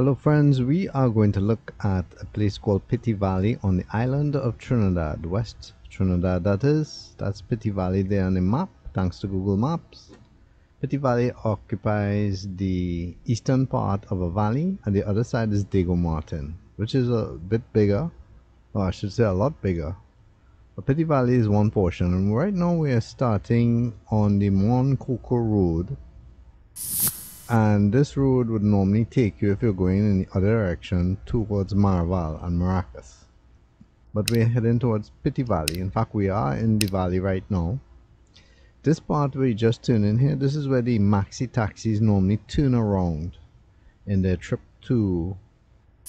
Hello friends, we are going to look at a place called Petit Valley on the island of Trinidad, West Trinidad that is. That's Petit Valley there on the map, thanks to Google Maps. Petit Valley occupies the eastern part of a valley, and the other side is Diego Martin, which is a bit bigger, or I should say a lot bigger. But Petit Valley is one portion, and right now we are starting on the Morne Coco Rd. And this road would normally take you, if you're going in the other direction, towards Marval and Maracas. But we're heading towards Petit Valley. In fact, we are in the valley right now. This part where you just turn in here, this is where the maxi taxis normally turn around in their trip to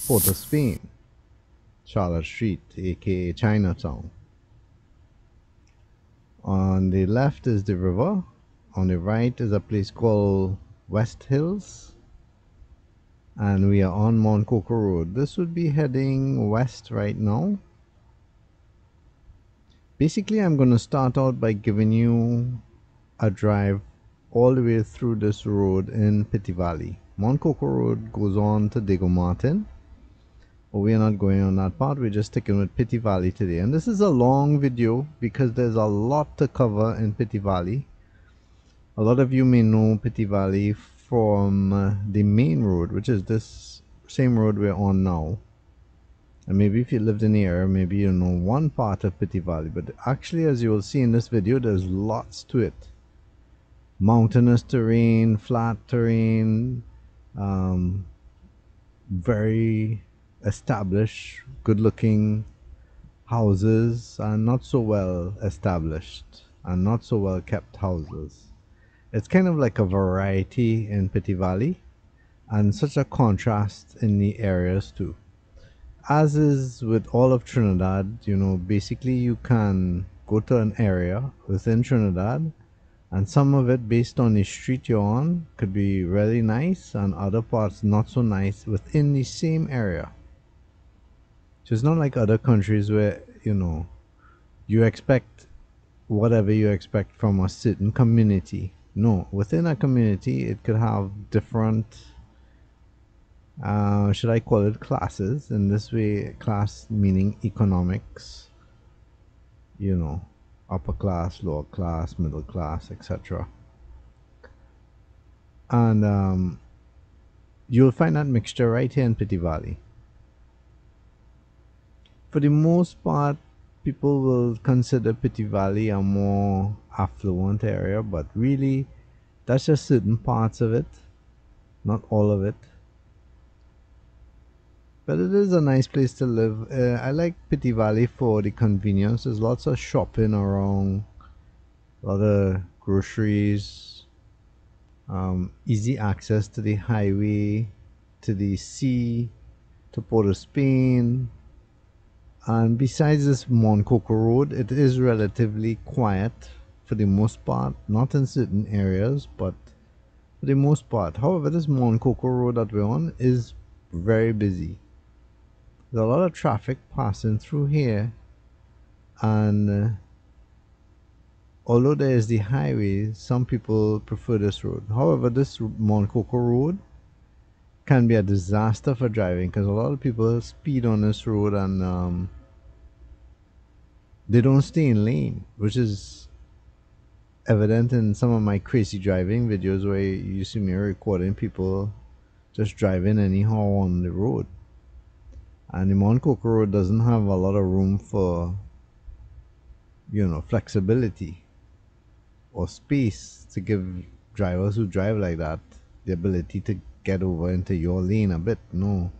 Port of Spain, Charlotte Street, aka Chinatown. On the left is the river. On the right is a place called West Hills, and we are on Morne Coco Rd. This would be heading west right now. Basically, I'm going to start out by giving you a drive all the way through this road in Petit Valley. Morne Coco Rd goes on to Diego Martin, but we are not going on that part. We're just sticking with Petit Valley today, and this is a long video because there's a lot to cover in Petit Valley. A lot of you may know Petit Valley from the main road, which is this same road we're on now. And maybe if you lived in the area, maybe you know one part of Petit Valley. But actually, as you will see in this video, there's lots to it. Mountainous terrain, flat terrain, very established, good-looking houses, and not so well established and not so well kept houses. It's kind of like a variety in Petit Valley, and such a contrast in the areas too. As is with all of Trinidad, you know, basically you can go to an area within Trinidad, and some of it based on the street you're on could be really nice, and other parts not so nice within the same area. So it's not like other countries where, you know, you expect whatever you expect from a certain community. No, within a community, it could have different, should I call it classes? In this way, class meaning economics, you know, upper class, lower class, middle class, etc. And you'll find that mixture right here in Petit Valley. For the most part, people will consider Petit Valley a more affluent area, but really that's just certain parts of it, not all of it. But it is a nice place to live. I like Petit Valley for the convenience. There's lots of shopping around, a lot of groceries, easy access to the highway, to the sea, to Port of Spain. And besides this Morne Coco Rd, it is relatively quiet for the most part, not in certain areas, but for the most part. However, this Morne Coco Rd that we're on is very busy. There's a lot of traffic passing through here, and although there is the highway, some people prefer this road. However, this Morne Coco Rd can be a disaster for driving because a lot of people speed on this road, and they don't stay in lane, which is evident in some of my crazy driving videos where you see me recording people just driving anyhow on the road. And the Morne Coco Rd doesn't have a lot of room for, you know, flexibility or space to give drivers who drive like that the ability to get over into your lane a bit. No.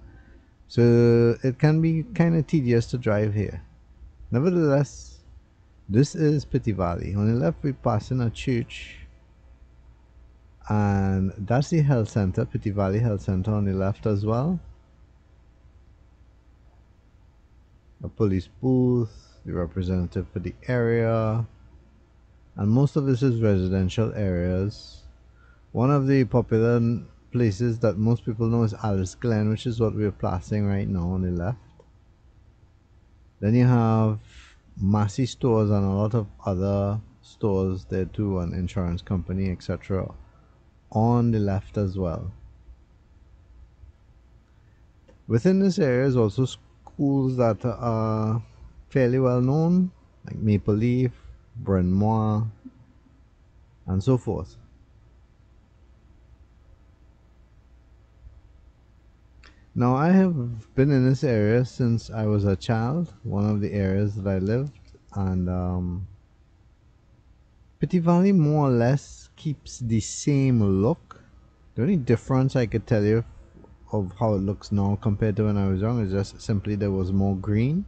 So it can be kind of tedious to drive here. Nevertheless, this is Petit Valley. On the left, we're passing a church, and that's the health center, Petit Valley Health Center on the left as well. A police booth, the representative for the area, and most of this is residential areas. One of the popular places that most people know is Alyce Glen, which is what we're passing right now on the left. Then you have Massey stores and a lot of other stores there too, an insurance company, etc. on the left as well. Within this area is also schools that are fairly well known, like Maple Leaf, Bryn Mawr, and so forth. Now, I have been in this area since I was a child, one of the areas that I lived, and Petit Valley more or less keeps the same look. The only difference I could tell you of how it looks now compared to when I was young is just simply there was more green.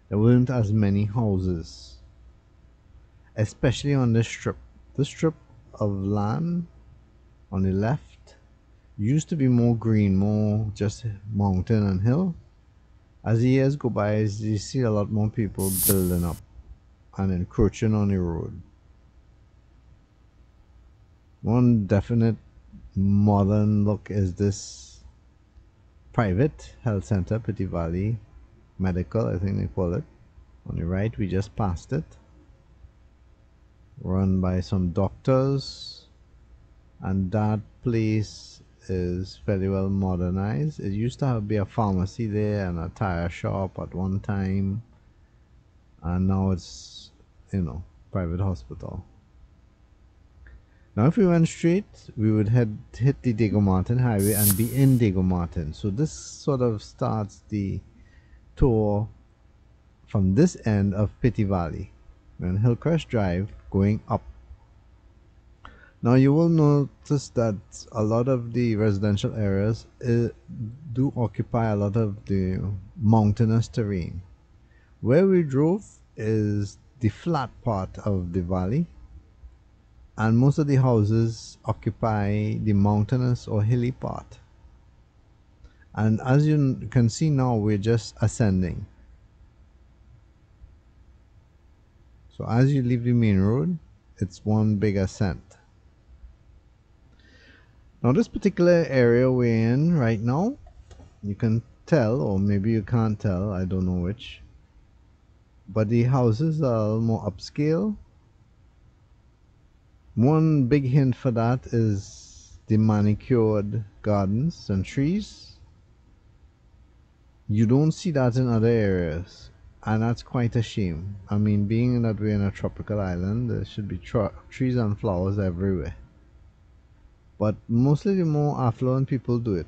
There weren't as many houses, especially on this strip. This strip of land on the left used to be more green, more just mountain and hill. As the years go by, you see a lot more people building up and encroaching on the road. One definite modern look is this private health center, Petit Valley Medical, I think they call it. On the right, we just passed it. Run by some doctors, and that place is fairly well modernized. It used to be a pharmacy there and a tire shop at one time, and now it's, private hospital. Now if we went straight, we would hit the Diego Martin Highway and be in Diego Martin. So this sort of starts the tour from this end of Petit Valley and Hillcrest Drive going up. Now you will notice that a lot of the residential areas do occupy a lot of the mountainous terrain. Where we drove is the flat part of the valley, and most of the houses occupy the mountainous or hilly part. And as you can see now, we're just ascending. So as you leave the main road, it's one big ascent. Now this particular area we're in right now, you can tell, or maybe you can't tell, I don't know which, but the houses are more upscale. One big hint for that is the manicured gardens and trees. You don't see that in other areas, and that's quite a shame. I mean, being that we're in a tropical island, there should be trees and flowers everywhere. But mostly the more affluent people do it.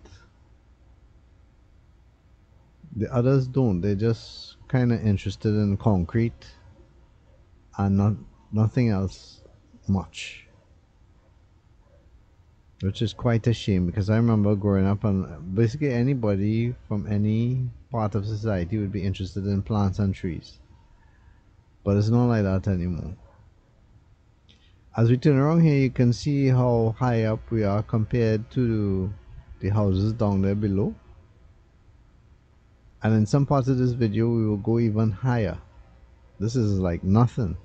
The others don't. They're just kind of interested in concrete and nothing else much. Which is quite a shame, because I remember growing up and basically anybody from any part of society would be interested in plants and trees. But it's not like that anymore. As we turn around here, you can see how high up we are compared to the houses down there below. And in some parts of this video, we will go even higher. This is like nothing.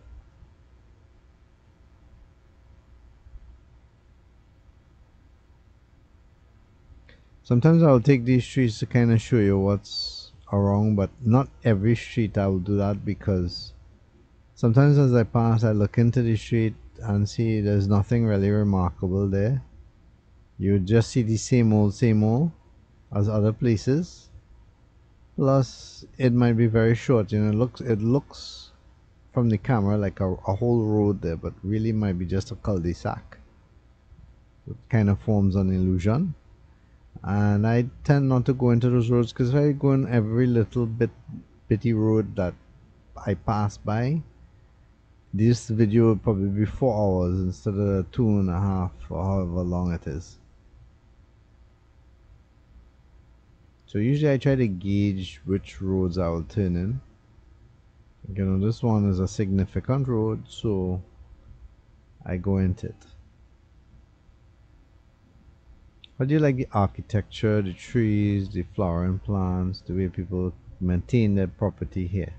Sometimes I'll take these streets to kind of show you what's around, but not every street I will do that, because sometimes as I pass, I look into the street and see there's nothing really remarkable there. You just see the same old as other places. Plus, it might be very short. It looks from the camera like a whole road there, but really might be just a cul-de-sac. It kind of forms an illusion. And I tend not to go into those roads, because if I go in every little bitty road that I pass by, this video would probably be 4 hours instead of 2.5 or however long it is. So usually I try to gauge which roads I will turn in. This one is a significant road, so I go into it. How do you like the architecture, the trees, the flowering plants, the way people maintain their property here?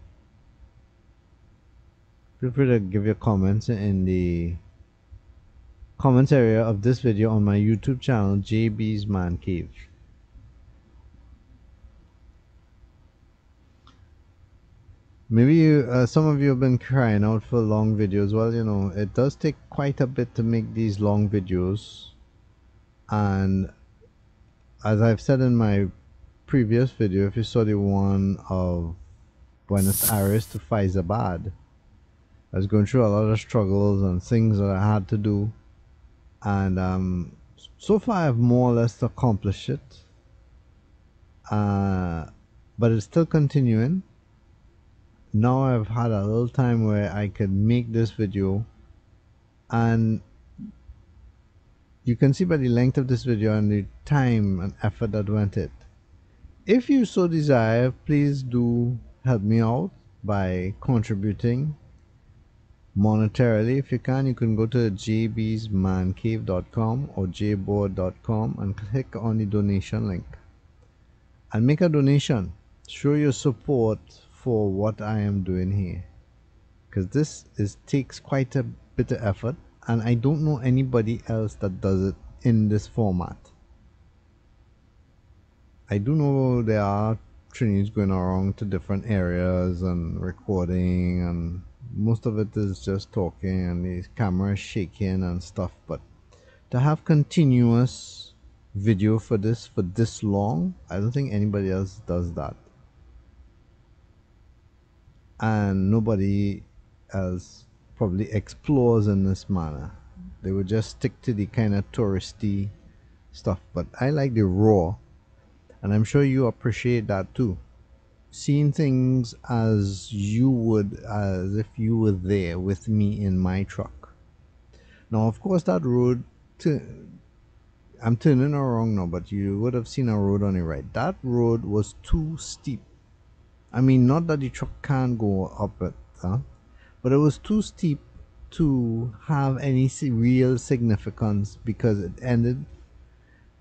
Feel free to give your comments in the comments area of this video on my YouTube channel, JB's Man Cave. Maybe some of you have been crying out for long videos. Well, it does take quite a bit to make these long videos. And as I've said in my previous video, if you saw the one of Buenos Aires to Faizabad, I was going through a lot of struggles and things that I had to do, and so far I've more or less accomplished it, but it's still continuing. Now I've had a little time where I could make this video, and you can see by the length of this video and the time and effort that went it. If you so desire, please do help me out by contributing monetarily. If you can go to jbsmancave.com or jboard.com and click on the donation link and make a donation. Show your support for what I am doing here, because this takes quite a bit of effort, and I don't know anybody else that does it in this format. I do know there are trainings going around to different areas and recording, and most of it is just talking and the camera shaking and stuff, but to have continuous video for this long, I don't think anybody else does that, and nobody else probably explores in this manner. They would just stick to the kind of touristy stuff, but I like the raw, and I'm sure you appreciate that too. Seeing things as you would, as if you were there with me in my truck. Now, of course, that road, I'm turning around now, but you would have seen a road on the right. That road was too steep. I mean, not that the truck can't go up it, but it was too steep to have any real significance, because it ended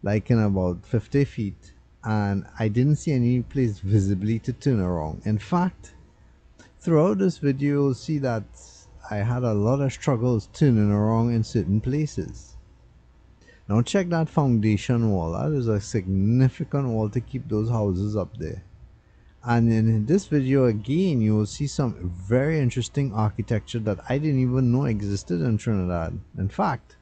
like in about 50 feet, and I didn't see any place visibly to turn around. In fact, throughout this video, you'll see that I had a lot of struggles turning around in certain places. Now check that foundation wall. That is a significant wall to keep those houses up there. And in this video again, you will see some very interesting architecture that I didn't even know existed in Trinidad. In fact,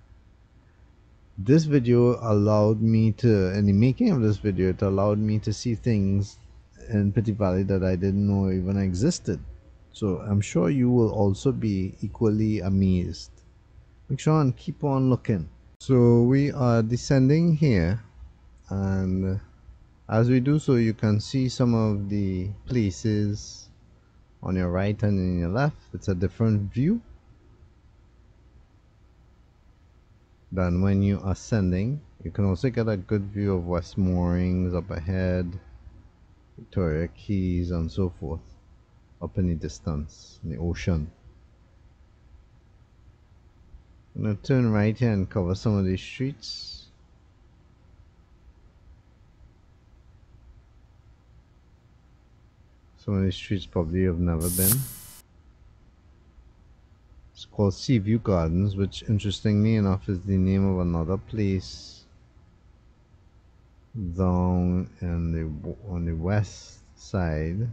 this video allowed me to, in the making of this video, it allowed me to see things in Petit Valley that I didn't know even existed. So I'm sure you will also be equally amazed. Make sure and keep on looking. So we are descending here, and as we do so, you can see some of the places on your right and in your left. It's a different view than when you are ascending. You can also get a good view of West Moorings up ahead, Victoria Keys, and so forth, up in the distance, in the ocean. I'm going to turn right here and cover some of these streets. Some of these streets probably you've never been. It's called Seaview Gardens, which interestingly enough is the name of another place down on the west side.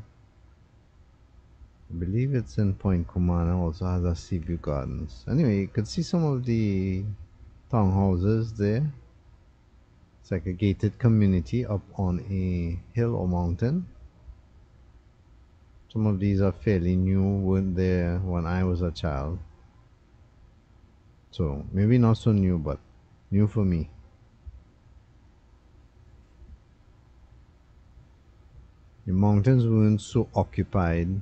I believe it's in Point Comana, also has a Seaview Gardens. Anyway, you can see some of the townhouses there. It's like a gated community up on a hill or mountain. Some of these are fairly new, weren't there when I was a child. So maybe not so new, but new for me. The mountains weren't so occupied,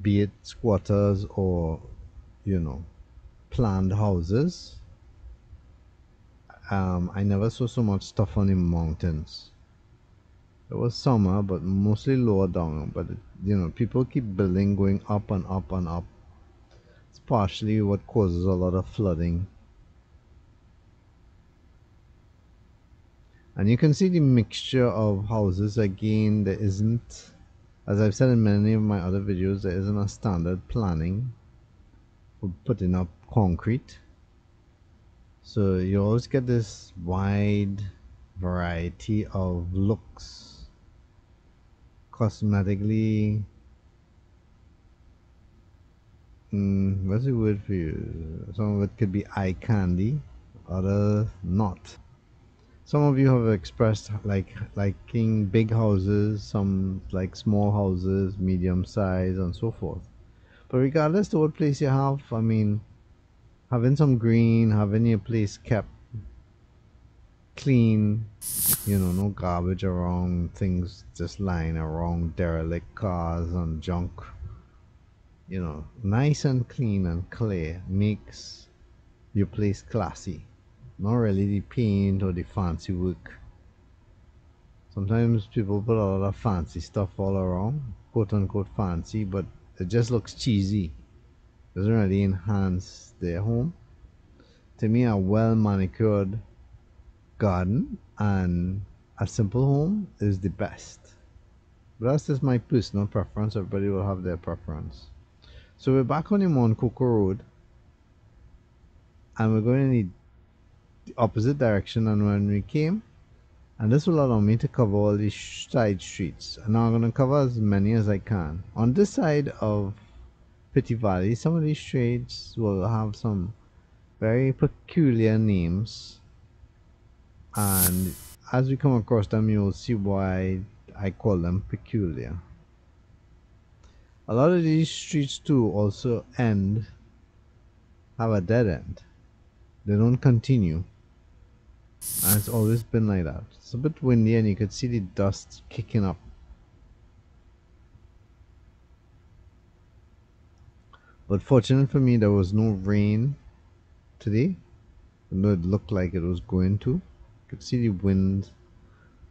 be it squatters or, planned houses. I never saw so much stuff on the mountains. It was summer, but mostly lower down. But people keep building, going up and up and up. It's partially what causes a lot of flooding. And you can see the mixture of houses. Again, there isn't, as I've said in many of my other videos, there isn't a standard planning for putting up concrete. So you always get this wide variety of looks. Cosmetically, what's the word for you? Some of it could be eye candy, other not. Some of you have expressed liking big houses, some like small houses, medium size, and so forth. But regardless to what place you have, I mean, having some green, having your place kept clean, you know, no garbage around, things just lying around, derelict cars and junk, you know, nice and clean and clear makes your place classy. Not really the paint or the fancy work. Sometimes people put a lot of fancy stuff all around, quote unquote fancy, but it just looks cheesy. Doesn't really enhance their home. To me, a well manicured garden and a simple home is the best. But that's just my personal preference. Everybody will have their preference. So we're back on the Morne Coco Rd, and we're going in the opposite direction than when we came. And this will allow me to cover all these side streets. And now I'm going to cover as many as I can. On this side of Petit Valley, some of these streets will have some very peculiar names. And as we come across them, you'll see why I call them peculiar. A lot of these streets too also have a dead end. They don't continue. And it's always been like that. It's a bit windy and you could see the dust kicking up. But fortunate for me, there was no rain today. Even though it looked like it was going to. You could see the wind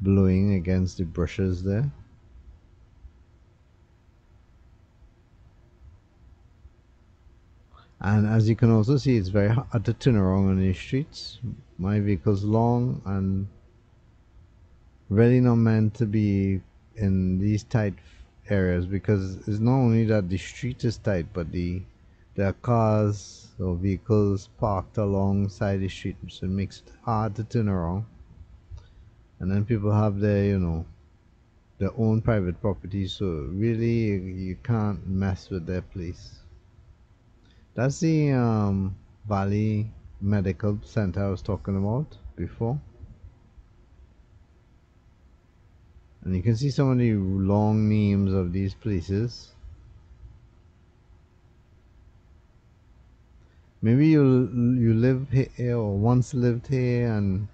blowing against the bushes there. And as you can also see, it's very hard to turn around on these streets. My vehicle's long and really not meant to be in these tight areas, because it's not only that the street is tight, but there are cars or vehicles parked alongside the street, so it makes it hard to turn around. And then people have their, you know, their own private property, so really you can't mess with their place. That's the Valley Medical Center I was talking about before. And you can see some of the long names of these places. Maybe you live here or once lived here and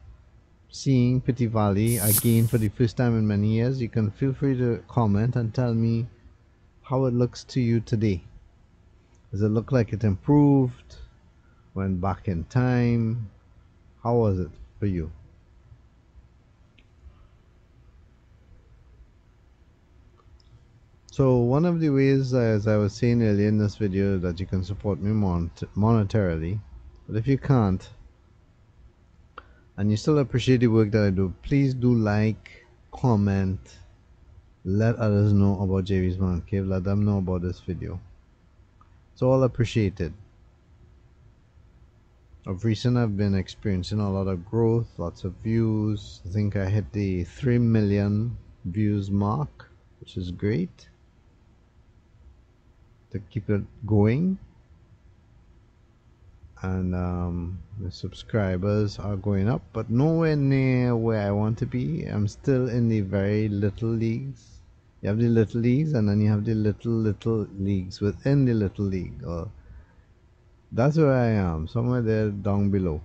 seeing Petit Valley again for the first time in many years. You can feel free to comment and tell me how it looks to you today. Does it look like it improved? Went back in time? How was it for you? So one of the ways, as I was saying earlier in this video, that you can support me monetarily, but if you can't and you still appreciate the work that I do, please do like, comment, let others know about JV's Man Cave, let them know about this video. It's all appreciated. Of recent, I've been experiencing a lot of growth, lots of views. I think I hit the 3 million views mark, which is great. To keep it going. And the subscribers are going up, but nowhere near where I want to be. I'm still in the very little leagues. You have the little leagues, and then you have the little leagues within the little league. That's where I am, somewhere there down below.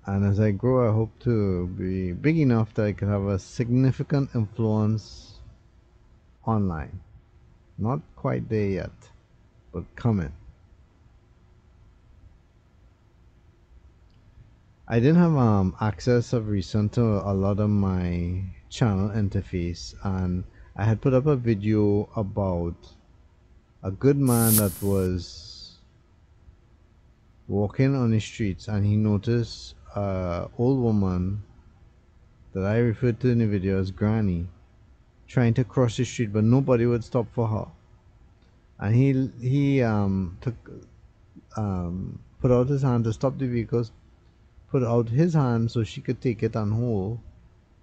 And as I grow, I hope to be big enough that I can have a significant influence online. Not quite there yet, but coming. I didn't have access of recent to a lot of my channel interface, and I had put up a video about a good man that was walking on the streets, and he noticed an old woman that I referred to in the video as Granny trying to cross the street, but nobody would stop for her. And he put out his hand to stop the vehicles, put out his hand so she could take it and hold,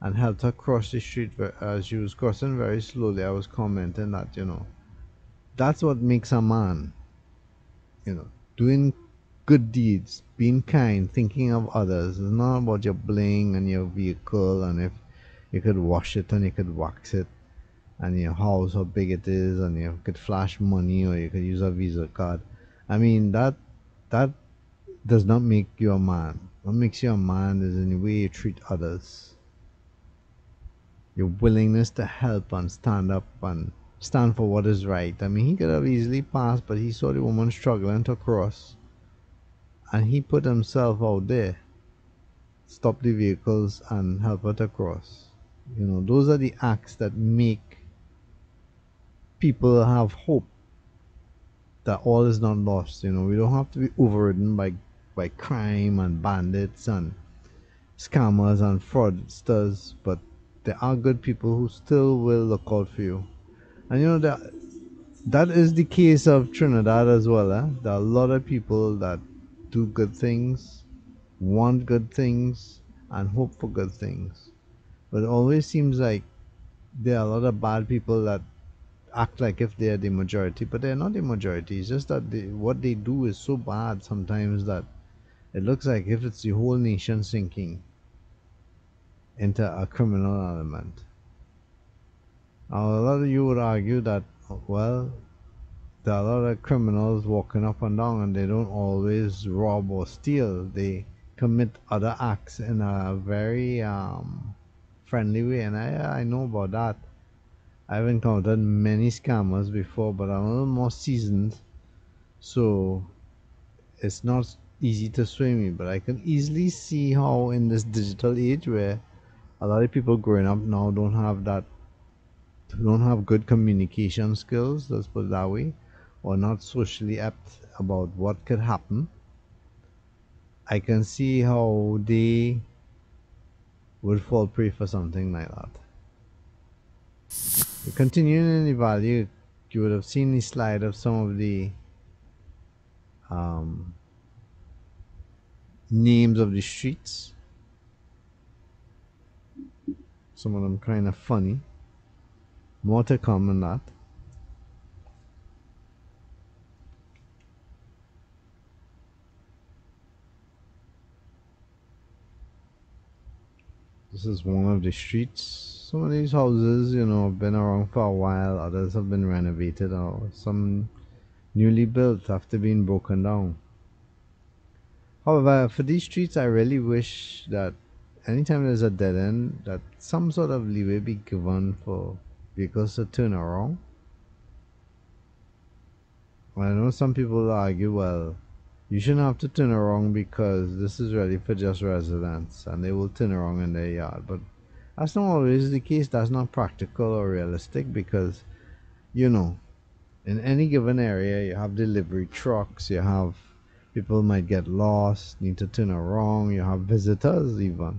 and helped her cross the street. As she was crossing very slowly, I was commenting that, you know, that's what makes a man, you know, doing good deeds, being kind, thinking of others. It's not about your bling and your vehicle and if you could wash it and you could wax it and your house, how big it is, and you could flash money or you could use a Visa card. I mean, that does not make you a man. What makes you a man is in the way you treat others. Your willingness to help and stand up and stand for what is right. I mean, he could have easily passed, but he saw the woman struggling to cross, and he put himself out there, stop the vehicles and help her to cross. You know, those are the acts that make people have hope that all is not lost. You know, we don't have to be overridden by crime and bandits and scammers and fraudsters, but there are good people who still will look out for you. And you know that is the case of Trinidad as well. There are a lot of people that do good things, want good things, and hope for good things. But it always seems like there are a lot of bad people that act like if they are the majority, but they're not the majority. It's just that what they do is so bad sometimes that it looks like if it's the whole nation sinking into a criminal element. Now, a lot of you would argue that, well, there are a lot of criminals walking up and down and they don't always rob or steal. They commit other acts in a very friendly way, and I know about that. I've encountered many scammers before, but I'm a little more seasoned, so it's not easy to sway me. But I can easily see how in this digital age where a lot of people growing up now don't have good communication skills, let's put it that way, or not socially apt about what could happen, I can see how they would fall prey for something like that. Continuing in the valley, you would have seen the slide of some of the names of the streets. Some of them kind of funny. More to come on that. This is one of the streets. Some of these houses, you know, have been around for a while. Others have been renovated or some newly built after being broken down. However, for these streets, I really wish that anytime there's a dead end, that some sort of leeway be given for vehicles to turn around. I know some people argue, well, you shouldn't have to turn around because this is really for just residents and they will turn around in their yard. But that's not always the case. That's not practical or realistic because, you know, in any given area, you have delivery trucks, you have people might get lost, need to turn around, you have visitors even.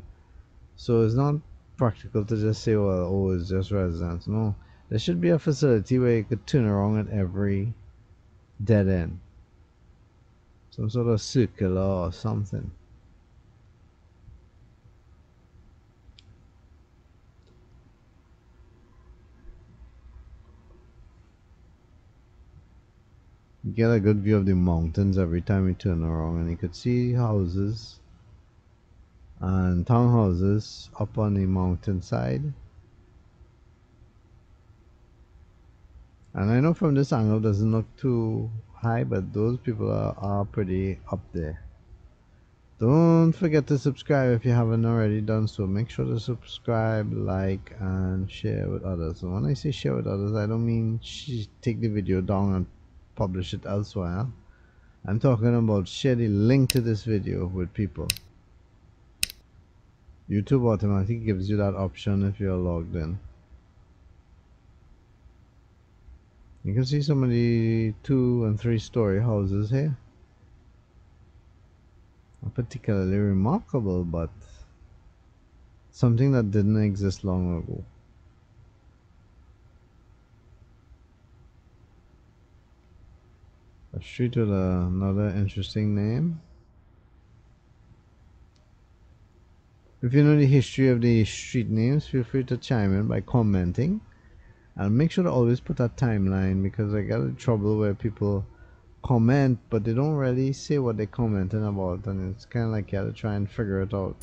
So it's not practical to just say, well, oh, it's just residents. No, there should be a facility where you could turn around at every dead end. Some sort of circular or something. You get a good view of the mountains every time you turn around, and you could see houses and townhouses up on the mountainside. And I know from this angle it doesn't look too high, but those people are pretty up there. Don't forget to subscribe if you haven't already done so. Make sure to subscribe, like, and share with others. So when I say share with others, I don't mean take the video down and publish it elsewhere. I'm talking about share the link to this video with people. YouTube automatically gives you that option if you're logged in. You can see some of the 2- and 3-story houses here. Not particularly remarkable, but something that didn't exist long ago. A street with another interesting name. If you know the history of the street names, feel free to chime in by commenting. And make sure to always put a timeline because I got in trouble where people comment, but they don't really say what they're commenting about, and it's kind of like you have to try and figure it out.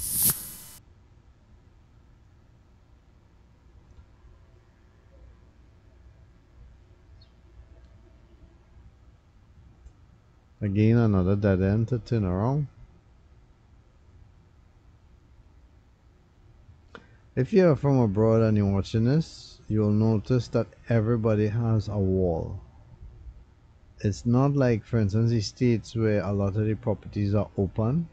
Again, another dead end to turn around. If you're from abroad and you're watching this, you'll notice that everybody has a wall. It's not like, for instance, the states where a lot of the properties are open.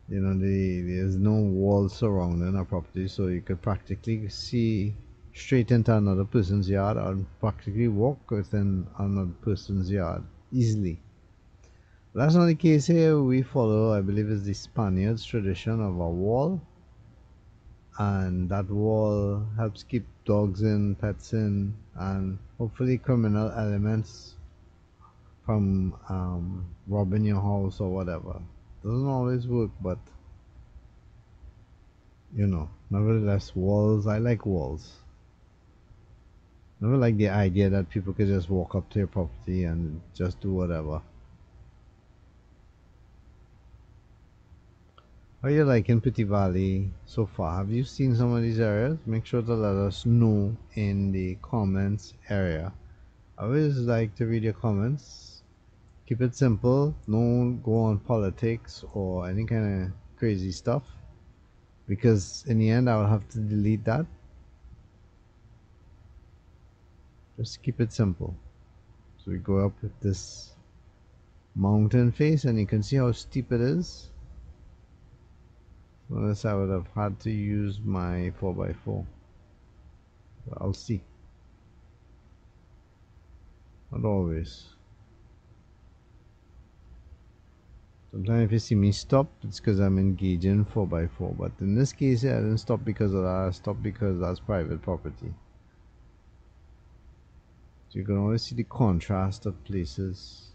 You know, there's no wall surrounding a property, so you could practically see straight into another person's yard and practically walk within another person's yard easily. But that's not the case here. We follow, I believe, is the Spaniards' tradition of a wall, and that wall helps keep dogs in, pets in, and hopefully criminal elements from robbing your house or whatever. Doesn't always work, but you know, nevertheless, walls, I like walls. Never like the idea that people could just walk up to your property and just do whatever. How you liking Petit Valley so far? Have you seen some of these areas? Make sure to let us know in the comments area. I always like to read your comments. Keep it simple. Don't go on politics or any kind of crazy stuff, because in the end I will have to delete that. Just keep it simple. So we go up with this mountain face, and you can see how steep it is. Unless I would have had to use my 4x4. But I'll see. Not always. Sometimes if you see me stop, it's because I'm engaging 4x4. But in this case, I didn't stop because of that. I stopped because that's private property. So you can always see the contrast of places.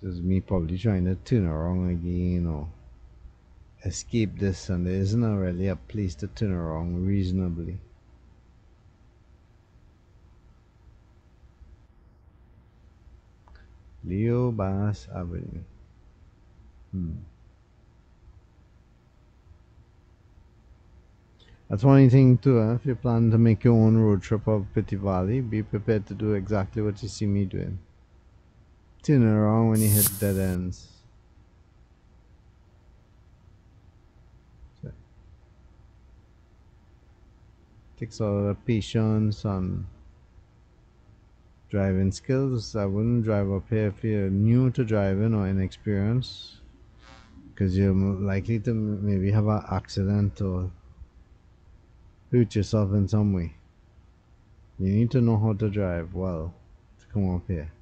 This is me probably trying to turn around again or escape this, and there isn't really a place to turn around reasonably. Leo Bass Avenue. That's one thing too, if you plan to make your own road trip of Petit Valley, be prepared to do exactly what you see me doing. Turn around when you hit dead ends. So, takes a lot of patience and driving skills. I wouldn't drive up here if you're new to driving or inexperienced, because you're likely to maybe have an accident or hurt yourself in some way. You need to know how to drive well to come up here.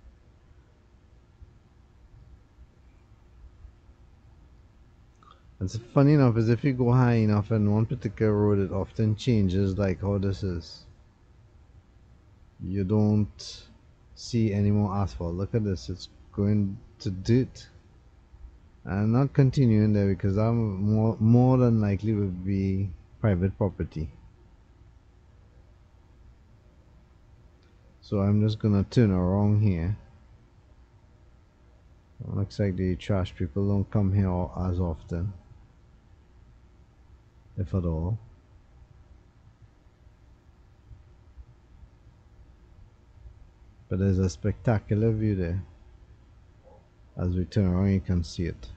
It's funny enough, is if you go high enough in one particular road, it often changes, like how this is. You don't see any more asphalt. Look at this, it's going to dirt. I'm not continuing there because I'm more than likely would be private property. So I'm just gonna turn around here. Looks like the trash people don't come here as often, if at all. But there's a spectacular view there. As we turn around, you can see it.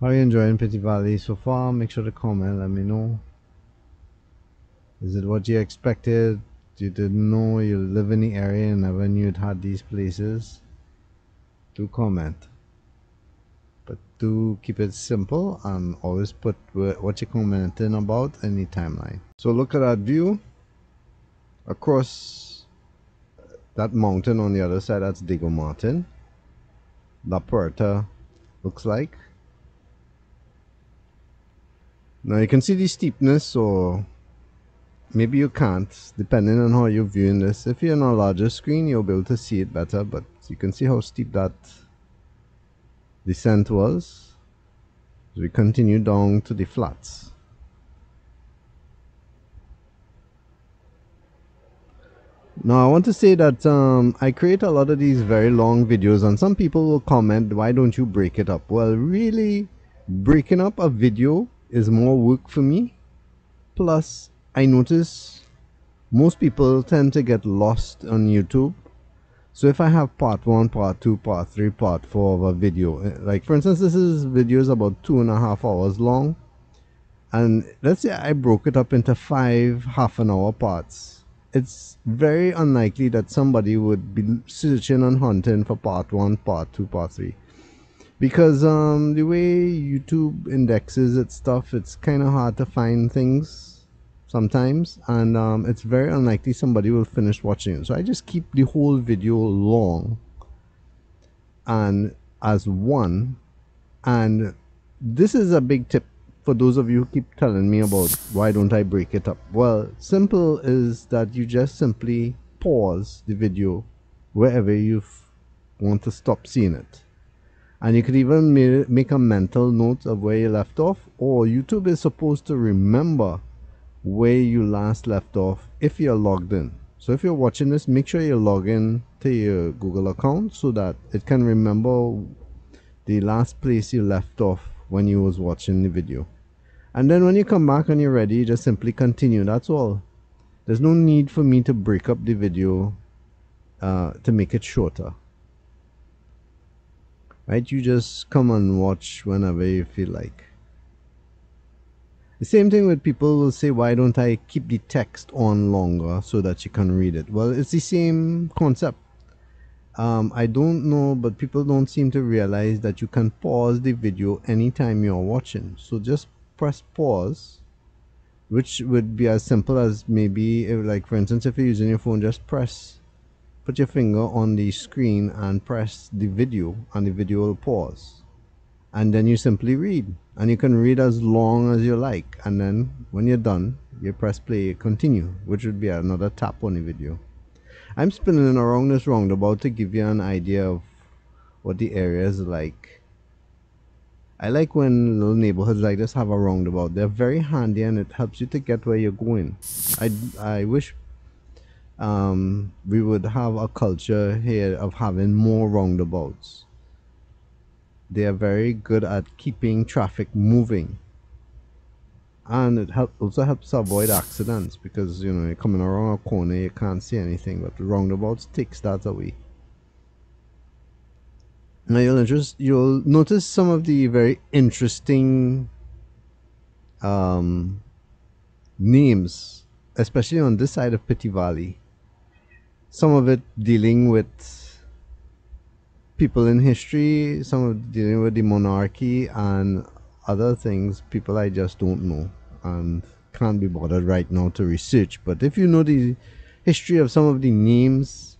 How are you enjoying Petit Valley so far? Make sure to comment, let me know. Is it what you expected? You didn't know you live in the area and never knew it had these places? Do comment. But do keep it simple and always put what you're commenting about in the timeline. So look at that view across that mountain on the other side. That's Diego Mountain. La Puerta looks like. Now you can see the steepness, or maybe you can't, depending on how you're viewing this. If you're on a larger screen, you'll be able to see it better, but you can see how steep that descent was. As we continue down to the flats. Now I want to say that I create a lot of these very long videos, and some people will comment, why don't you break it up? Well, really, breaking up a video is more work for me. Plus, I notice most people tend to get lost on YouTube. So if I have part 1, part 2, part 3, part 4 of a video, like for instance, this is videos about 2.5 hours long, and let's say I broke it up into 5 half-an-hour parts, it's very unlikely that somebody would be searching and hunting for part 1, part 2, part 3. Because the way YouTube indexes its stuff, it's kind of hard to find things sometimes, and it's very unlikely somebody will finish watching it. So I just keep the whole video long and as one. And this is a big tip for those of you who keep telling me about why don't I break it up. Well, simple is that you just simply pause the video wherever you want to stop seeing it. And you could even make a mental note of where you left off, or YouTube is supposed to remember where you last left off if you're logged in. So if you're watching this, make sure you log in to your Google account so that it can remember the last place you left off when you was watching the video. And then when you come back and you're ready, you just simply continue. That's all. There's no need for me to break up the video to make it shorter. Right? You just come and watch whenever you feel like. The same thing with people will say, why don't I keep the text on longer so that you can read it? Well, it's the same concept. I don't know, but people don't seem to realize that you can pause the video anytime you're watching. So just press pause, which would be as simple as maybe, like for instance, if you're using your phone, just put your finger on the screen and press the video, and the video will pause. And then you simply read, and you can read as long as you like, and then when you're done, you press play, continue, which would be another tap on the video. I'm spinning around this roundabout to give you an idea of what the area is like. I like when little neighborhoods like this have a roundabout. They're very handy and it helps you to get where you're going. I wish we would have a culture here of having more roundabouts. They are very good at keeping traffic moving. And it also helps avoid accidents, because you know, you're coming around a corner, you can't see anything, but the roundabouts takes that away. Now you'll notice some of the very interesting names, especially on this side of Petit Valley. Some of it dealing with people in history, some of it dealing with the monarchy, and other things people I just don't know and can't be bothered right now to research. But if you know the history of some of the names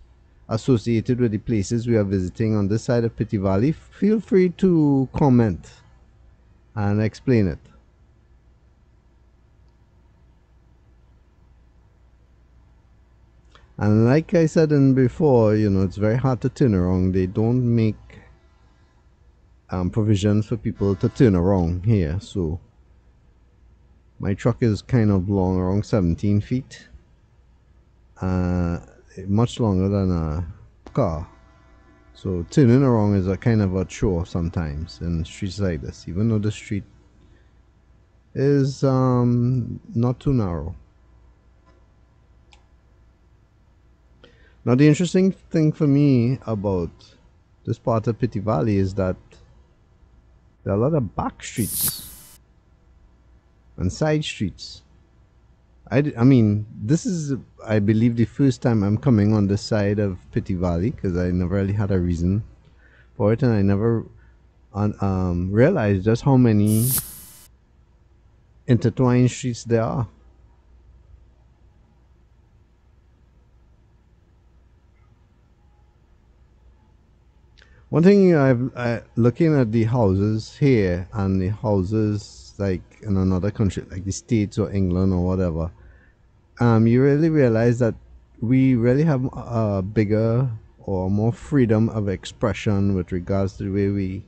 associated with the places we are visiting on this side of Petit Valley, feel free to comment and explain it. And like I said before, you know, it's very hard to turn around. They don't make provisions for people to turn around here. So my truck is kind of long, around 17 feet. Much longer than a car. So turning around is a kind of a chore sometimes in streets like this, even though the street is not too narrow. Now the interesting thing for me about this part of Petit Valley is that there are a lot of back streets and side streets. I mean, this is, I believe, the first time I'm coming on this side of Petit Valley, because I never really had a reason for it, and I never realized just how many intertwined streets there are. One thing looking at the houses here and the houses like in another country, like the States or England or whatever, you really realize that we really have a bigger or more freedom of expression with regards to the way we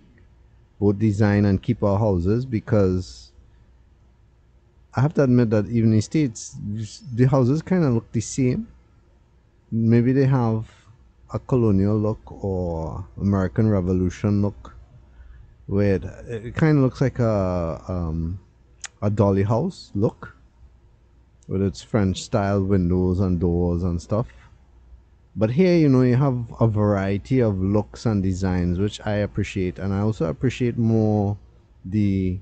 both design and keep our houses, because I have to admit that even in the States, the houses kind of look the same. maybe they have a colonial look or American Revolution look, where it kind of looks like a dolly house look with its French style windows and doors and stuff. But here, you have a variety of looks and designs, which I appreciate. And I also appreciate more the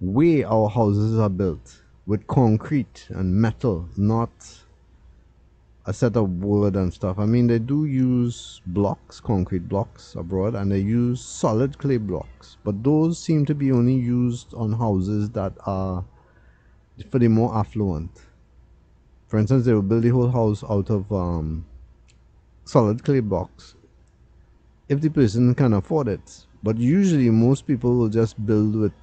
way our houses are built with concrete and metal, not a set of wood and stuff. I mean, they do use blocks, concrete blocks abroad, and they use solid clay blocks. But those seem to be only used on houses that are for the more affluent. For instance, they will build the whole house out of solid clay blocks if the person can afford it. But usually, most people will just build with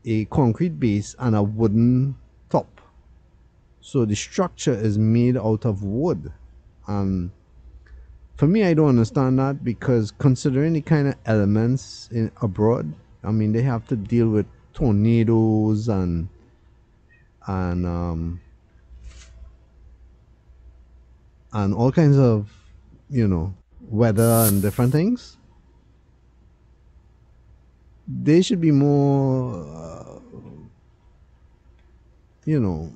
a concrete base and a wooden top. So the structure is made out of wood. And for me, I don't understand that, because considering the kind of elements in abroad, I mean, they have to deal with tornadoes and um, and all kinds of weather and different things. They should be more you know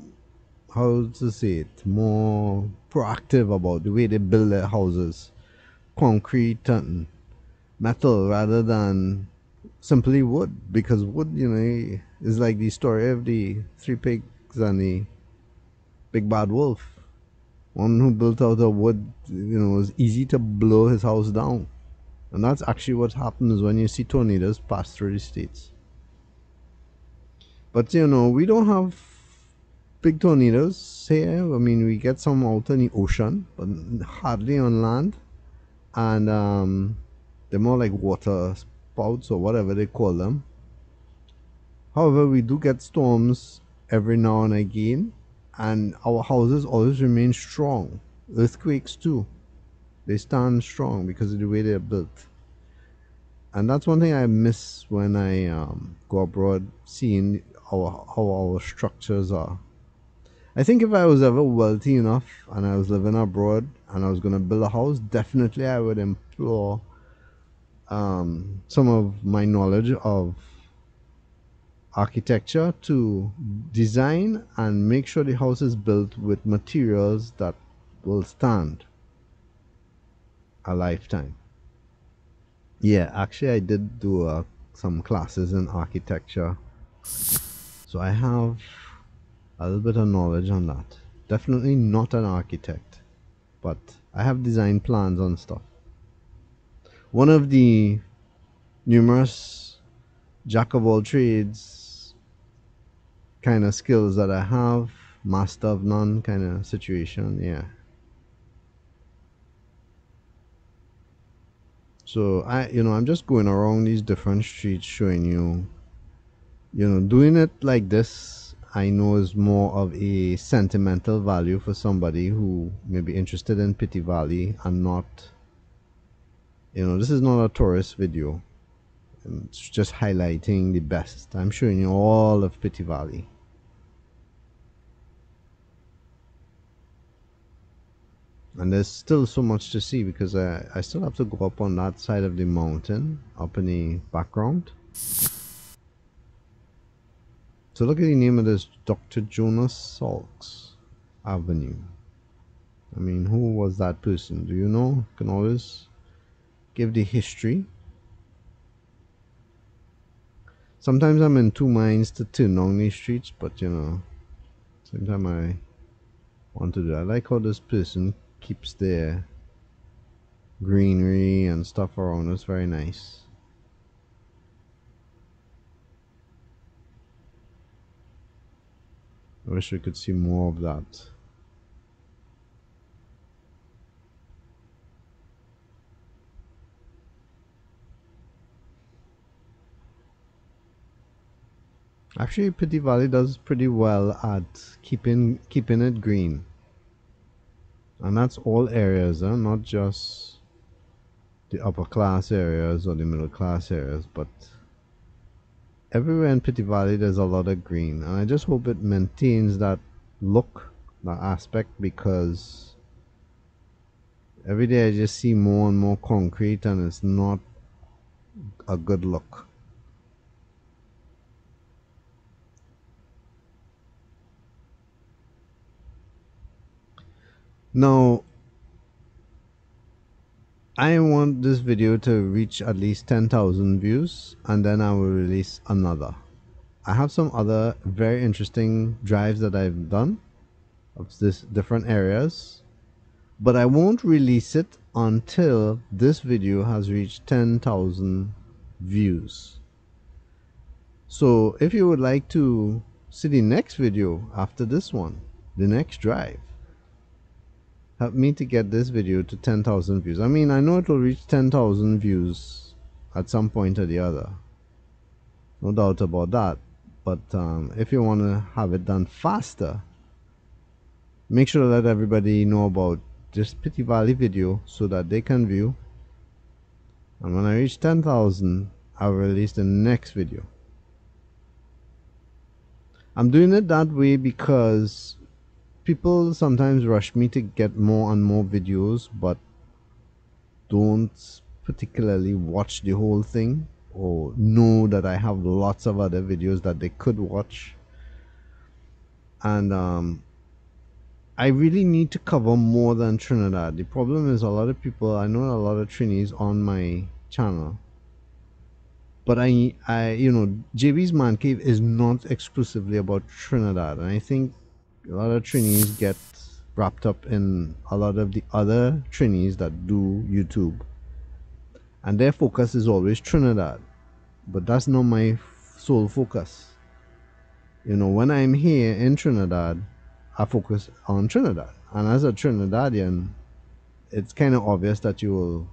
how to say it, more proactive about the way they build their houses, concrete and metal rather than simply wood. Because wood, is like the story of the three pigs and the big bad wolf. One who built out of wood, was easy to blow his house down. And that's actually what happens when you see tornadoes pass through the states. But we don't have big tornadoes here. I mean, we get some out in the ocean, but hardly on land. And they're more like water spouts or whatever they call them. However, we do get storms every now and again, and our houses always remain strong. Earthquakes too, they stand strong because of the way they're built. And that's one thing I miss when I go abroad, seeing how our structures are. I think if I was ever wealthy enough and I was living abroad and I was going to build a house, definitely I would implore some of my knowledge of architecture to design and make sure the house is built with materials that will stand a lifetime. Yeah, actually, I did do some classes in architecture, so I have a little bit of knowledge on that. Definitely not an architect, but I have design plans on stuff. One of the numerous jack of all trades kind of skills that I have, master of none kind of situation, yeah. So I'm just going around these different streets showing you, doing it like this, I know is more of a sentimental value for somebody who may be interested in Petit Valley and not, this is not a tourist video. It's just highlighting the best. I'm showing you all of Petit Valley. And there's still so much to see because I still have to go up on that side of the mountain, up in the background. So look at the name of this, Dr. Jonas Salks Avenue. I mean, who was that person? Do you know? You can always give the history. Sometimes I'm in two minds to turn down these streets, but sometimes I want to do that. I like how this person keeps their greenery and stuff around. It's very nice. I wish we could see more of that. Actually, Petit Valley does pretty well at keeping it green. And that's all areas, not just the upper class areas or the middle class areas, but everywhere in Petit Valley there's a lot of green. And I just hope it maintains that look, that aspect, because Every day I just see more and more concrete, and it's not a good look. Now, I want this video to reach at least 10,000 views, and then I will release another. I have some other very interesting drives that I've done of this different areas, but I won't release it until this video has reached 10,000 views. So if you would like to see the next video after this one, the next drive, help me to get this video to 10,000 views. I mean, I know it will reach 10,000 views at some point or the other, no doubt about that. But if you want to have it done faster, make sure to let everybody know about this Petit Valley video so that they can view. And when I reach 10,000, I'll release the next video. I'm doing it that way because people sometimes rush me to get more and more videos, but don't particularly watch the whole thing or know that I have lots of other videos that they could watch. And I really need to cover more than Trinidad. The problem is a lot of people, I know a lot of Trinis on my channel, but I you know, JB's Man Cave is not exclusively about Trinidad, and I think a lot of Trinis get wrapped up in a lot of the other Trinis that do YouTube, and their focus is always Trinidad, but that's not my sole focus. You know, when I'm here in Trinidad, I focus on Trinidad, and as a Trinidadian, it's kind of obvious that you will,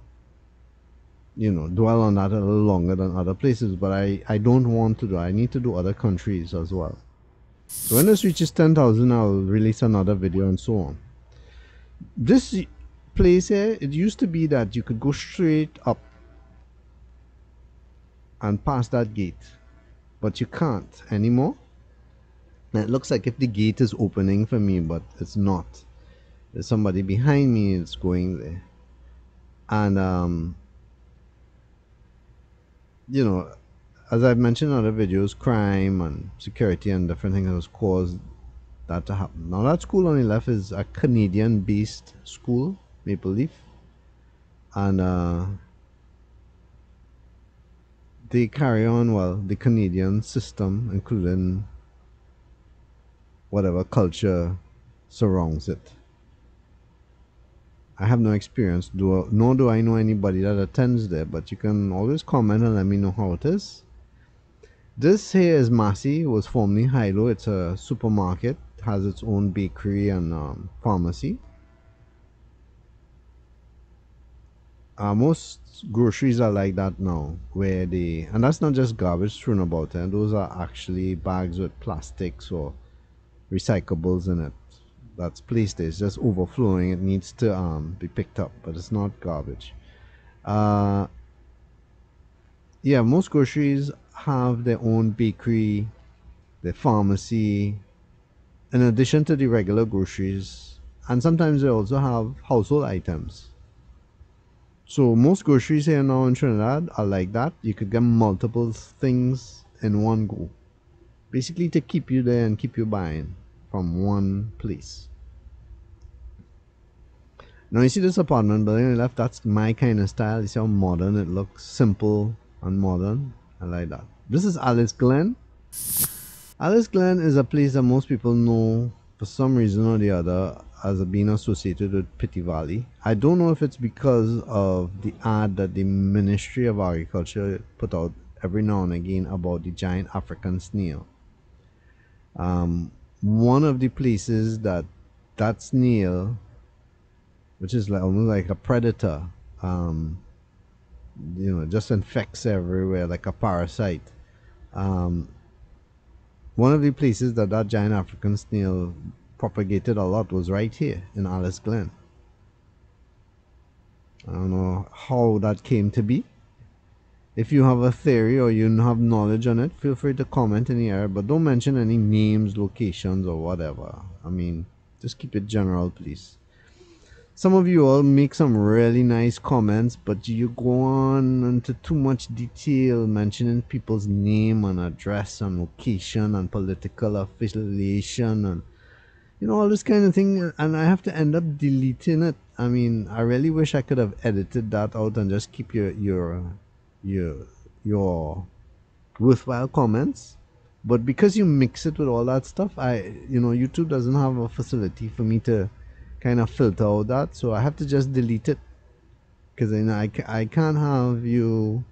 you know, dwell on that a little longer than other places, but I don't want to do. I need to do other countries as well. So when this reaches 10,000, I'll release another video and so on. This place here, it used to be that you could go straight up and pass that gate, but you can't anymore. And it looks like if the gate is opening for me, but it's not. There's somebody behind me that's going there. And you know, as I've mentioned in other videos, crime and security and different things has caused that to happen. Now that school on the left is a Canadian-based school, Maple Leaf, and they carry on, well, the Canadian system, including whatever culture surrounds it. I have no experience, nor do I know anybody that attends there, but you can always comment and let me know how it is. This here is Massey. It was formerly Hilo. It's a supermarket, has its own bakery and pharmacy. Most groceries are like that now, where they, and that's not just garbage thrown about it, those are actually bags with plastics or recyclables in it that's placed there. It's just overflowing. It needs to be picked up, but it's not garbage. Yeah, most groceries have their own bakery, their pharmacy, in addition to the regular groceries, and sometimes they also have household items. So most groceries here now in Trinidad are like that. You could get multiple things in one go, basically to keep you there and keep you buying from one place. Now you see this apartment building on the left, that's my kind of style. You see how modern it looks, simple and modern. I like that. This is Alyce Glen. Alyce Glen is a place that most people know for some reason or the other as being associated with Petit Valley. I don't know if it's because of the ad that the Ministry of Agriculture put out every now and again about the giant African snail. One of the places that snail, which is like almost like a predator, you know, just infects everywhere like a parasite. One of the places that giant African snail propagated a lot was right here in Alyce Glen. I don't know how that came to be. If you have a theory or you have knowledge on it, feel free to comment in the area, but don't mention any names, locations, or whatever. I mean, just keep it general, please. some of you all make some really nice comments, but you go on into too much detail, mentioning people's name and address and location and political affiliation and all this kind of thing, and I have to end up deleting it. I mean, I really wish I could have edited that out and just keep your worthwhile comments. But because you mix it with all that stuff, YouTube doesn't have a facility for me to kind of filter out that, so I have to just delete it, because I can't have you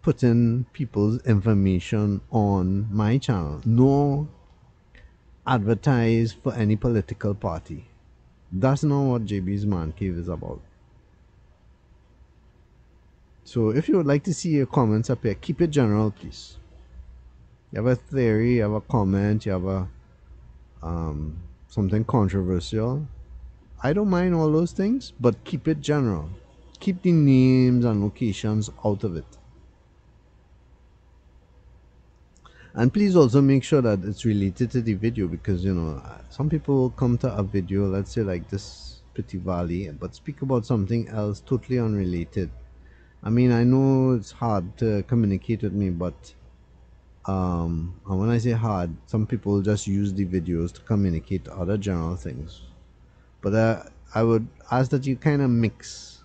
put in people's information on my channel, nor advertise for any political party. That's not what JB's Man Cave is about. So if you would like to see your comments up here, keep it general, please. You have a theory, you have a comment, you have a something controversial, I don't mind all those things, but keep it general. Keep the names and locations out of it. And please also make sure that it's related to the video, because some people will come to a video, let's say like this Petit Valley, but speak about something else totally unrelated. I mean, I know it's hard to communicate with me, but and when I say hard, some people just use the videos to communicate other general things. But I would ask that you kind of mix,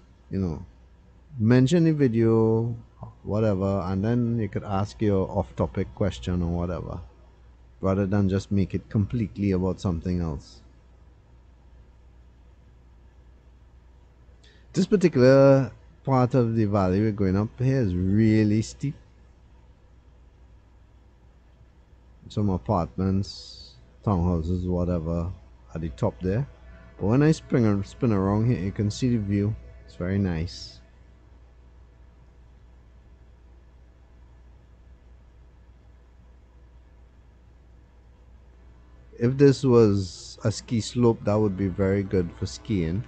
mention the video, whatever, and then you could ask your off-topic question or whatever, rather than just make it completely about something else. This particular part of the valley we're going up here is really steep. Some apartments, townhouses, whatever, at the top there. But when I spin around here, you can see the view. It's very nice. If this was a ski slope, that would be very good for skiing.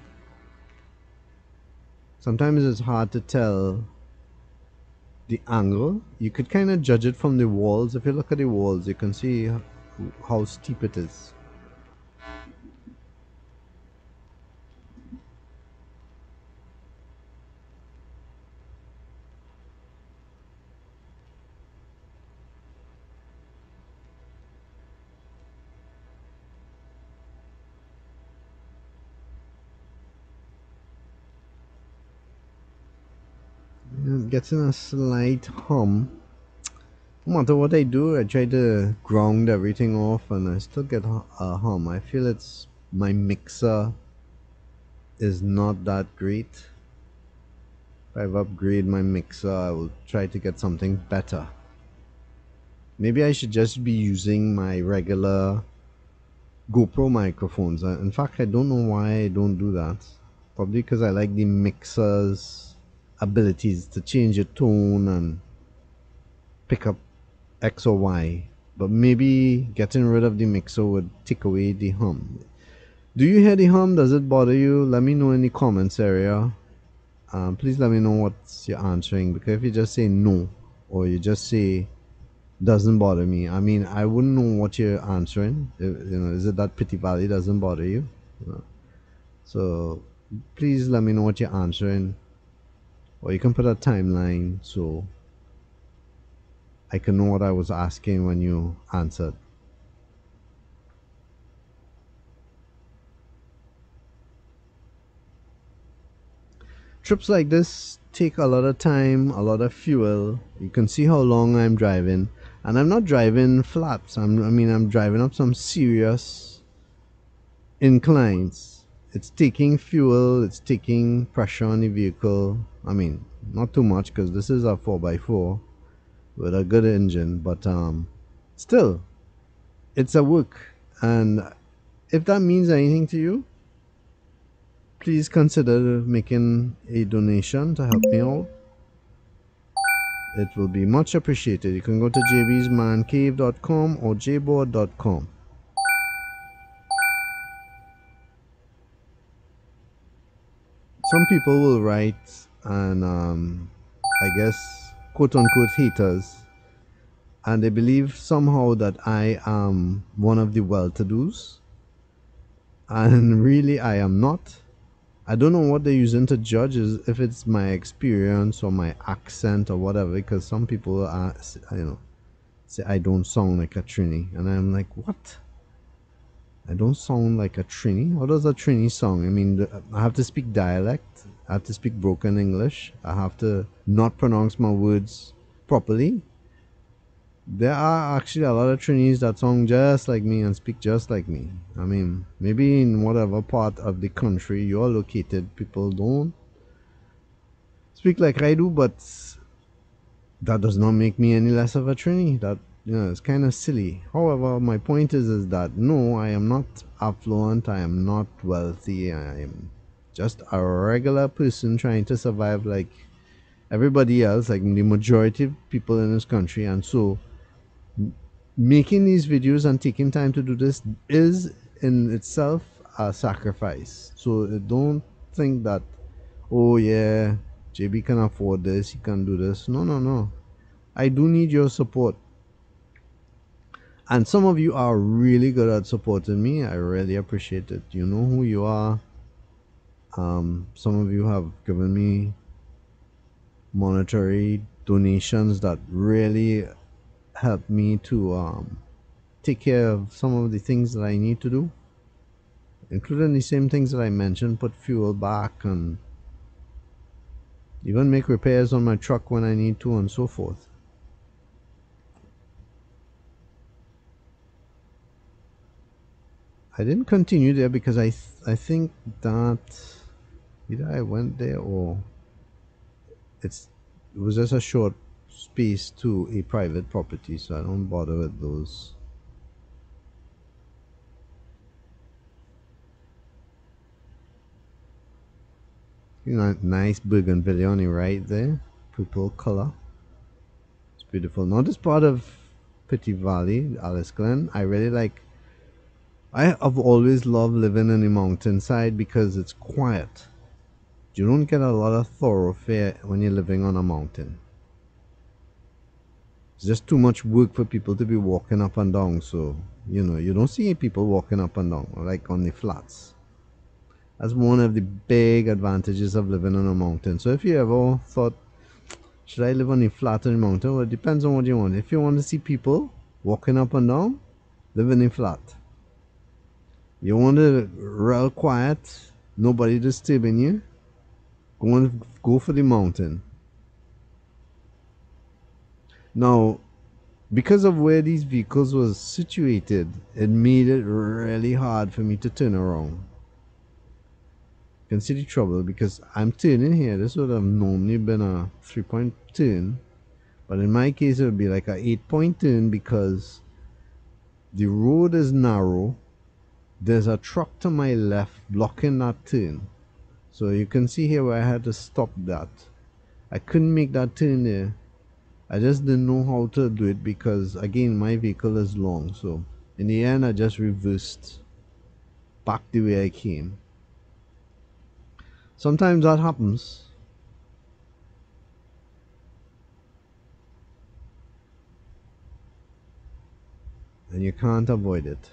Sometimes it's hard to tell the angle. You could kind of judge it from the walls. If you look at the walls, you can see how steep it is. Getting a slight hum. No matter what I do, I try to ground everything off, and I still get a hum. I feel my mixer is not that great. If I've upgraded my mixer, I will try to get something better. Maybe I should just be using my regular GoPro microphones. In fact, I don't know why I don't do that. Probably because I like the mixer's abilities to change your tone and pick up X or Y. But maybe getting rid of the mixer would take away the hum. Do you hear the hum? Does it bother you? Let me know in the comments area. Please let me know what you're answering, because if you just say no, or you just say doesn't bother me, I mean, I wouldn't know what you're answering. Is it that Petit Valley doesn't bother you? So please let me know what you're answering, or you can put a timeline so I can know what I was asking when you answered. Trips like this take a lot of time, a lot of fuel. You can see how long I'm driving, and I'm not driving flats. I'm driving up some serious inclines. It's taking fuel, it's taking pressure on the vehicle. I mean, not too much, because this is a 4x4 with a good engine, but still, it's a work. And if that means anything to you, please consider making a donation to help me out. It will be much appreciated. You can go to jbsmancave.com or jboard.com. Some people will write, and I guess quote unquote haters, and they believe somehow that I am one of the well-to-dos, and really I am not. I don't know what they're using to judge, is if it's my experience or my accent or whatever, because some people are, you know, say I don't sound like a Trini, and I'm like, what? I don't sound like a Trini? What does a Trini sound? I mean, I have to speak dialect, I have to speak broken English, I have to not pronounce my words properly. There are actually a lot of Trinis that sound just like me and speak just like me. I mean, maybe in whatever part of the country you're located, people don't speak like I do, but that does not make me any less of a Trini. That, you know, it's kind of silly. However, my point is that no, I am not affluent, I am not wealthy, I am just a regular person trying to survive like everybody else, like the majority of people in this country. And so making these videos and taking time to do this is in itself a sacrifice. So don't think that, oh yeah, JB can afford this, he can do this. No, no, no. I do need your support. And some of you are really good at supporting me. I really appreciate it. You know who you are. Some of you have given me monetary donations that really help me to take care of some of the things that I need to do, including the same things that I mentioned, put fuel back and even make repairs on my truck when I need to, and so forth. I didn't continue there because I think that either I went there or it was just a short space to a private property, so I don't bother with those. You know, nice bougainvillea right there, purple color. It's beautiful. Now this part of Petit Valley, Alyce Glen, I really like. I have always loved living in the mountainside because it's quiet. You don't get a lot of thoroughfare when you're living on a mountain. It's just too much work for people to be walking up and down, so you know, you don't see people walking up and down like on the flats. That's one of the big advantages of living on a mountain. So if you ever thought, should I live on the flat or the mountain? Well, it depends on what you want. If you want to see people walking up and down, live in the flat. You want it real quiet, nobody disturbing you, go for the mountain. Now, because of where these vehicles was situated, it made it really hard for me to turn around. You can see the trouble because I'm turning here. This would have normally been a 3-point turn, but in my case it would be like a 8-point turn because the road is narrow. There's a truck to my left blocking that turn. So you can see here where I had to stop that. I couldn't make that turn there. I just didn't know how to do it because, again, my vehicle is long. So in the end, I just reversed back the way I came. Sometimes that happens. And you can't avoid it.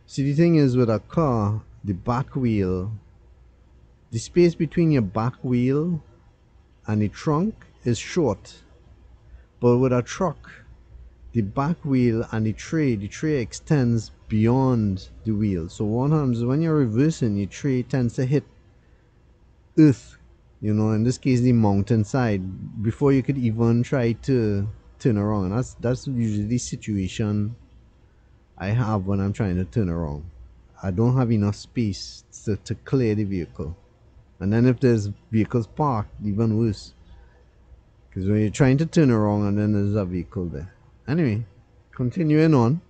See, the thing is with a car, the back wheel, the space between your back wheel and the trunk is short. But with a truck, the back wheel and the tray extends beyond the wheel. So what happens is when you're reversing, your tray tends to hit earth, you know, in this case the mountainside, before you could even try to turn around. That's usually the situation I have when I'm trying to turn around. I don't have enough space to clear the vehicle. And then if there's vehicles parked, even worse. Because when you're trying to turn around and then there's a vehicle there. Anyway, continuing on.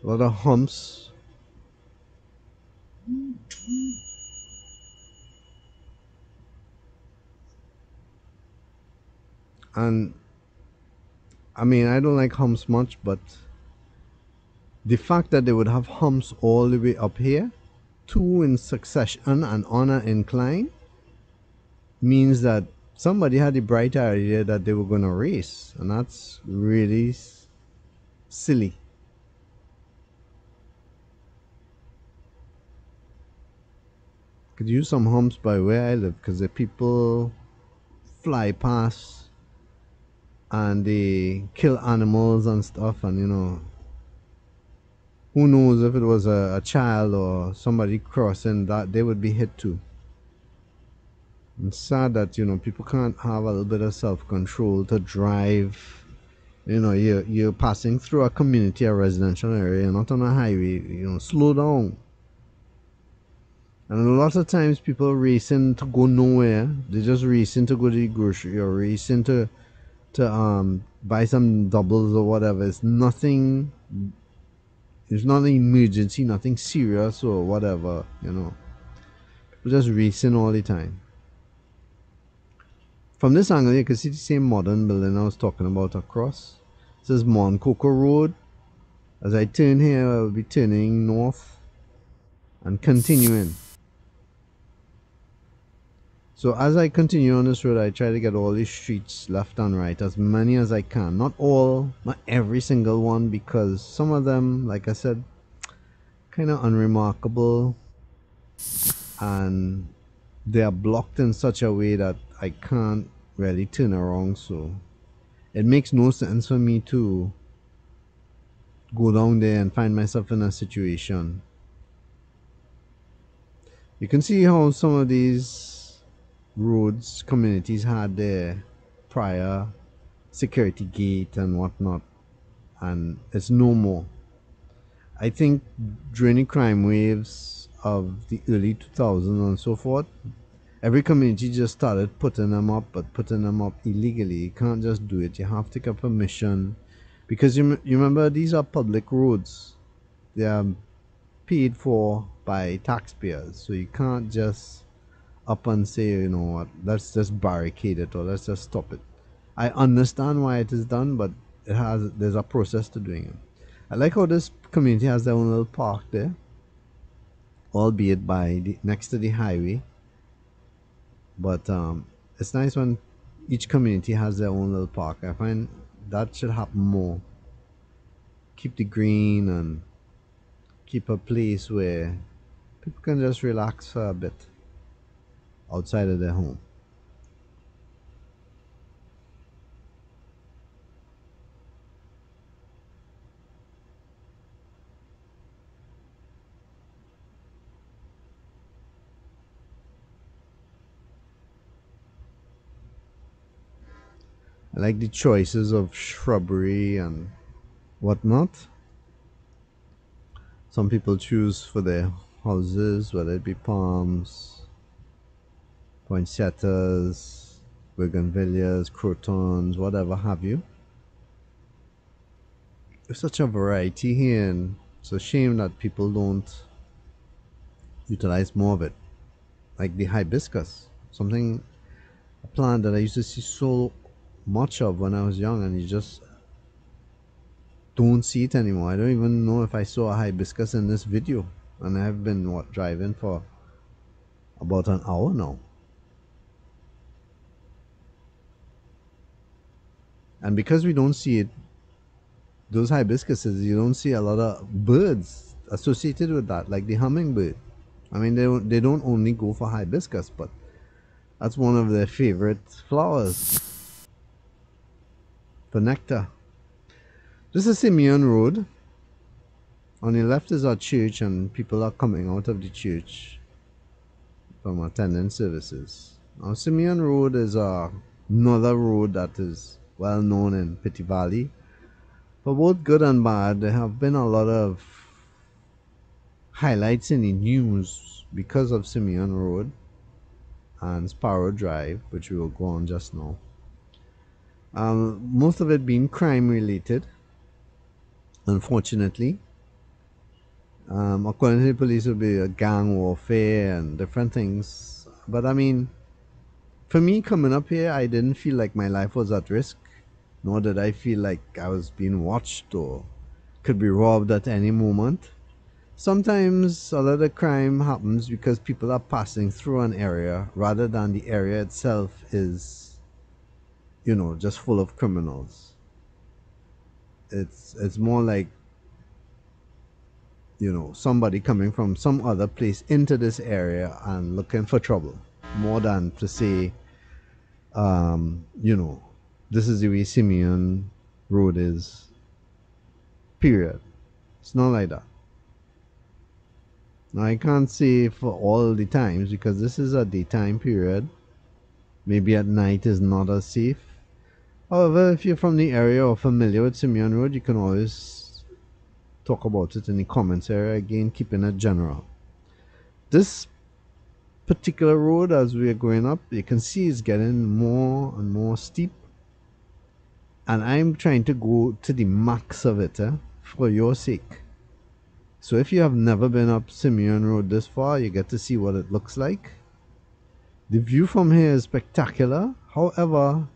A lot of humps. And I mean, I don't like humps much, but the fact that they would have humps all the way up here two in succession and on an incline means that somebody had the bright idea that they were going to race, and that's really silly. Could use some humps by where I live because the people fly past and they kill animals and stuff, and who knows if it was a child or somebody crossing that they would be hit too. It's sad that people can't have a little bit of self-control to drive. You're passing through a community, a residential area, you're not on a highway. Slow down. And a lot of times people racing to go nowhere. They're just racing to go to the grocery or racing to buy some doubles or whatever. It's nothing. It's not an emergency, nothing serious or whatever. People just racing all the time. From this angle, you can see the same modern building I was talking about across. This is Morne Coco Rd. As I turn here, I'll be turning north and continuing. So as I continue on this road, I try to get all these streets left and right, as many as I can. Not all, not every single one, because some of them, like I said, kind of unremarkable, and they are blocked in such a way that I can't really turn around. So it makes no sense for me to go down there and find myself in a situation. You can see how some of these roads communities had their prior security gate and whatnot, and it's no more. I think during the crime waves of the early 2000s and so forth, every community just started putting them up, but putting them up illegally. You can't just do it. You have to get permission, because you remember, these are public roads. They are paid for by taxpayers, so you can't just up and say, what, let's just barricade it or let's just stop it. I understand why it is done, but there's a process to doing it. I like how this community has their own little park there, albeit next to the highway. But it's nice when each community has their own little park. I find that should happen more. Keep the green and keep a place where people can just relax for a bit outside of their home. I like the choices of shrubbery and whatnot. Some people choose for their houses, whether it be palms, poinsettias, bougainvilleas, crotons, whatever have you. There's such a variety here, and it's a shame that people don't utilize more of it. Like the hibiscus, a plant that I used to see so much of when I was young, and you just don't see it anymore. I don't even know if I saw a hibiscus in this video, and I've been driving for about an hour now. And because we don't see it, those hibiscuses, you don't see a lot of birds associated with that, like the hummingbird. I mean, they don't only go for hibiscus, but that's one of their favorite flowers for nectar. This is Simeon Road. On the left is our church, and people are coming out of the church from attending services. Now, Simeon Road is another road that is well known in Petit Valley. For both good and bad, there have been a lot of highlights in the news because of Simeon Road and Sparrow Drive, which we will go on just now. Most of it being crime related, unfortunately. According to the police, it would be a gang warfare and different things. But I mean, for me coming up here, I didn't feel like my life was at risk, nor did I feel like I was being watched or could be robbed at any moment. Sometimes a lot of crime happens because people are passing through an area rather than the area itself is, just full of criminals. It's more like, somebody coming from some other place into this area and looking for trouble, more than to say, you know, this is the way Simeon Road is. Period. It's not like that. Now, I can't say for all the times because this is a daytime period. Maybe at night is not as safe. However, if you're from the area or familiar with Simeon Road, you can always talk about it in the comments area. Again, keeping it general. This particular road, as we are going up, you can see it's getting more and more steep. And I'm trying to go to the max of it for your sake. So if you have never been up Simeon Road this far, you get to see what it looks like. The view from here is spectacular. However,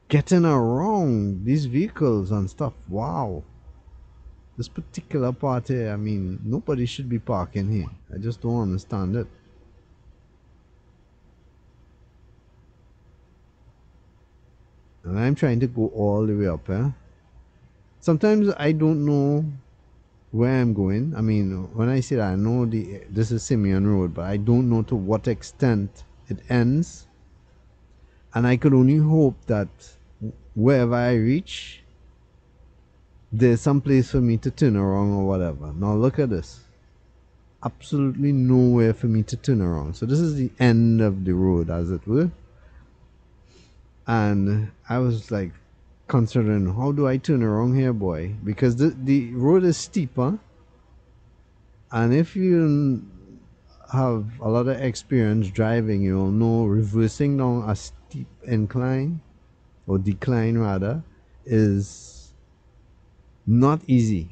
getting around these vehicles and stuff, wow. This particular part here, I mean, nobody should be parking here. I just don't understand it. And I'm trying to go all the way up here. Sometimes I don't know where I'm going. I mean, when I say that, I know this is Simeon Road, but I don't know to what extent it ends. And I could only hope that wherever I reach, there's some place for me to turn around or whatever. Now look at this. Absolutely nowhere for me to turn around. So this is the end of the road, as it were. And I was like considering, how do I turn around here, boy? Because the road is steeper. And if you have a lot of experience driving, you'll know reversing down a steep incline, or decline rather, is not easy.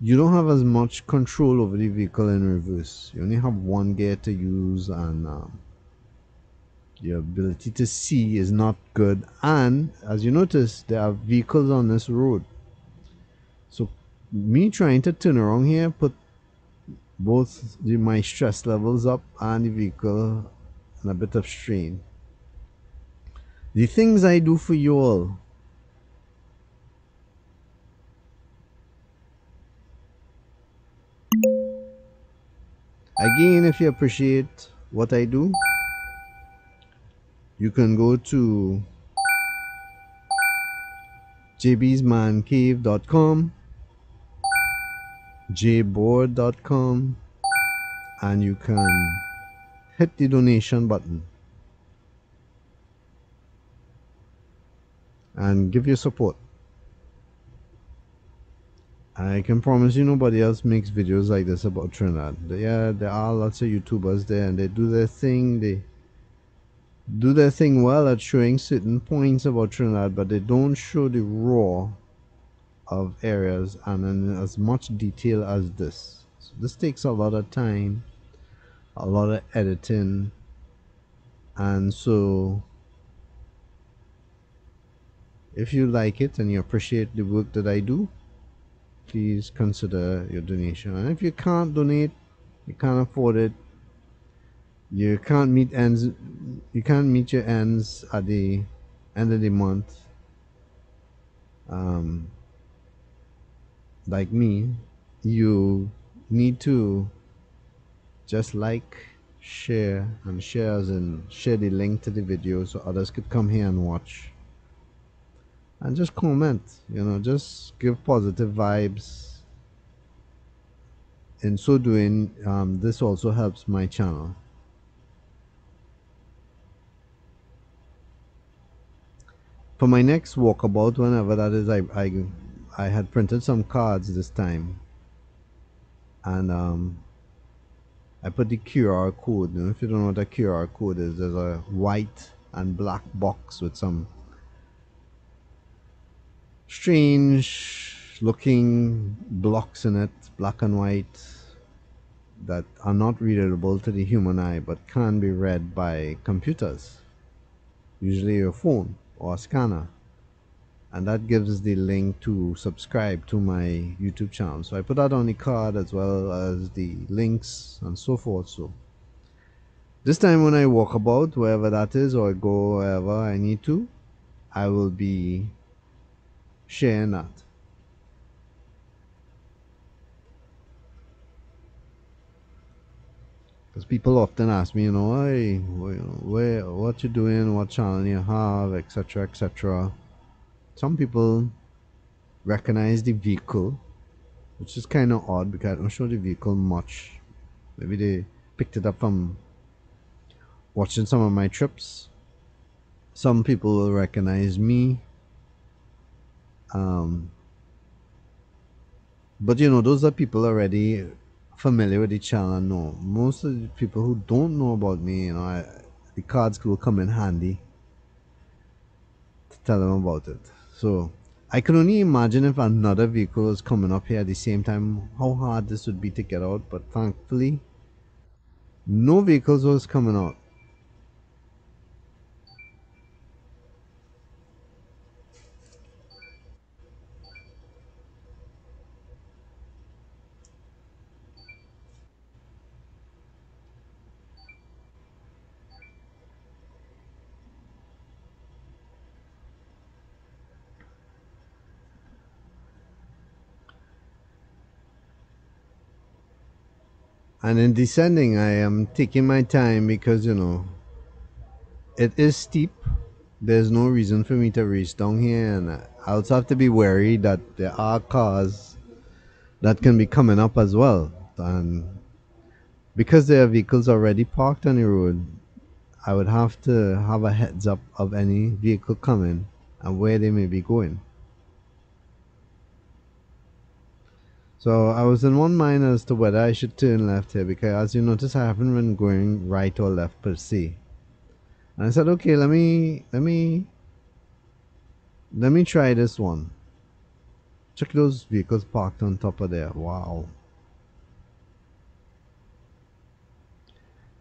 You don't have as much control over the vehicle in reverse. You only have one gear to use, and your ability to see is not good. And as you notice, there are vehicles on this road. So me trying to turn around here put both my stress levels up and the vehicle in a bit of strain. The things I do for you all. Again, if you appreciate what I do, you can go to jbsmancave.com, jboard.com, and you can hit the donation button and give your support. I can promise you nobody else makes videos like this about Trinidad. Yeah, there are lots of YouTubers there and they do their thing. They do their thing well at showing certain points about Trinidad, but they don't show the raw of areas and in as much detail as this. So this takes a lot of time, a lot of editing, and so if you like it and you appreciate the work that I do, please consider your donation. And if you can't donate, you can't afford it, you can't meet your ends at the end of the month, like me, you need to just like, share, and share as in share the link to the video so others could come here and watch, and just comment, just give positive vibes. In so doing, this also helps my channel. For my next walkabout, whenever that is, I had printed some cards this time, and I put the QR code. If you don't know what a QR code is, there's a white and black box with some strange looking blocks in it, black and white, that are not readable to the human eye but can be read by computers, usually your phone or a scanner. and that gives the link to subscribe to my YouTube channel. So I put that on the card as well as the links and so forth. So this time when I walk about wherever that is, or go wherever I need to, I will be sharing that. Because people often ask me, hey, what you doing, what channel you have, etc., etc. Some people recognize the vehicle, which is kind of odd because I don't show the vehicle much. Maybe they picked it up from watching some of my trips. Some people will recognize me. Um, but those are people already familiar with the channel. No, most of the people who don't know about me, the cards will come in handy to tell them about it. So I can only imagine if another vehicle was coming up here at the same time, how hard this would be to get out. But thankfully, no vehicles was coming out. And in descending, I am taking my time because it is steep. There's no reason for me to race down here, and I also have to be wary that there are cars that can be coming up as well. And because there are vehicles already parked on the road, I would have to have a heads up of any vehicle coming and where they may be going. So I was in one mind as to whether I should turn left here, because as you notice, I haven't been going right or left per se. And I said, okay, let me try this one. Check those vehicles parked on top of there. Wow.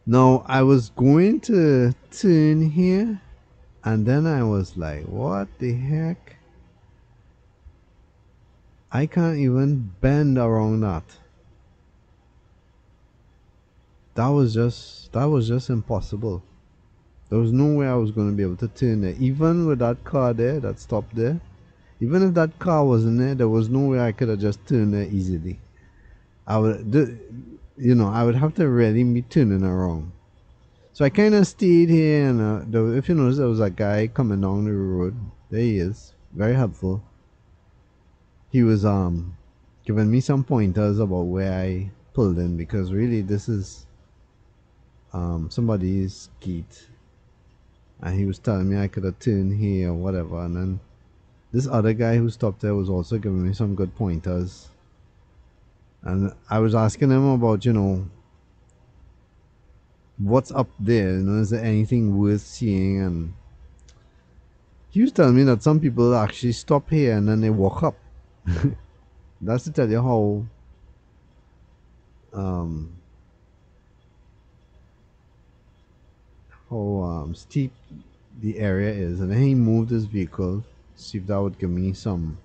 Now I was going to turn here, and then I was like, what the heck? I can't even bend around that. That was just impossible. There was no way I was going to be able to turn there. Even with that car there that stopped there, even if that car wasn't there was no way I could have just turned there easily. I would have to really be turning around. So I kind of stayed here, and if you notice, there was a guy coming down the road. There he is, very helpful. He was giving me some pointers about where I pulled in, because really this is somebody's gate, and he was telling me I could have turned here or whatever. And then this other guy who stopped there was also giving me some good pointers, and I was asking him about what's up there. Is there anything worth seeing? And he was telling me that some people actually stop here and then they walk up. That's to tell you um, how steep the area is. And then he moved his vehicle, see if that would give me some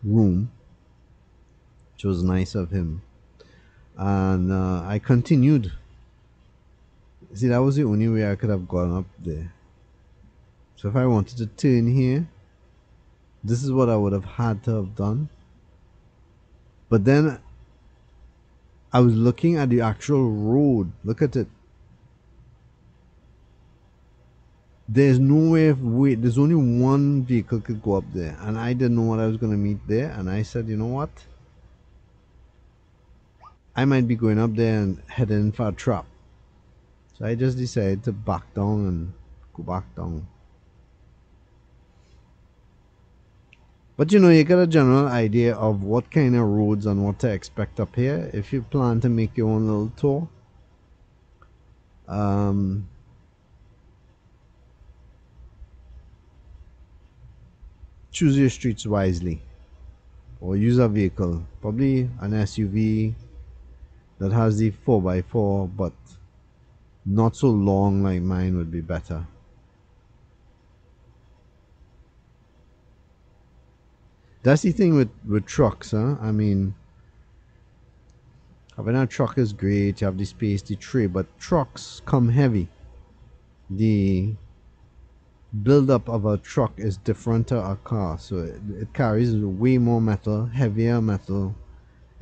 room, which was nice of him. And I continued. See, that was the only way I could have gone up there. So if I wanted to turn here, this is what I would have had to have done. But then I was looking at the actual road. Look at it. There's no way, there's only one vehicle could go up there, and I didn't know what I was going to meet there. And I said, you know what, I might be going up there and heading for a trap. So I just decided to back down and go back down. But you get a general idea of what kind of roads and what to expect up here if you plan to make your own little tour. Choose your streets wisely, or use a vehicle, probably an SUV that has the 4x4, but not so long like mine would be better. That's the thing with trucks, huh? I mean, having a truck is great. You have the space, the tray, but trucks come heavy. The buildup of a truck is different to a car, so it carries way more metal, heavier metal.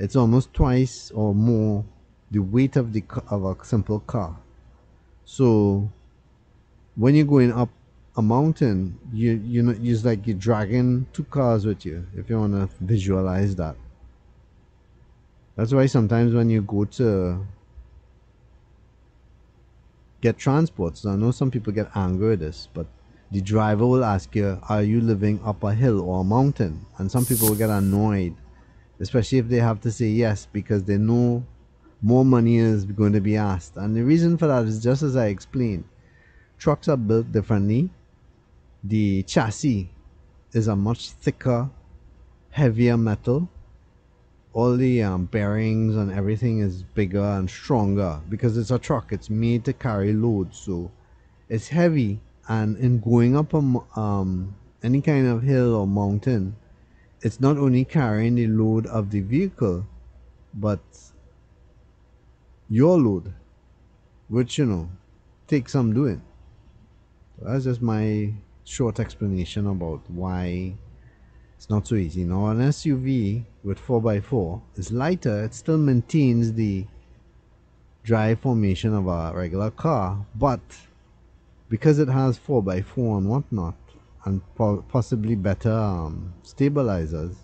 It's almost twice or more the weight of of a simple car. So when you're going up a mountain, you know it's like you're dragging two cars with you. If you want to visualize that, that's why sometimes when you go to get transports, I know some people get angry at this, but the driver will ask you, "Are you living up a hill or a mountain?" And some people will get annoyed, especially if they have to say yes because they know more money is going to be asked. And the reason for that is just as I explained. Trucks are built differently. The chassis is a much thicker, heavier metal. All the bearings and everything is bigger and stronger because it's a truck. It's made to carry loads, so it's heavy. And in going up any kind of hill or mountain, it's not only carrying the load of the vehicle, but your load, which takes some doing. So that's just my short explanation about why it's not so easy. Now, an SUV with 4x4 is lighter. It still maintains the drive formation of a regular car, but because it has 4x4 and whatnot, and possibly better stabilizers,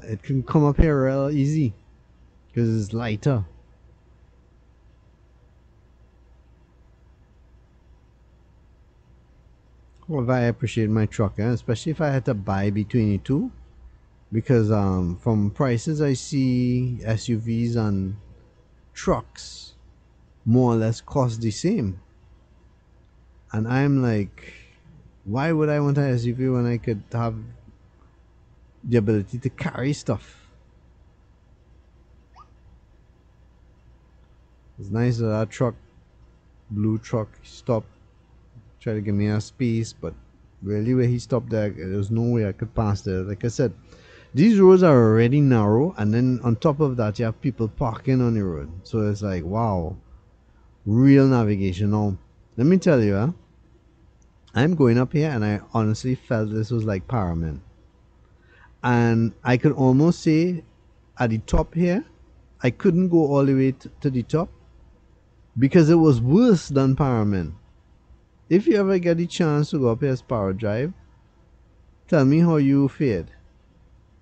it can come up here real easy because it's lighter. Well, I appreciate my truck, especially if I had to buy between the two, because from prices I see SUVs and trucks more or less cost the same, and I'm like, why would I want an SUV when I could have the ability to carry stuff? It's nice that that truck, blue truck, stopped, tried to give me a space, but really where he stopped there, there was no way I could pass there. Like I said, these roads are already narrow, and then on top of that, you have people parking on the road. So it's like, wow, real navigation. Now, let me tell you, I'm going up here, and I honestly felt this was like Paramin. And I could almost say at the top here, I couldn't go all the way to the top because it was worse than Paramin. If you ever get the chance to go up here Sparrow Drive, tell me how you fared.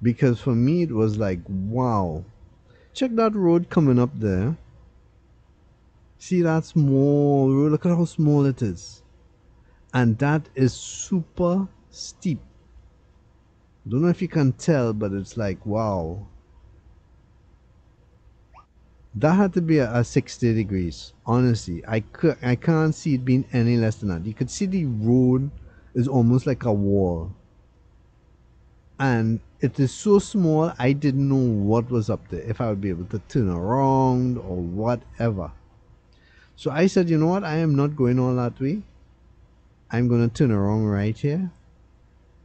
Because for me, it was like, wow. Check that road coming up there. See that small road? Look at how small it is. And that is super steep. Don't know if you can tell, but it's like, wow. That had to be a 60 degrees. Honestly, I can't see it being any less than that. You could see the road is almost like a wall. And it is so small, I didn't know what was up there. If I would be able to turn around or whatever. So I said, you know what? I am not going all that way. I'm going to turn around right here.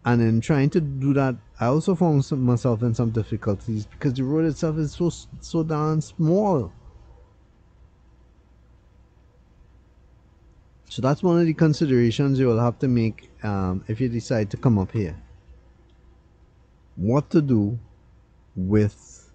And in trying to do that, I also found myself in some difficulties because the road itself is so darn small. So that's one of the considerations you will have to make if you decide to come up here. What to do with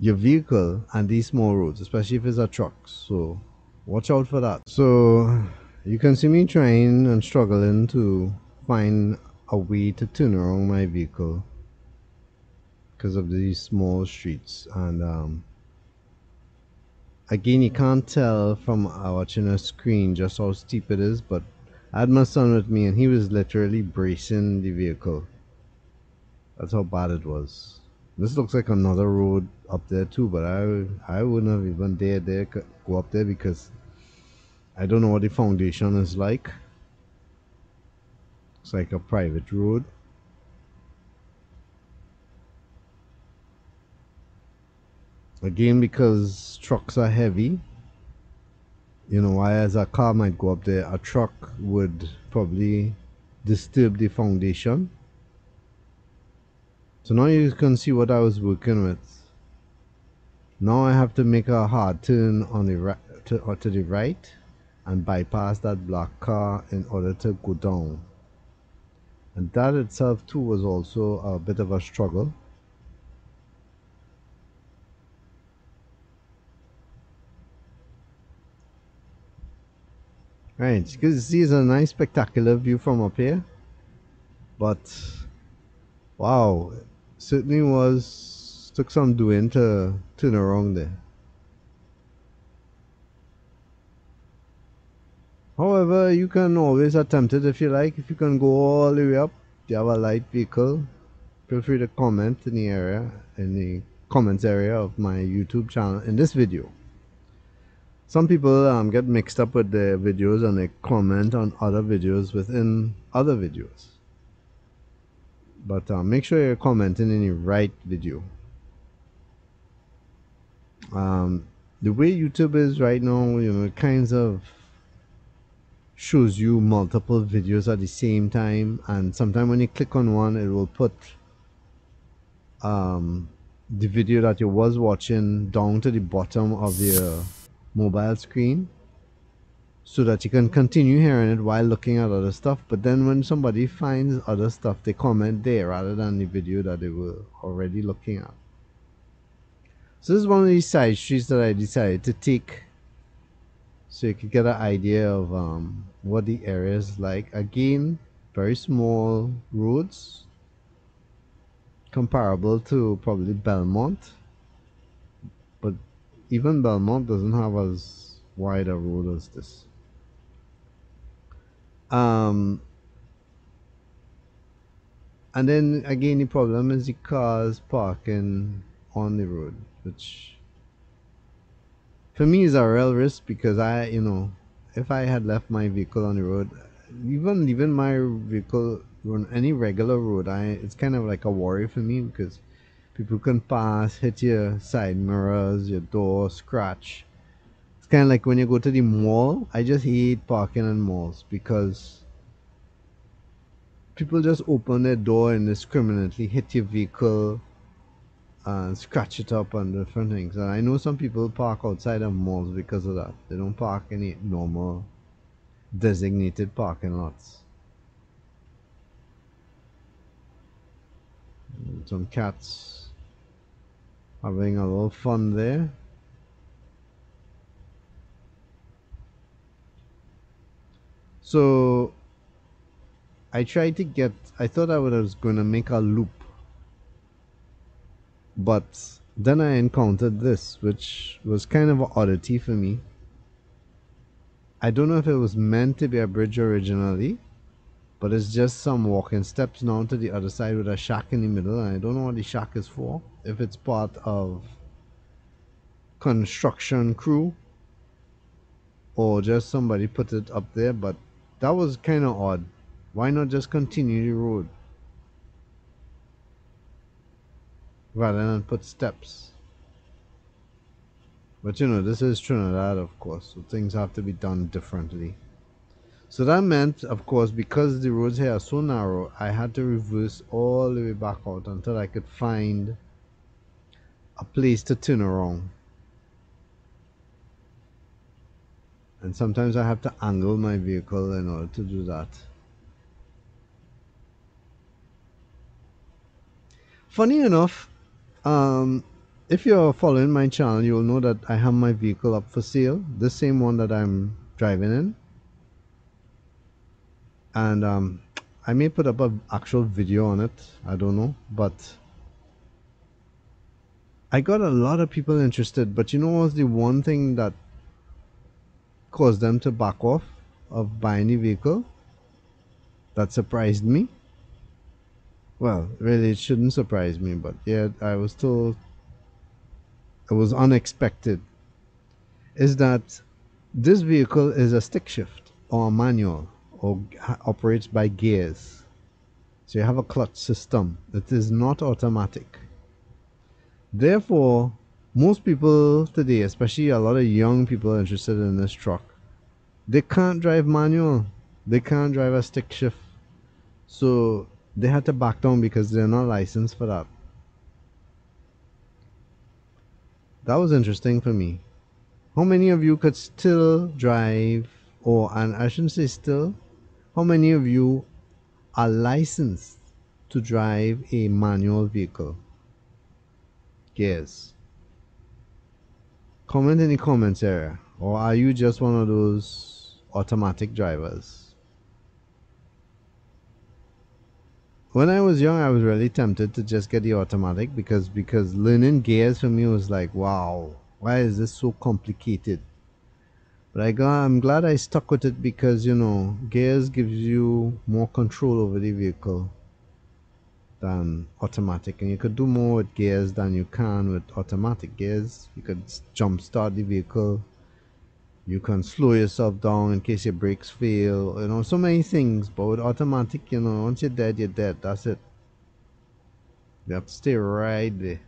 your vehicle and these small roads, especially if it's a truck. So watch out for that. So you can see me trying and struggling to find a way to turn around my vehicle because of these small streets. And again, you can't tell from watching a screen just how steep it is, but I had my son with me and he was literally bracing the vehicle. That's how bad it was. This looks like another road up there too, but I wouldn't have even dared go up there because I don't know what the foundation is like. It's like a private road. Again, because trucks are heavy, whereas a car might go up there, a truck would probably disturb the foundation So now you can see what I was working with. Now I have to make a hard turn on the right, to the right, and bypass that black car in order to go down. And that itself too was also a bit of a struggle. Right, because see, it's a nice spectacular view from up here. But wow, certainly took some doing to turn around there. However, you can always attempt it if you like. If you can go all the way up, you have a light vehicle, feel free to comment in the comments area of my YouTube channel in this video. Some people get mixed up with their videos and they comment on other videos within other videos. But make sure you're commenting in the right video. The way YouTube is right now, it kinds of shows you multiple videos at the same time, and sometimes when you click on one, it will put the video that you was watching down to the bottom of your mobile screen so that you can continue hearing it while looking at other stuff. But then when somebody finds other stuff, they comment there rather than the video that they were already looking at. So this is one of these side streets that I decided to take so you could get an idea of what the area is like. Again, very small roads, comparable to probably Belmont, but even Belmont doesn't have as wide a road as this. And then again, the problem is the cars parking on the road, which for me is a real risk, because if I had left my vehicle on the road, even leaving my vehicle on any regular road, it's kind of like a worry for me, because people can pass, hit your side mirrors, your door, scratch. It's kind of like when you go to the mall. I just hate parking in malls because people just open their door and indiscriminately hit your vehicle and scratch it up and different things. And I know some people park outside of malls because of that. They don't park any normal designated parking lots. Some cats having a little fun there. So I thought I was going to make a loop, but then I encountered this, which was kind of an oddity for me. I don't know if it was meant to be a bridge originally, but it's just some walking steps now to the other side with a shack in the middle, and I don't know what the shack is for. If it's part of construction crew or just somebody put it up there, but that was kind of odd. Why not just continue the road rather than put steps? But this is Trinidad, of course, so things have to be done differently. So that meant, of course, because the roads here are so narrow, I had to reverse all the way back out until I could find a place to turn around. And sometimes I have to angle my vehicle in order to do that. Funny enough, if you're following my channel, you'll know that I have my vehicle up for sale, the same one that I'm driving in. And I may put up an actual video on it, I don't know, but I got a lot of people interested. But you know what's the one thing that caused them to back off of buying the vehicle that surprised me? Well, really, it shouldn't surprise me, but yeah, I was told it was unexpected, is that this vehicle is a stick shift or a manual, or operates by gears. So you have a clutch system. It is not automatic. Therefore, most people today, especially a lot of young people interested in this truck, they can't drive manual. They can't drive a stick shift. So they had to back down because they're not licensed for that. That was interesting for me. How many of you could still drive, or, and I shouldn't say still, how many of you are licensed to drive a manual vehicle? Gears. Comment in the comments area. Or are you just one of those automatic drivers? When I was young, I was really tempted to just get the automatic because learning gears for me was like, wow, why is this so complicated? But I'm glad I stuck with it because, you know, gears gives you more control over the vehicle than automatic, and you could do more with gears than you can with automatic gears. You could jump start the vehicle, you can slow yourself down in case your brakes fail, you know, so many things. But with automatic, you know, once you're dead, you're dead. That's it. You have to stay right there.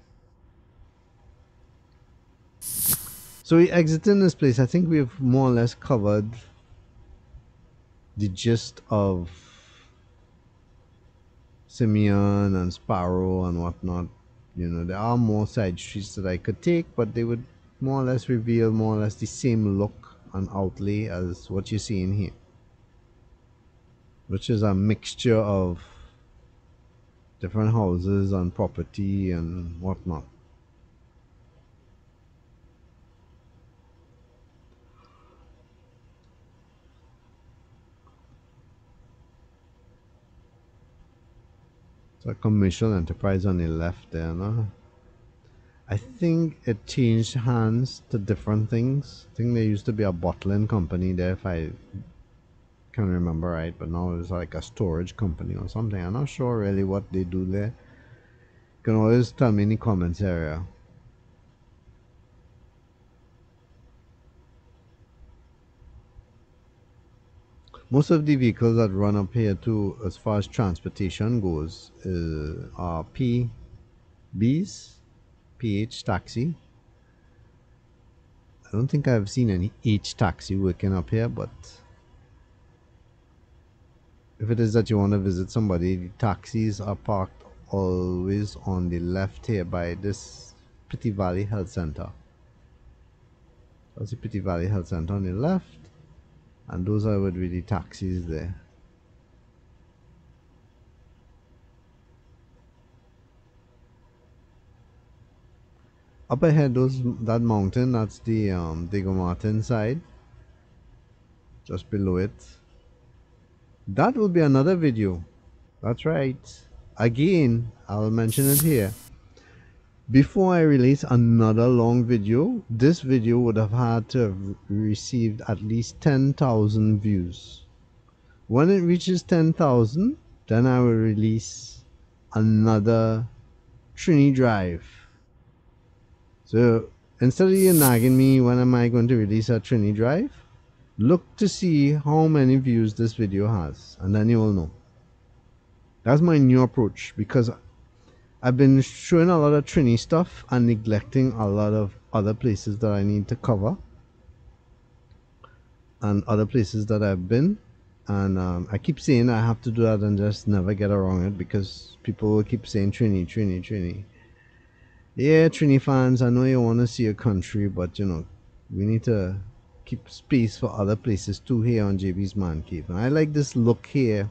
So we exiting this place. I think we've more or less covered the gist of Simeon and Sparrow and whatnot. You know, there are more side streets that I could take, but they would more or less reveal more or less the same look and outlay as what you're seeing here, which is a mixture of different houses and property and whatnot. It's a commercial enterprise on the left there, no? I think it changed hands to different things. I think there used to be a bottling company there, if I can remember right, but now it's like a storage company or something. I'm not sure really what they do there. You can always tell me in the comments area. Most of the vehicles that run up here too, as far as transportation goes, are PBs, PH taxi. I don't think I've seen any H taxi working up here, but if it is that you want to visit somebody, the taxis are parked always on the left here by this Petit Valley Health Center. That's the Petit Valley Health Center on the left, and those are would be the taxis there. Up ahead, that mountain, that's the Diego Martin side. Just below it. That will be another video. That's right. Again, I'll mention it here. Before I release another long video, this video would have had to have received at least 10,000 views. When it reaches 10,000, then I will release another Trini Drive. So instead of you nagging me when am I going to release a Trini Drive, look to see how many views this video has, and then you will know. That's my new approach, because I've been showing a lot of Trini stuff and neglecting a lot of other places that I need to cover and other places that I've been, and I keep saying I have to do that and just never get around it because people will keep saying Trini, Trini, Trini. Yeah, Trini fans, I know you want to see a country, but you know, we need to keep space for other places too here on JB's Man Cave. And I like this look here,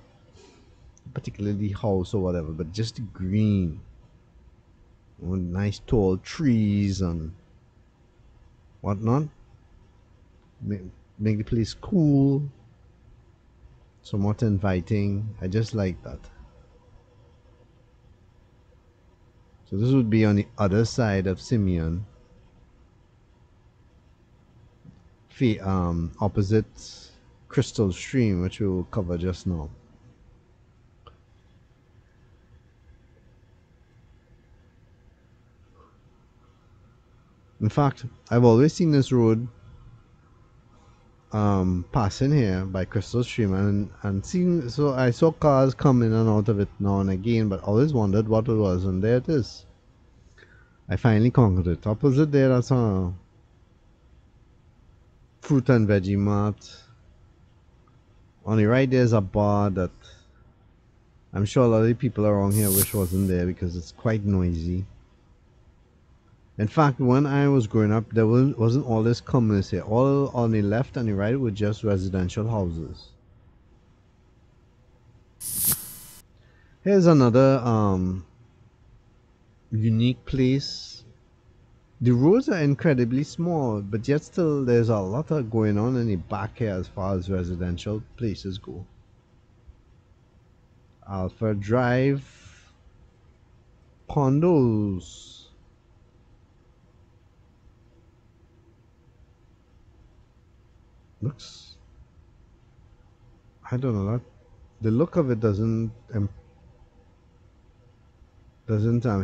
particularly house or whatever, but just the green. With nice tall trees and whatnot. Make the place cool, somewhat inviting. I just like that. So this would be on the other side of Simeon, opposite Crystal Stream, which we will cover just now. In fact, I've always seen this road passing here by Crystal Stream, and seeing, so I saw cars come in and out of it now and again, but always wondered what it was, and there it is. I finally conquered it. Opposite there, that's a fruit and veggie mart. On the right there's a bar that I'm sure a lot of the people around here wish wasn't there because it's quite noisy. In fact, when I was growing up, there wasn't all this commerce here. All on the left and the right were just residential houses. Here's another unique place. The roads are incredibly small, but yet still there's a lot of going on in the back here as far as residential places go. Alpha Drive, condos. Looks, I don't know, that the look of it doesn't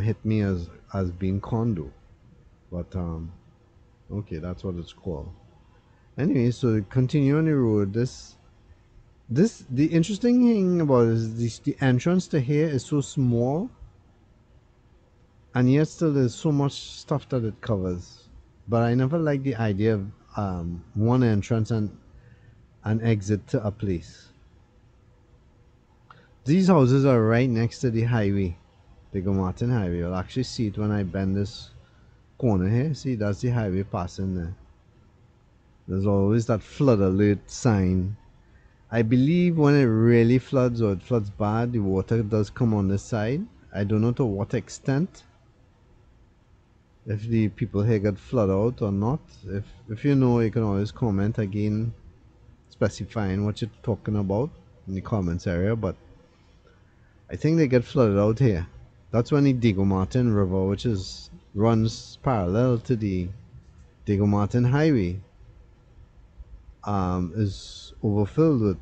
hit me as being condo, but okay, that's what it's called. Anyway, so continue on the road. The interesting thing about it is the entrance to here is so small, and yet still there's so much stuff that it covers. But I never liked the idea of one entrance and an exit to a place. These houses are right next to the highway, the Martin Highway. You'll actually see it when I bend this corner here. See, that's the highway passing there. There's always that flood alert sign. I believe when it really floods or it floods bad, the water does come on this side. I don't know to what extent. If the people here get flooded out or not. If you know, you can always comment again, specifying what you're talking about in the comments area. But I think they get flooded out here. That's when the Diego Martin River, which runs parallel to the Diego Martin Highway, is overfilled with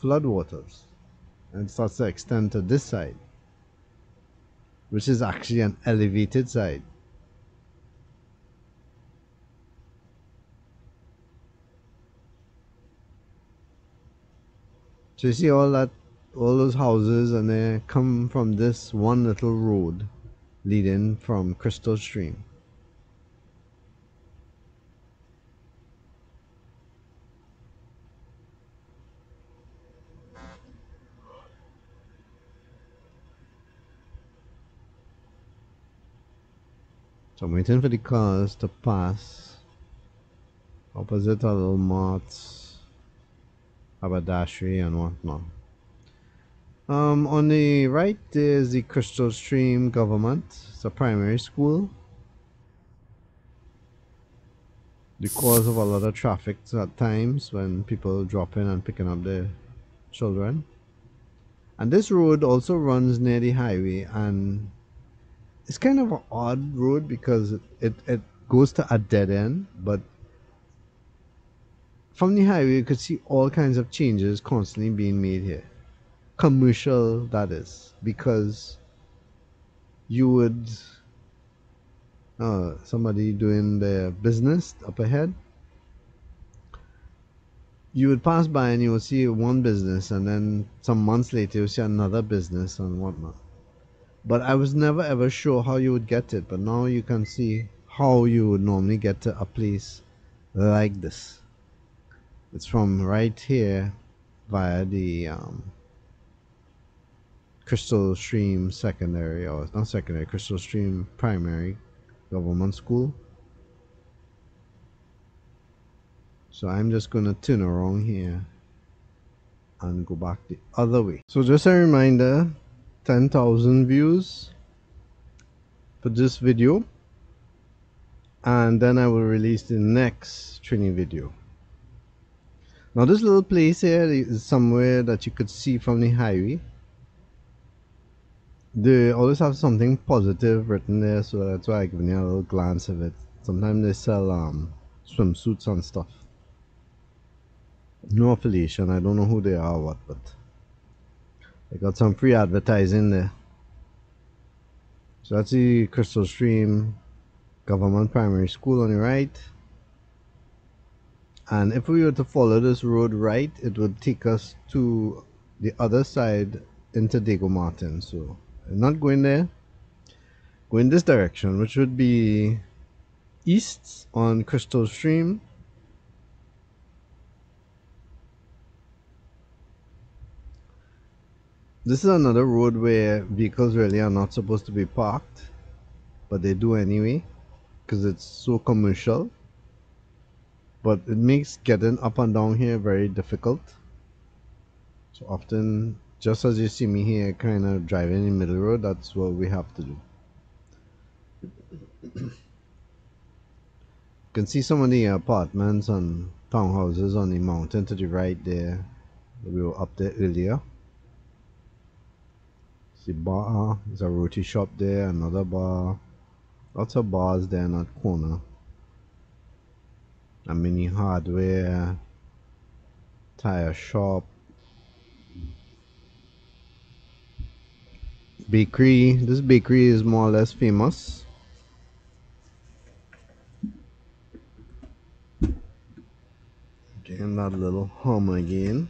floodwaters and starts to extend to this side, which is actually an elevated side. So you see all those houses, and they come from this one little road leading from Crystal Stream. So I'm waiting for the cars to pass. Opposite are little marts, haberdashery and whatnot. On the right there's the Crystal Stream Government. It's a primary school. The cause of a lot of traffic at times when people drop in and picking up their children. And this road also runs near the highway, and it's kind of an odd road because it goes to a dead end, but from the highway you could see all kinds of changes constantly being made here. Commercial, that is, because you would somebody doing their business up ahead, you would pass by and you would see one business, and then some months later you see another business and whatnot. But I was never ever sure how you would get it, but now you can see how you would normally get to a place like this. It's from right here via the Crystal Stream Secondary, or not secondary, Crystal Stream Primary Government School. So I'm just going to turn around here and go back the other way. So just a reminder, 10,000 views for this video, and then I will release the next training video. Now this little place here is somewhere that you could see from the highway. They always have something positive written there, so that's why I'm giving you a little glance of it. Sometimes they sell swimsuits and stuff. No affiliation, I don't know who they are or what, but they got some free advertising there. So that's the Crystal Stream Government Primary School on the right. And if we were to follow this road right, it would take us to the other side into Diego Martin. So I'm not going there. Go in this direction, which would be east on Crystal Stream. This is another road where vehicles really are not supposed to be parked, but they do anyway. because it's so commercial, but it makes getting up and down here very difficult. So often, just as you see me here kind of driving in middle road, that's what we have to do. You can see some of the apartments and townhouses on the mountain to the right there. We were up there earlier. See bar, there's a roti shop there, another bar. Lots of bars there in that corner. A mini hardware, tire shop, bakery. This bakery is more or less famous. Getting that little hum again.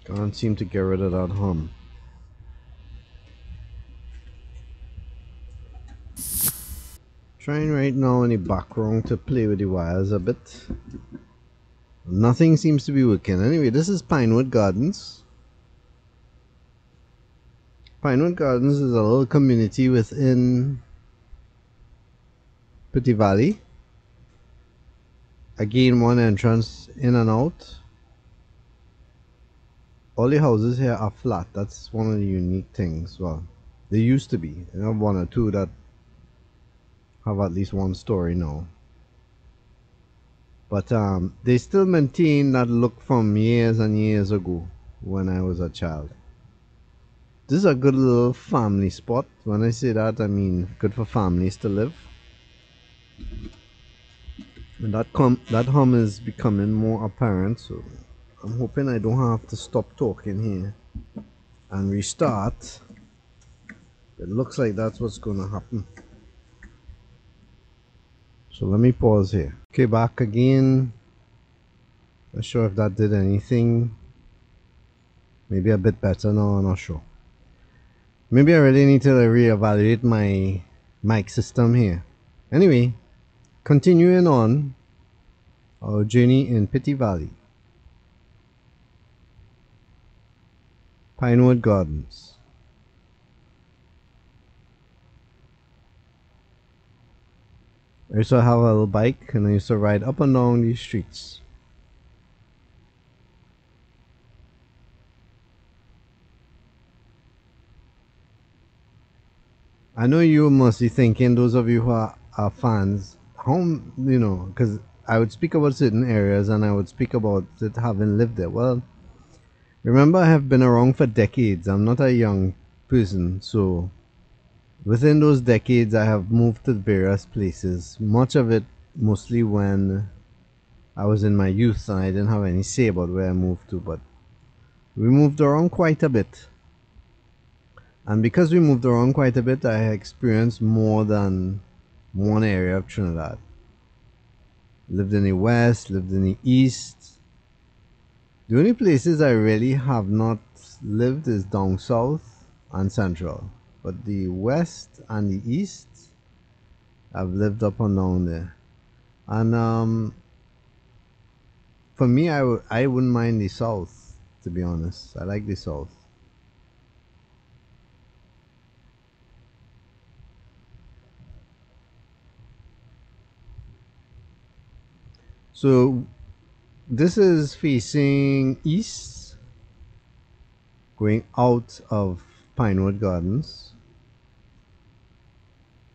Can't seem to get rid of that hum. Trying right now in the background to play with the wires a bit. Nothing seems to be working. Anyway, this is Pinewood Gardens. Pinewood Gardens is a little community within Petit Valley. Again, one entrance in and out. All the houses here are flat. That's one of the unique things. Well, they used to be. I have one or two that have at least one story now. But they still maintain that look from years and years ago when I was a child. This is a good little family spot. When I say that, I mean good for families to live. And that hum is becoming more apparent, so I'm hoping I don't have to stop talking here and restart. It looks like that's what's gonna happen. So let me pause here. Okay, back again. Not sure if that did anything. Maybe a bit better now, I'm not sure. Maybe I really need to reevaluate my mic system here. Anyway, continuing on our journey in Petit Valley. Pinewood Gardens. I used to have a little bike and I used to ride up and down these streets. I know you must be thinking, those of you who are fans, how, you know, because I would speak about certain areas and I would speak about it having lived there. Well, remember, I have been around for decades. I'm not a young person, so within those decades, I have moved to various places. Much of it mostly when I was in my youth and I didn't have any say about where I moved to, but we moved around quite a bit. And because we moved around quite a bit, I experienced more than one area of Trinidad. Lived in the west, lived in the east. The only places I really have not lived is down south and central. But the west and the east, I've lived up and down there. And for me, I wouldn't mind the south, to be honest. I like the south. So this is facing east, going out of Pinewood Gardens.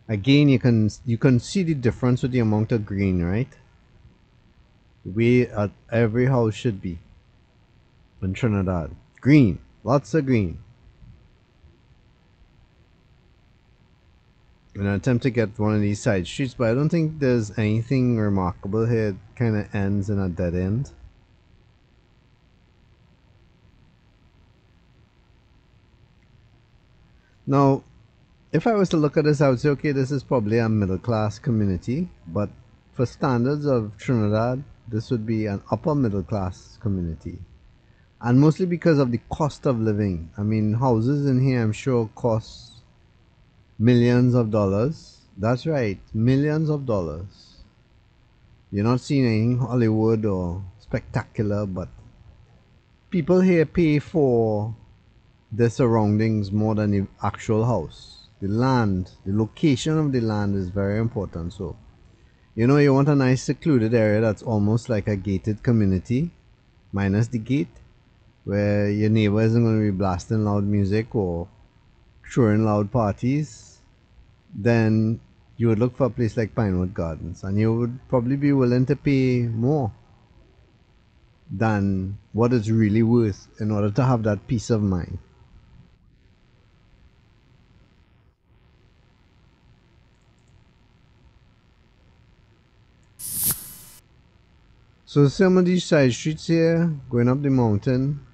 Again, you can see the difference with the amount of green, right? The way every house should be in Trinidad. Green, lots of green. In an attempt to get one of these side streets, but I don't think there's anything remarkable here. It kind of ends in a dead end. Now, if I was to look at this, I would say, okay, this is probably a middle class community, but for standards of Trinidad, this would be an upper middle class community. And mostly because of the cost of living. I mean, houses in here, I'm sure, cost millions of dollars. That's right, millions of dollars. You're not seeing anything Hollywood or spectacular, but people here pay for the surroundings more than the actual house. The land, the location of the land is very important. So, you want a nice secluded area that's almost like a gated community, minus the gate, where your neighbor isn't going to be blasting loud music or throwing loud parties. Then you would look for a place like Pinewood Gardens, and you would probably be willing to pay more than what it's really worth in order to have that peace of mind. So some of these side streets here going up the mountain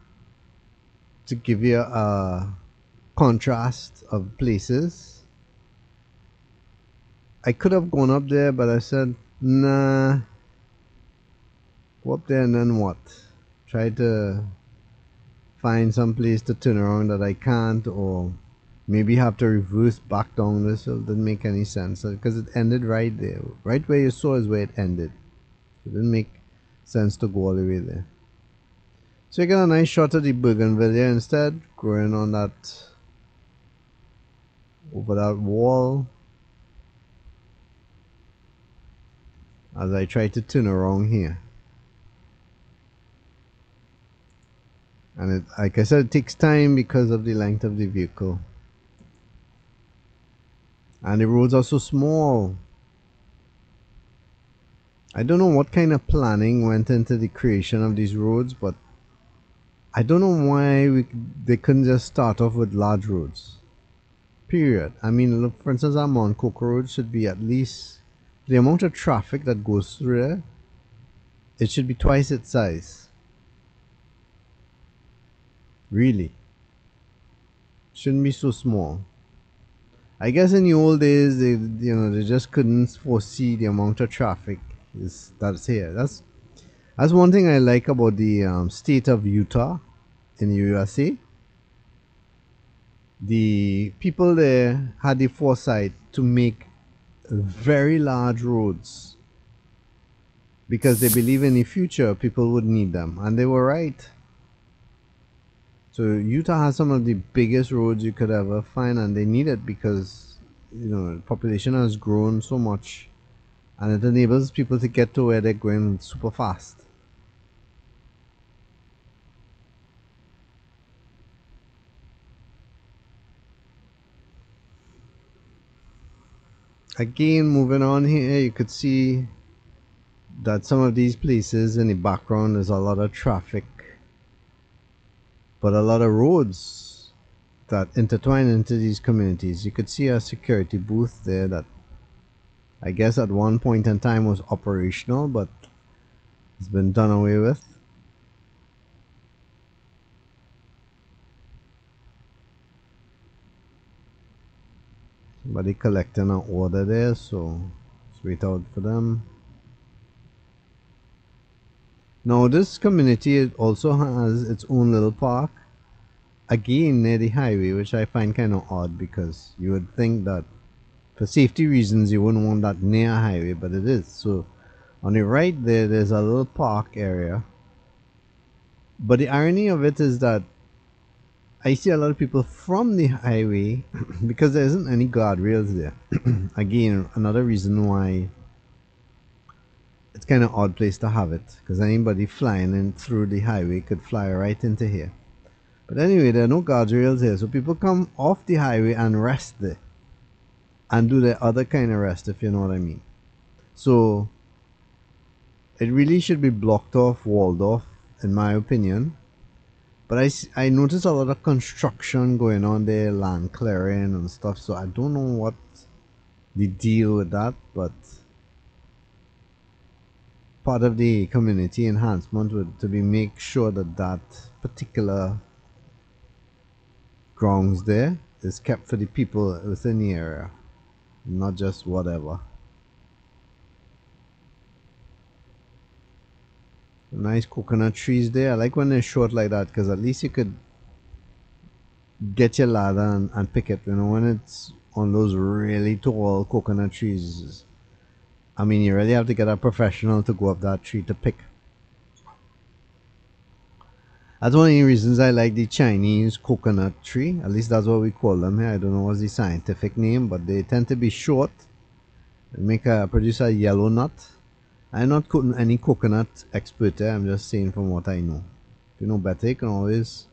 to give you a contrast of places. I could have gone up there, but I said, nah, go up there and then what? Try to find some place to turn around that I can't, or maybe have to reverse back down this hill. Didn't make any sense because it ended right there. Right where you saw is where it ended. It didn't make sense to go all the way there. So you get a nice shot of the bougainvillea instead, growing on that, over that wall. As I try to turn around here. And like I said, it takes time because of the length of the vehicle. And the roads are so small. I don't know what kind of planning went into the creation of these roads, but I don't know why they couldn't just start off with large roads. Period. I mean, look, for instance, our Morne Coco Rd should be at least the amount of traffic that goes through there. It should be twice its size. Really. Shouldn't be so small. I guess in the old days, they just couldn't foresee the amount of traffic that's here. That's one thing I like about the state of Utah in the USA. The people there had the foresight to make very large roads because they believe in the future people would need them, and they were right. So Utah has some of the biggest roads you could ever find, and they need it because the population has grown so much, and it enables people to get to where they're going super fast. Again, moving on here, you could see that some of these places in the background there's a lot of traffic, but a lot of roads that intertwine into these communities. You could see a security booth there that I guess at one point in time was operational, but it's been done away with. Somebody collecting an order there, so let's wait out for them. Now this community also has its own little park, again near the highway, which I find kind of odd because you would think that for safety reasons you wouldn't want that near a highway, but it is. So on the right there's a little park area, but the irony of it is that I see a lot of people from the highway because there isn't any guardrails there. Again, another reason why it's kind of odd place to have it, because anybody flying in through the highway could fly right into here. But anyway, there are no guardrails here, so people come off the highway and rest there and do their other kind of rest, if you know what I mean. So it really should be blocked off, walled off, in my opinion. But I noticed a lot of construction going on there, land clearing and stuff, so I don't know what the deal with that, but part of the community enhancement would to be make sure that that particular grounds there is kept for the people within the area, not just whatever. Nice coconut trees there. I like when they're short like that because at least you could get your ladder and pick it. When it's on those really tall coconut trees, I mean, you really have to get a professional to go up that tree to pick. That's one of the reasons I like the Chinese coconut tree. At least that's what we call them here. I don't know what's the scientific name, but they tend to be short and produce a yellow nut. I'm not any coconut expert here. I'm just saying from what I know. If you know better, you can always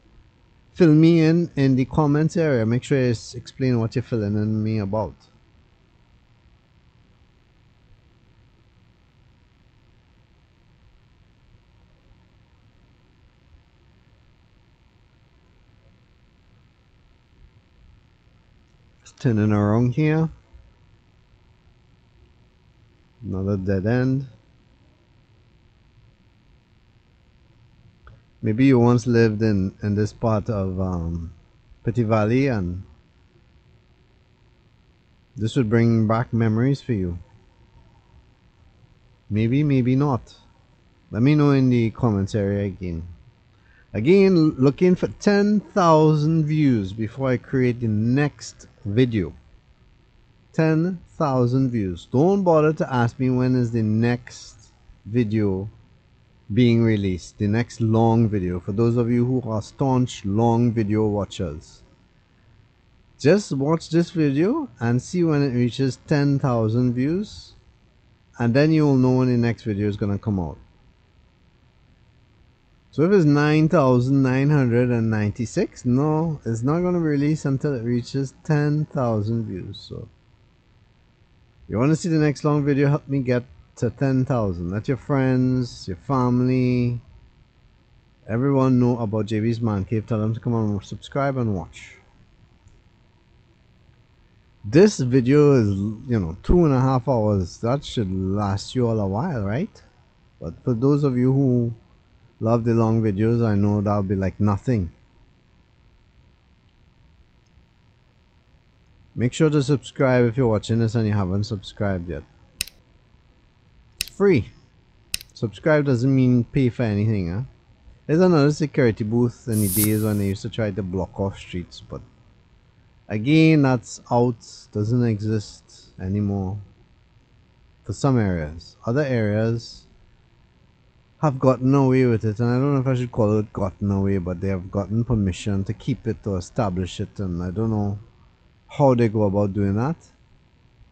fill me in the comments area. Make sure you explain what you're filling in me about. Just turning around here. Another dead end. Maybe you once lived in this part of Petit Valley, and this would bring back memories for you. Maybe, maybe not. Let me know in the comments area again. Again, looking for 10,000 views before I create the next video. 10,000 views. Don't bother to ask me when is the next video being released. The next long video. For those of you who are staunch long video watchers. Just watch this video and see when it reaches 10,000 views. And then you will know when the next video is going to come out. So if it's 9,996, no, it's not going to release until it reaches 10,000 views. So you want to see the next long video, help me get to 10,000. Let your friends, your family, everyone know about JB's Man Cave. Tell them to come on, subscribe and watch. This video is, 2.5 hours. That should last you all a while, right? But for those of you who love the long videos, I know that'll be like nothing. Make sure to subscribe if you're watching this and you haven't subscribed yet. It's free. Subscribe doesn't mean pay for anything, huh? There's another security booth in the days when they used to try to block off streets, but again, that's out, doesn't exist anymore for some areas. Other areas have gotten away with it, and I don't know if I should call it gotten away, but they have gotten permission to keep it or establish it, and I don't know how they go about doing that.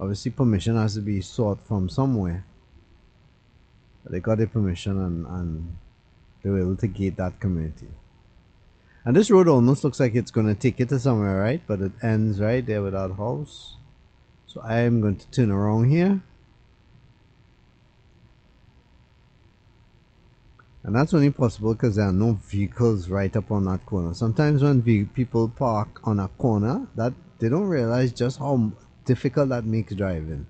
Obviously permission has to be sought from somewhere, but they got the permission and they were able to gate that community. And this road almost looks like it's going to take it to somewhere, right? But it ends right there with that house. So I am going to turn around here. And that's only possible because there are no vehicles right up on that corner. Sometimes when people park on a corner, that they don't realize just how difficult that makes driving.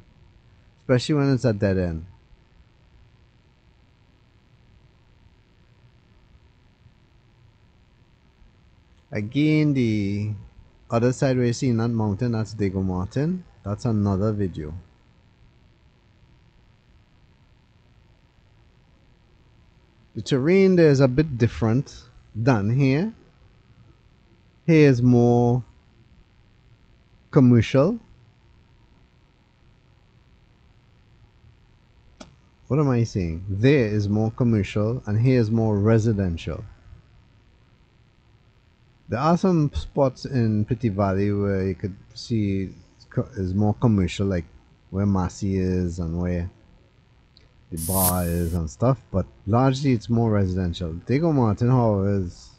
Especially when it's a dead end. Again, the other side where you're seeing that mountain, that's Dago Mountain. That's another video. The terrain there is a bit different than here. Here is more commercial. What am I saying? There is more commercial and here is more residential. There are some spots in Petit Valley where you could see is more commercial, like where Massey is and where the bar is and stuff, but largely it's more residential. Dago Mountain, however, is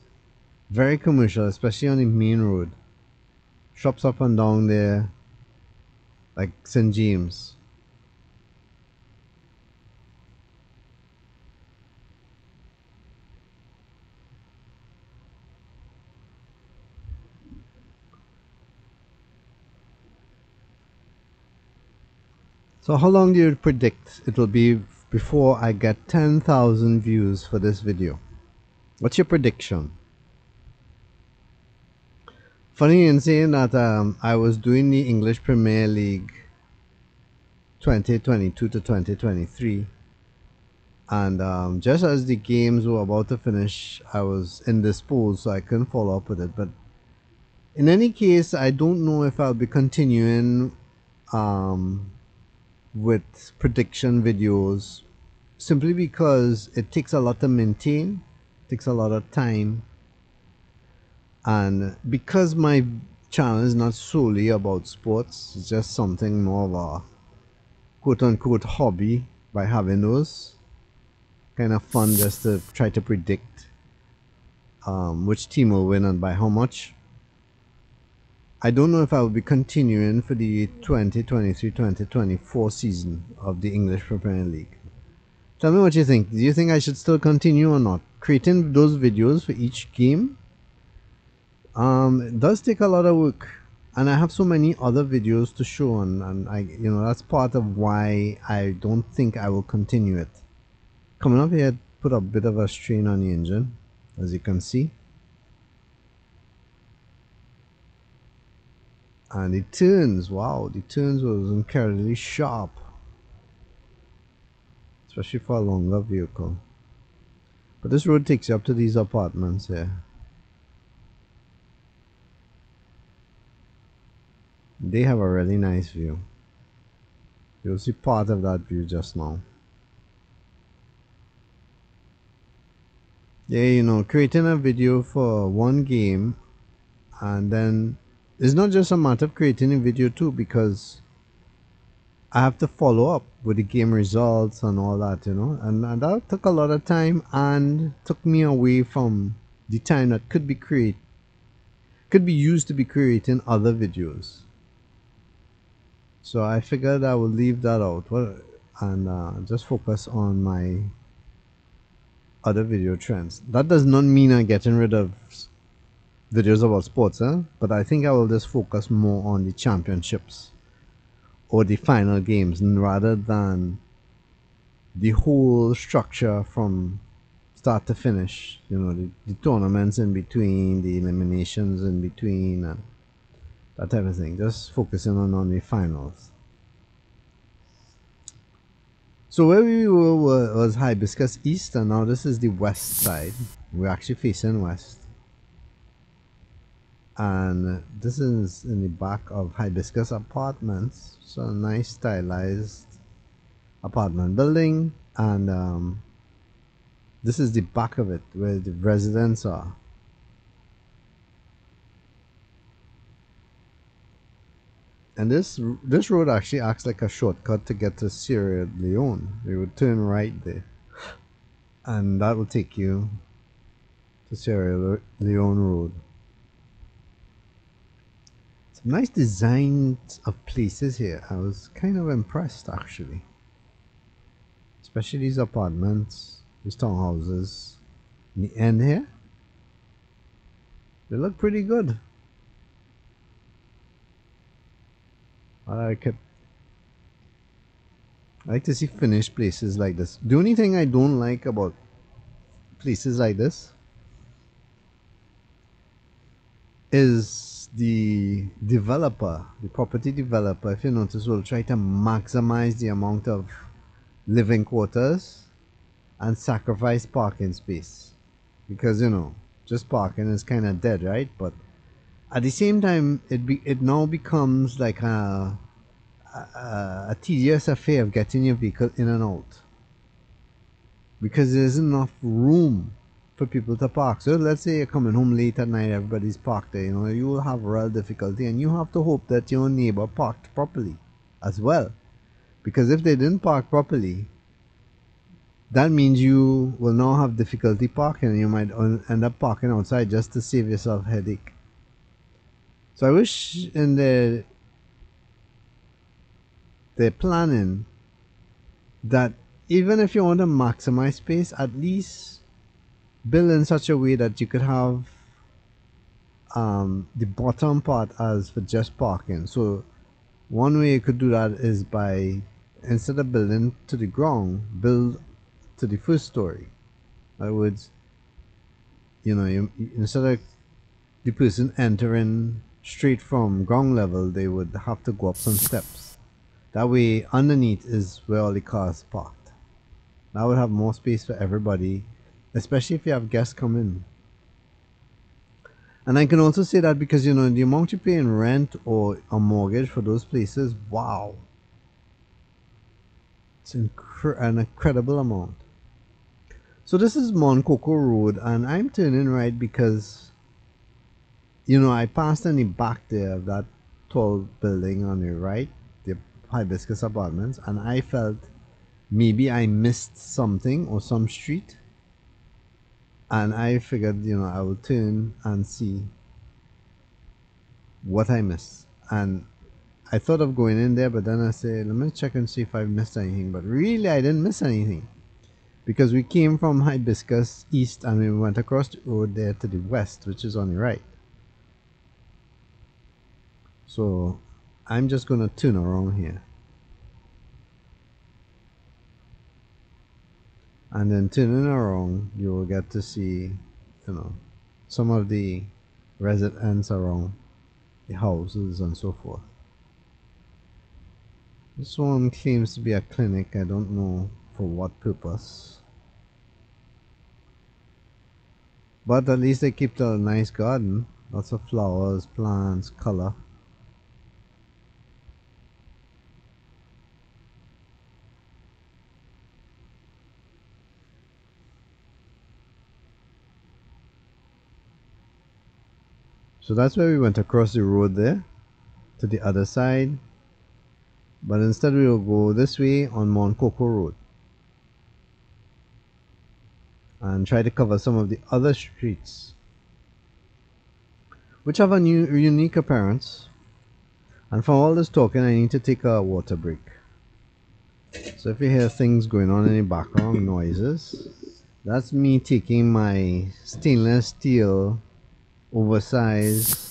very commercial, especially on the main road. Shops up and down there, like St. James. So how long do you predict it will be before I get 10,000 views for this video? What's your prediction? Funny in saying that I was doing the English Premier League 2022 to 2023, and just as the games were about to finish, I was indisposed, so I couldn't follow up with it. But in any case, I don't know if I'll be continuing with prediction videos simply because it takes a lot to maintain, takes a lot of time, and because my channel is not solely about sports, it's just something more of a quote-unquote hobby. By having those kind of fun just to try to predict which team will win and by how much. I don't know if I will be continuing for the 2023-2024 season of the English Premier League. Tell me what you think. Do you think I should still continue or not? Creating those videos for each game, it does take a lot of work, and I have so many other videos to show, and I, that's part of why I don't think I will continue it. Coming up here, put a bit of a strain on the engine, as you can see. And the turns, wow, the turns was incredibly sharp, especially for a longer vehicle. But this road takes you up to these apartments here. They have a really nice view. You'll see part of that view just now. Yeah, creating a video for one game, and then it's not just a matter of creating a video too, because I have to follow up with the game results and all that, and that took a lot of time and took me away from the time that could be used to be creating other videos. So I figured I would leave that out and just focus on my other video trends. That does not mean I'm getting rid of videos about sports, but I think I will just focus more on the championships or the final games rather than the whole structure from start to finish. The tournaments in between, the eliminations in between, and that type of thing. Just focusing on the finals. So where we were was Hibiscus East, and now this is the west side. We're actually facing west. And this is in the back of Hibiscus Apartments. So a nice stylized apartment building. And this is the back of it where the residents are. And this road actually acts like a shortcut to get to Sierra Leone. We would turn right there, and that will take you to Sierra Leone Road. Some nice designs of places here. I was kind of impressed actually, especially these apartments, these townhouses in the end here. They look pretty good. I like to see finished places like this. The only thing I don't like about places like this is the developer, the property developer, if you notice, will try to maximize the amount of living quarters and sacrifice parking space. Because, just parking is kind of dead, right? But at the same time, it now becomes like a tedious affair of getting your vehicle in and out, because there's enough room for people to park. So let's say you're coming home late at night, everybody's parked there, you will have real difficulty, and you have to hope that your neighbor parked properly as well, because if they didn't park properly, that means you will now have difficulty parking, and you might end up parking outside just to save yourself headache. So I wish in their planning that even if you want to maximize space, at least build in such a way that you could have the bottom part as for just parking. So one way you could do that is by, instead of building to the ground, build to the first story. In other words, instead of the person entering straight from ground level, they would have to go up some steps. That way underneath is where all the cars parked. That would have more space for everybody, especially if you have guests come in. And I can also say that because, the amount you pay in rent or a mortgage for those places, wow. It's an incredible amount. So this is Morne Coco Rd, and I'm turning right because, you know, I passed in the back there of that tall building on the right, the Hibiscus Apartments, and I felt maybe I missed something or some street, and I figured, you know, I will turn and see what I missed. And I thought of going in there, but then I said, let me check and see if I missed anything. But really, I didn't miss anything because we came from Hibiscus east and we went across the road there to the west, which is on the right. So I'm just going to turn around here. And then turning around, you will get to see, you know, some of the residents around the houses and so forth. This one claims to be a clinic. I don't know for what purpose. But at least they kept a nice garden. Lots of flowers, plants, color. So that's where we went across the road there to the other side. But instead we will go this way on Morne Coco Rd and try to cover some of the other streets which have a new unique appearance. And from all this talking, I need to take a water break. So if you hear things going on in the background, noises, that's me taking my stainless steel oversized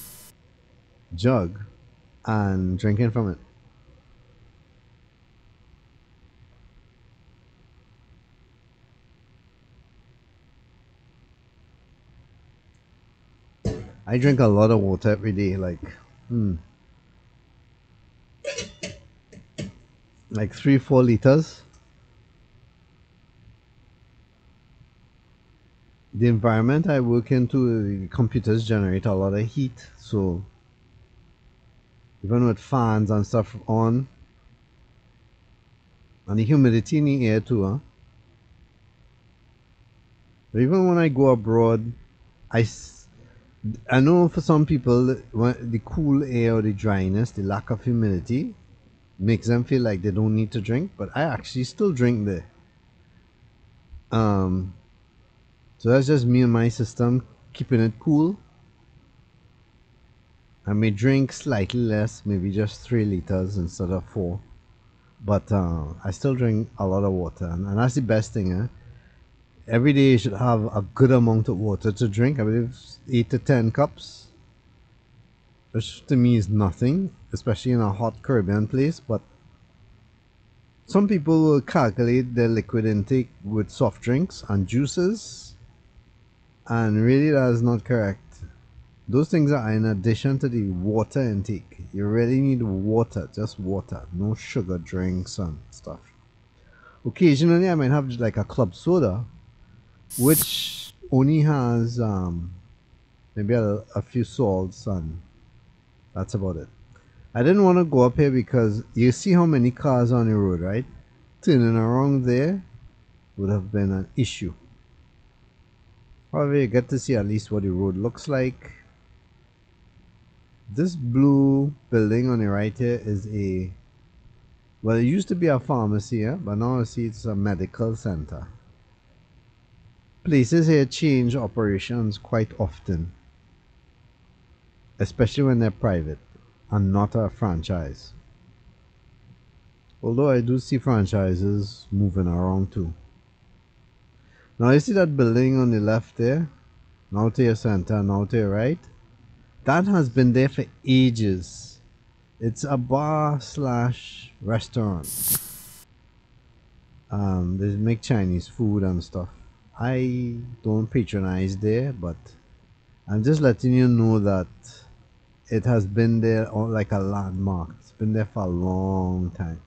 jug and drinking from it. I drink a lot of water every day, like 3-4 liters. The environment I work into, the computers generate a lot of heat, so even with fans and stuff on, and the humidity in the air too, huh? But even when I go abroad, I know for some people, the cool air or the dryness, the lack of humidity, makes them feel like they don't need to drink, but I actually still drink there. Um, so that's just me and my system keeping it cool. I may drink slightly less, maybe just 3 liters instead of 4, but I still drink a lot of water, and that's the best thing. Every day you should have a good amount of water to drink. I believe 8 to 10 cups, which to me is nothing, especially in a hot Caribbean place. But some people will calculate their liquid intake with soft drinks and juices, and really that is not correct. Those things are in addition to the water intake. You really need water, just water, no sugar drinks and stuff. Occasionally I might have like a club soda, which only has maybe a few salts, and that's about it. I didn't want to go up here because you see how many cars on the road, right? Turning around there would have been an issue. However, you get to see at least what the road looks like. This blue building on the right here is well, it used to be a pharmacy, yeah? But now I see it's a medical center. Places here change operations quite often, especially when they're private and not a franchise. Although I do see franchises moving around too. Now you see that building on the left there? Now to your center, now to your right? That has been there for ages. It's a bar slash restaurant. They make Chinese food and stuff. I don't patronize there, but I'm just letting you know that it has been there like a landmark. It's been there for a long time.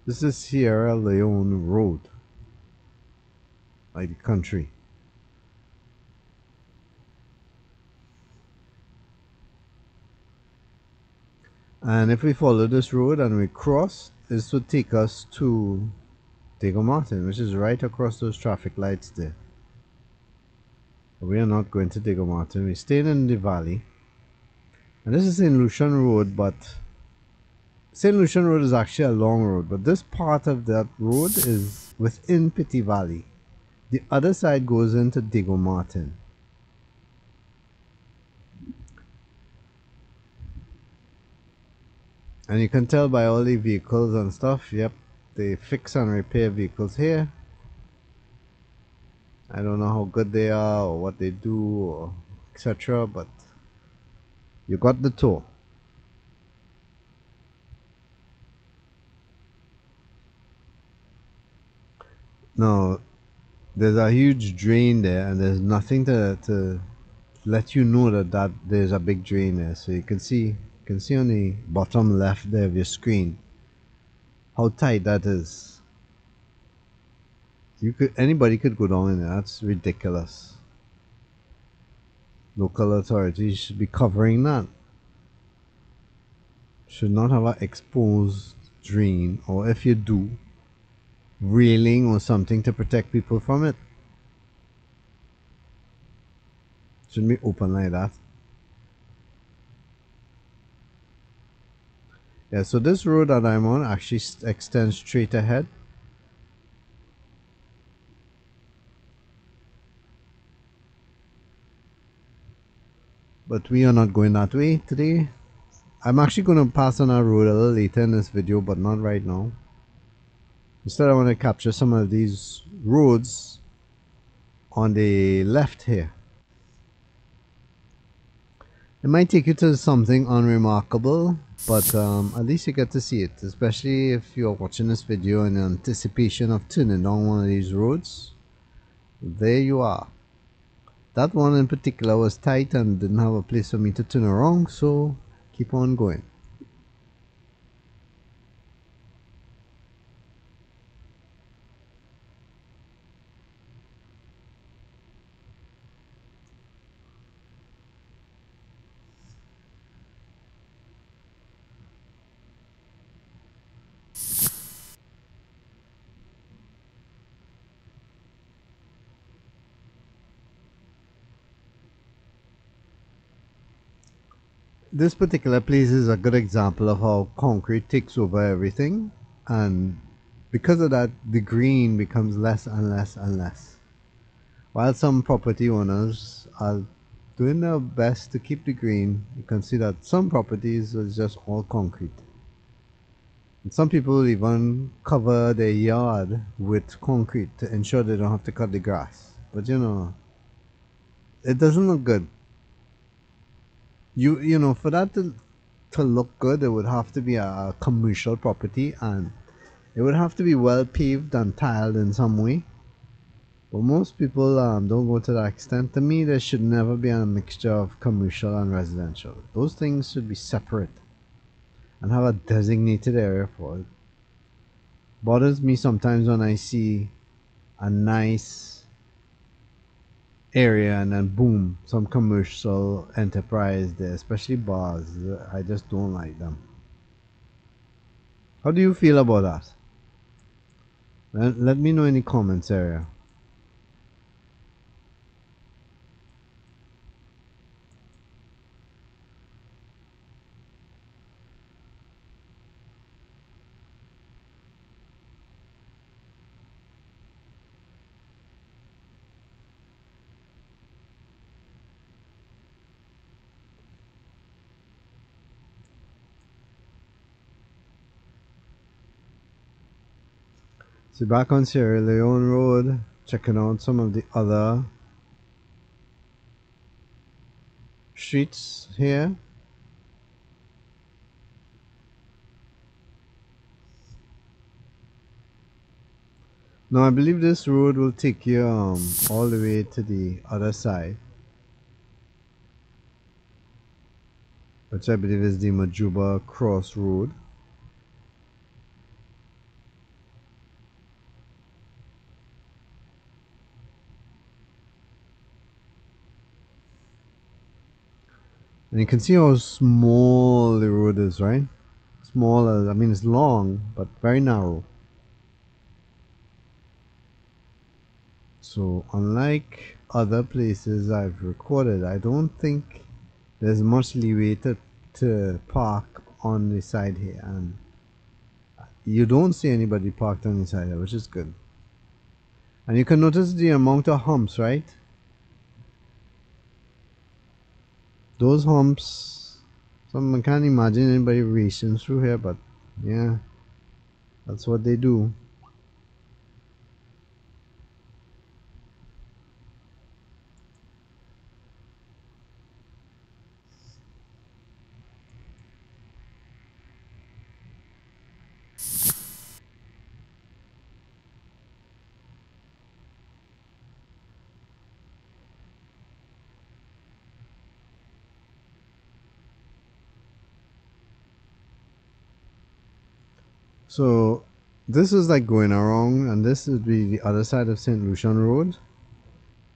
This is Sierra Leone Road, like the country. And if we follow this road and we cross, this would take us to Diego Martin, which is right across those traffic lights there. We are not going to Diego Martin. We're staying in the valley. And this is St. Lucian Road, but St. Lucian Road is actually a long road, but this part of that road is within Petit Valley. The other side goes into Diego Martin. And you can tell by all the vehicles and stuff, yep, they fix and repair vehicles here. I don't know how good they are or what they do or etc. But you got the tour. Now there's a huge drain there, and there's nothing to let you know that there's a big drain there. So you can see on the bottom left there of your screen how tight that is. Anybody could go down in there. That's ridiculous. Local authorities should be covering that. Should not have an exposed drain, or if you do, railing or something to protect people from it. Shouldn't be open like that. Yeah, so this road that I'm on actually extends straight ahead. But we are not going that way today. I'm actually going to pass on our road a little later in this video, but not right now. Instead, I want to capture some of these roads on the left here. It might take you to something unremarkable, but at least you get to see it, especially if you're watching this video in anticipation of turning down one of these roads. There you are. That one in particular was tight and didn't have a place for me to turn around, so keep on going. This particular place is a good example of how concrete takes over everything, and because of that the green becomes less and less and less. While some property owners are doing their best to keep the green, you can see that some properties is just all concrete. And some people even cover their yard with concrete to ensure they don't have to cut the grass. But you know, it doesn't look good. You know, for that to look good, it would have to be a commercial property, and it would have to be well paved and tiled in some way. But most people don't go to that extent. To me, there should never be a mixture of commercial and residential. Those things should be separate and have a designated area for it. Bothers me sometimes when I see a nice area and then boom, some commercial enterprise there, especially bars. I just don't like them. How do you feel about that? Let me know in the comments area. So back on Sierra Leone Road, checking out some of the other streets here. Now I believe this road will take you all the way to the other side, which I believe is the Majuba Cross Road. And you can see how small the road is, right? smaller. I mean, it's long, but very narrow. So unlike other places I've recorded, I don't think there's much leeway to park on the side here, and you don't see anybody parked on the side here, which is good. And you can notice the amount of humps, right? Those humps, I can't imagine anybody racing through here, but yeah, that's what they do. So this is like going around, and this would be the other side of St. Lucian Road.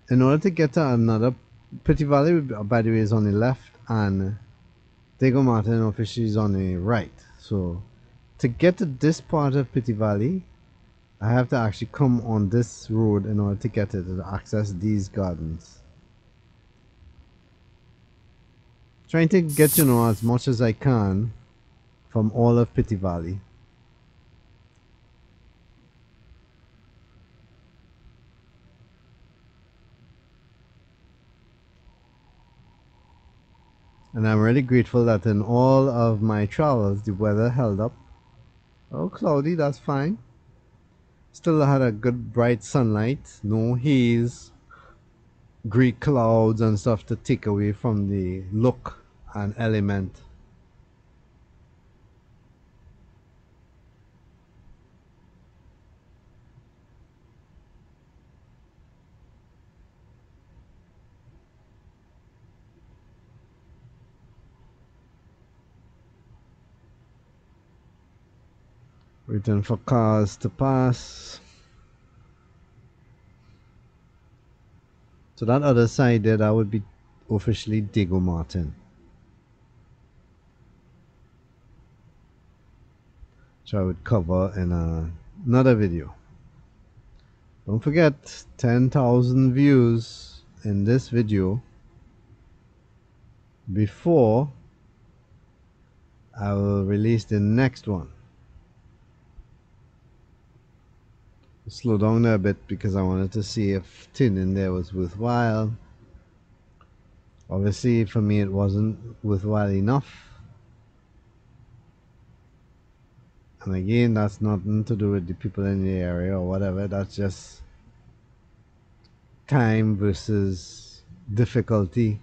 In order to get to another, Petit Valley, by the way, is on the left, and Diego Martin officially is on the right. So to get to this part of Petit Valley, I have to actually come on this road in order to get it, to access these gardens. Trying to get, you know, as much as I can from all of Petit Valley. And I'm really grateful that in all of my travels, the weather held up. Oh, cloudy, that's fine. Still had a good bright sunlight, no haze, gray clouds and stuff to take away from the look and element. Waiting for cars to pass. So that other side there, that would be officially Diego Martin, which I would cover in another video. Don't forget, 10,000 views in this video before I will release the next one. Slow down there a bit because I wanted to see if tuning there was worthwhile. Obviously for me it wasn't worthwhile enough. And again, that's nothing to do with the people in the area or whatever. That's just time versus difficulty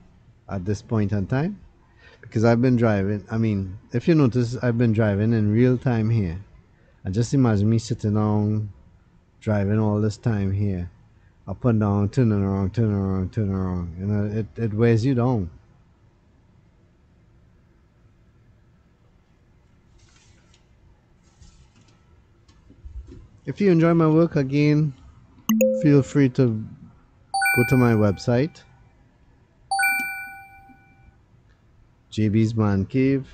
at this point in time. Because I've been driving, I mean, if you notice, I've been driving in real time here. And just imagine me sitting down driving all this time here, up and down, turning around, turning around, turning around. You know, it wears you down. If you enjoy my work, again, feel free to go to my website, JB's Man Cave.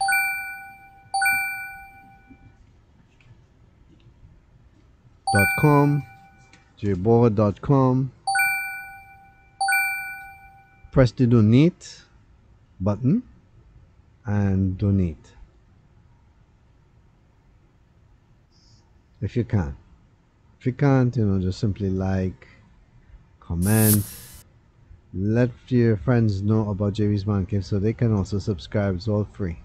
.com, jboard.com. Press the donate button and donate if you can. If you can't, you know, just simply like, comment, let your friends know about JB's Man Cave so they can also subscribe. It's all free.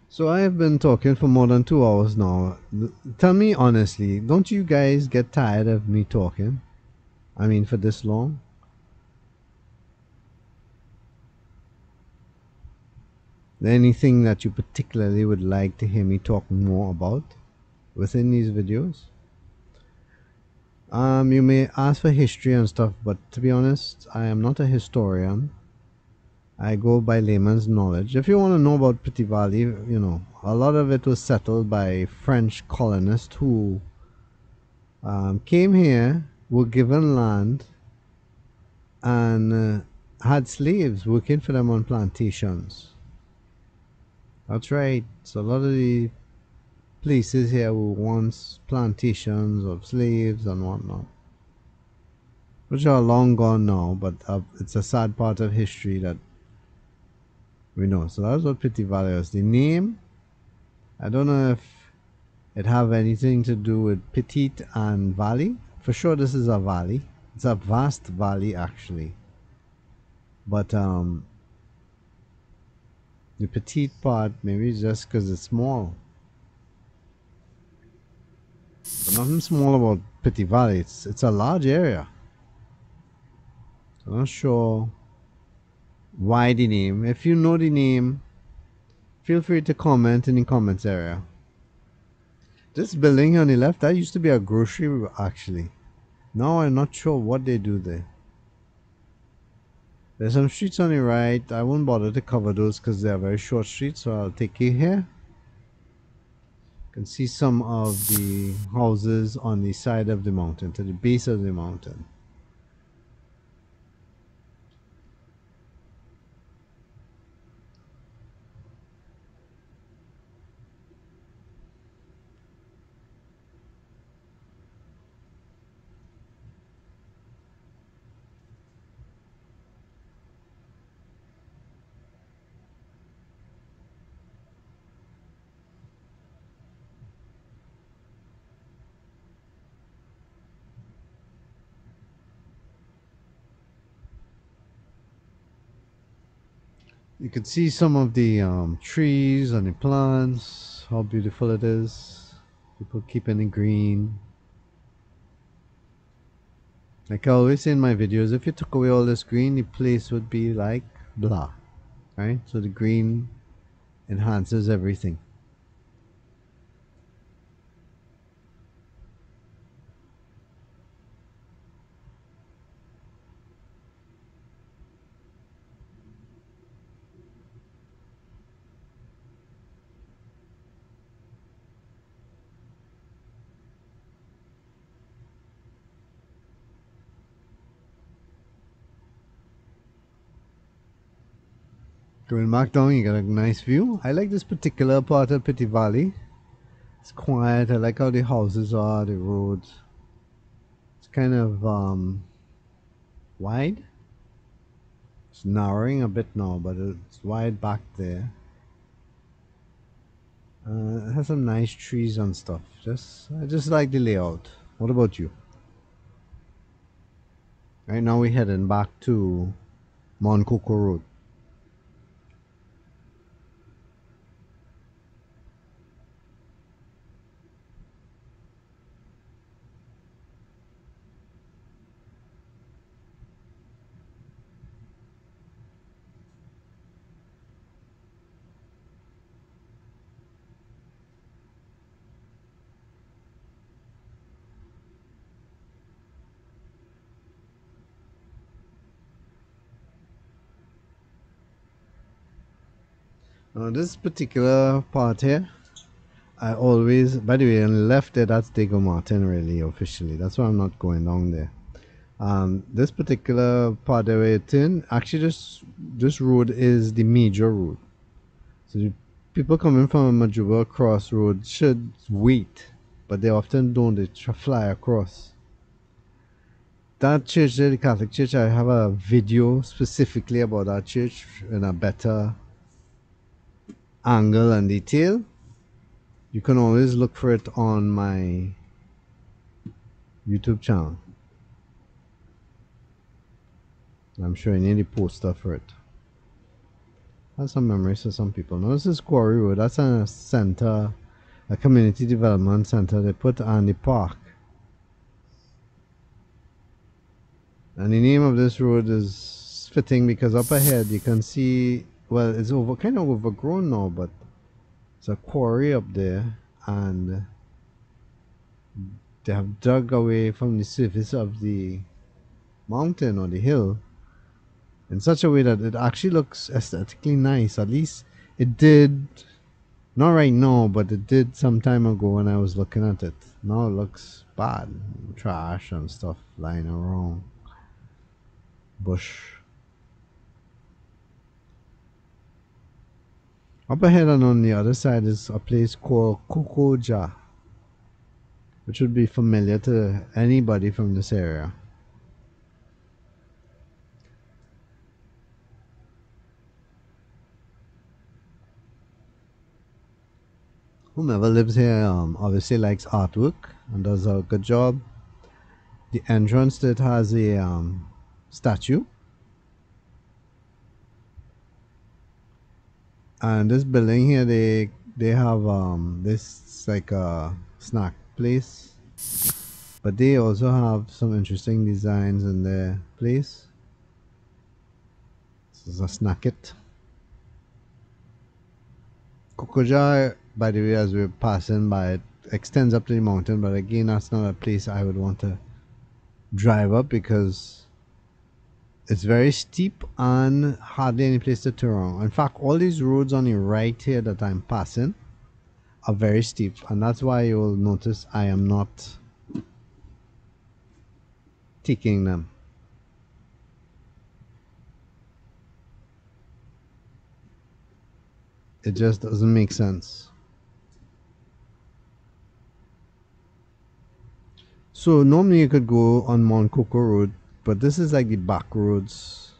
So I have been talking for more than 2 hours now. Tell me honestly, don't you guys get tired of me talking? I mean, for this long? Anything that you particularly would like to hear me talk more about within these videos? You may ask for history and stuff, but to be honest, I am not a historian. I go by layman's knowledge. If you want to know about Petit Valley, you know, a lot of it was settled by French colonists who came here were given land and had slaves working for them on plantations. That's right. So a lot of the places here were once plantations of slaves and whatnot, which are long gone now, but it's a sad part of history that we know. So that's what Petit Valley is. The name, I don't know if it have anything to do with petite and valley. For sure this is a valley. It's a vast valley actually. But the petite part maybe it's just because it's small. But nothing small about Petit Valley. It's a large area. I'm not sure why the name. If you know the name, feel free to comment in the comments area. This building on the left, that used to be a grocery actually. Now I'm not sure what they do there. There's some streets on the right. I won't bother to cover those because they are very short streets, so I'll take you here. You can see some of the houses on the side of the mountain, to the base of the mountain. You can see some of the trees and the plants, how beautiful it is. People keeping it green. Like I always say in my videos, if you took away all this green, the place would be like blah, right? So the green enhances everything. Going back down, you got a nice view. I like this particular part of Petit Valley. It's quiet. I like how the houses are, the roads. It's kind of wide. It's narrowing a bit now, but it's wide back there. It has some nice trees and stuff. I just like the layout. What about you? Right now we're heading back to Morne Coco Rd. This particular part here, I always, by the way, on the left there, that's Diego Martin really officially. That's why I'm not going down there. This particular part that we're in, actually this road is the major road. So the people coming from a Majuba crossroad should wait, but they often don't, they fly across. That church there, the Catholic church, I have a video specifically about that church in a better angle and detail. You can always look for it on my YouTube channel. I'm showing you the poster for it. Has some memories for some people. Now this is Quarry Road. That's a center, a community development center they put on the park. And the name of this road is fitting because up ahead you can see, well, it's kind of overgrown now, but it's a quarry up there, and they have dug away from the surface of the mountain or the hill in such a way that it actually looks aesthetically nice. At least it did, not right now, but it did some time ago when I was looking at it. Now it looks bad. Trash and stuff lying around. Bush. Up ahead and on the other side is a place called Kukoja, which would be familiar to anybody from this area. Whomever lives here obviously likes artwork and does a good job. The entrance to it has a statue. And this building here, they have this like a snack place, but they also have some interesting designs in their place. This is a snacket. Kukoja, by the way, as we're passing by, it extends up to the mountain, but again, that's not a place I would want to drive up because it's very steep and hardly any place to turn around. In fact, all these roads on the right here that I'm passing are very steep, and that's why you'll notice I am not taking them. It just doesn't make sense. So normally you could go on Morne Coco Rd, but this is like the back roads.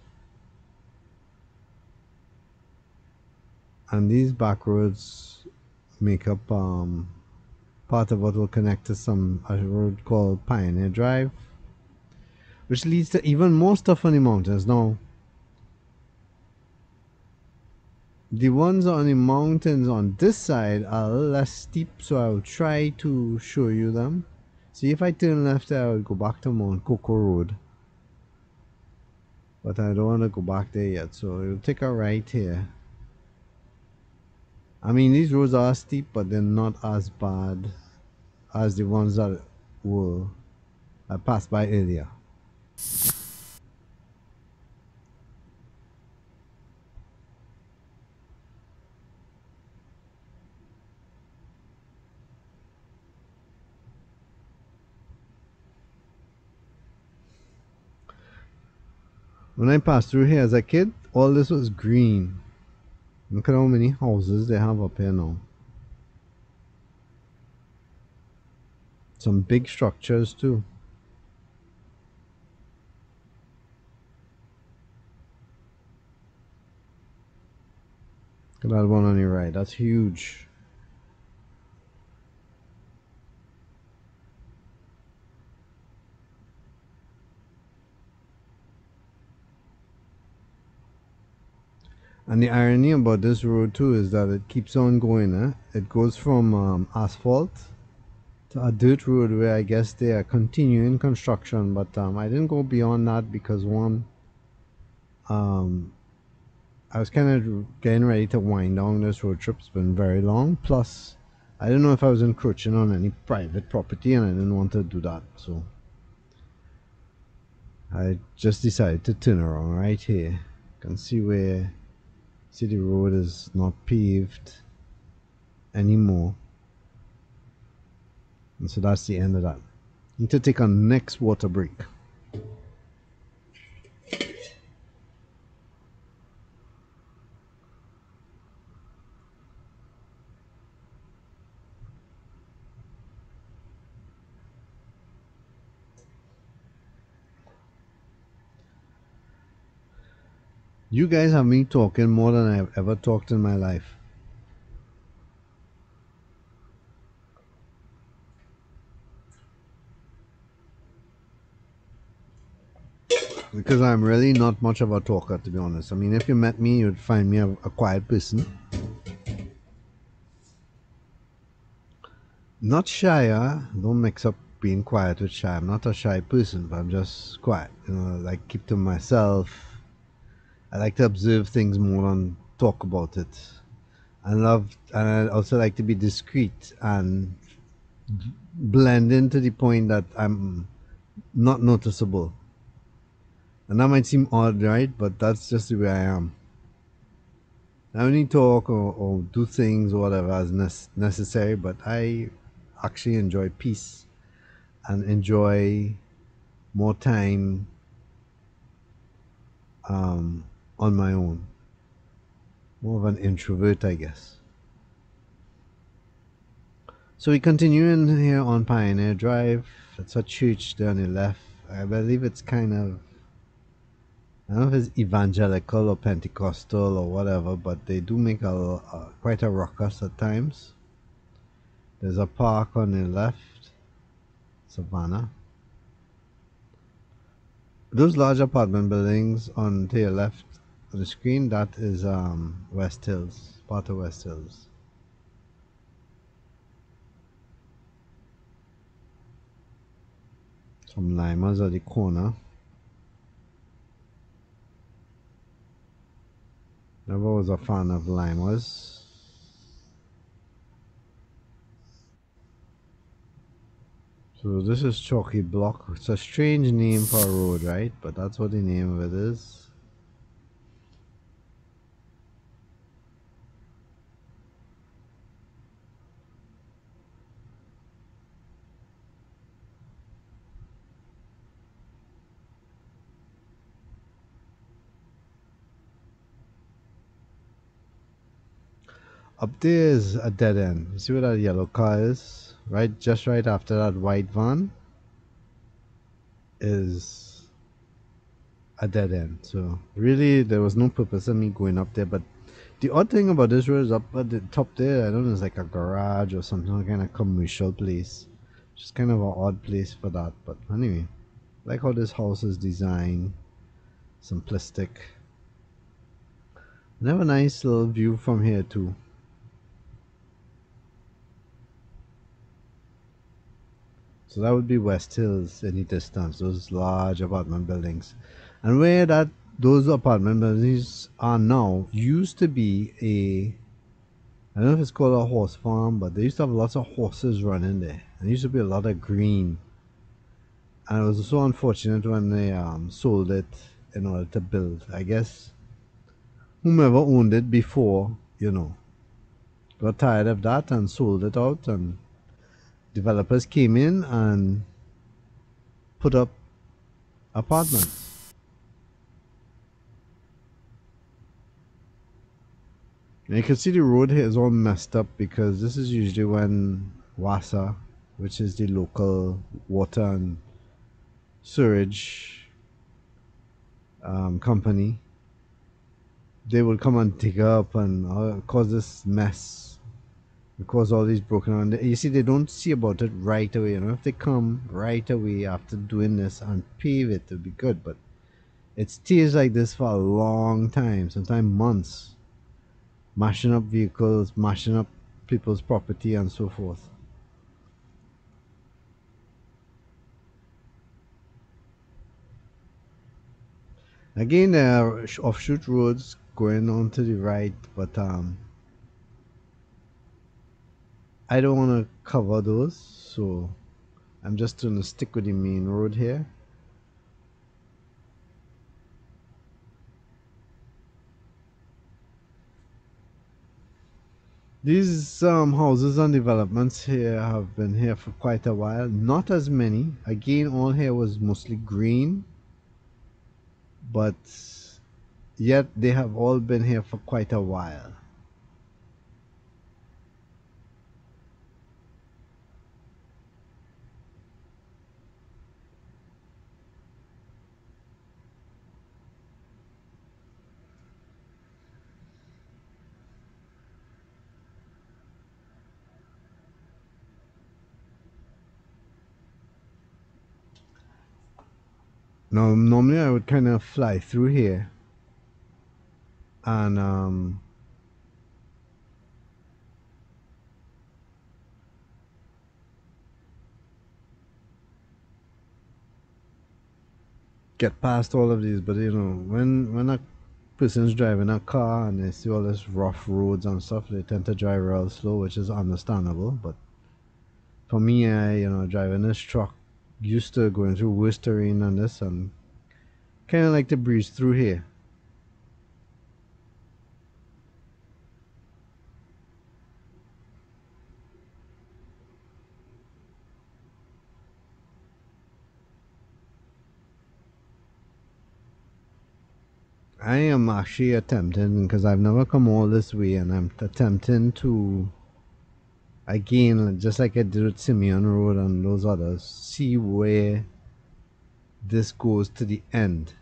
And these back roads make up part of what will connect to a road called Pioneer Drive, which leads to even more stuff on the mountains. Now, the ones on the mountains on this side are a little less steep, so I'll try to show you them. See, if I turn left there, I'll go back to Morne Coco Rd. But I don't want to go back there yet, so we'll take a right here. I mean, these roads are steep, but they're not as bad as the ones that I passed by earlier. When I passed through here as a kid, all this was green. Look at how many houses they have up here now. Some big structures too. Look at that one on your right. That's huge. And the irony about this road too is that it keeps on going. It goes from asphalt to a dirt road where I guess they are continuing construction. But I didn't go beyond that because one, I was kind of getting ready to wind down. This road trip's been very long. Plus, I didn't know if I was encroaching on any private property, and I didn't want to do that. So I just decided to turn around right here. You can see where the road is not paved anymore, and so that's the end of that. Need to take a next water break. You guys have me talking more than I've ever talked in my life. Because I'm really not much of a talker, to be honest. I mean, if you met me, you'd find me a quiet person. Not shy, don't mix up being quiet with shy. I'm not a shy person, but I'm just quiet. You know, like keep to myself. I like to observe things more than talk about it. And I also like to be discreet and blend in to the point that I'm not noticeable. And that might seem odd, right? But that's just the way I am. I only talk or do things or whatever as necessary, but I actually enjoy peace and enjoy more time on my own. More of an introvert, I guess. So we continue in here on Pioneer Drive. It's a church there on the left. I believe it's kind of, I don't know if it's evangelical or Pentecostal or whatever, but they do make quite a ruckus at times. There's a park on the left, Savannah. Those large apartment buildings on to your left on the screen, that is West Hills, part of West Hills. Some limers at the corner. Never was a fan of limers. So this is Chalky Block. It's a strange name for a road, right? But that's what the name of it is. Up there is a dead end. You see where that yellow car is? Right, just right after that white van is a dead end. So really, there was no purpose in me going up there. But the odd thing about this road is up at the top there, I don't know, it's like a garage or something, kind of commercial place. Just kind of an odd place for that. But anyway, like how this house is designed, simplistic. And have a nice little view from here too. So that would be West Hills any distance, those large apartment buildings. And where those apartment buildings are now used to be I don't know if it's called a horse farm, but they used to have lots of horses running there. And there used to be a lot of green. And it was so unfortunate when they sold it in order to build. I guess whomever owned it before, got tired of that and sold it out, and developers came in and put up apartments. And you can see the road here is all messed up because this is usually when WASA, which is the local water and sewage company, they will come and dig up and cause this mess, cause all these broken around. You see, they don't see about it right away. If they come right away after doing this and pave it, it'll be good. But it stays like this for a long time, sometimes months, mashing up vehicles, mashing up people's property, and so forth. Again, there are offshoot roads going on to the right, but I don't want to cover those, so I'm just going to stick with the main road here. These houses and developments here have been here for quite a while. Not as many. Again, all here was mostly green, but yet they have all been here for quite a while. Now, normally I would kind of fly through here and get past all of these, but when a person's driving a car and they see all this rough roads and stuff, they tend to drive real slow, which is understandable. But for me, driving this truck, used to going through worse terrain than this, and kind of like to breeze through here. I am actually attempting, because I've never come all this way, and I'm attempting to, again, just like I did with Simeon Road and those others, see where this goes to the end.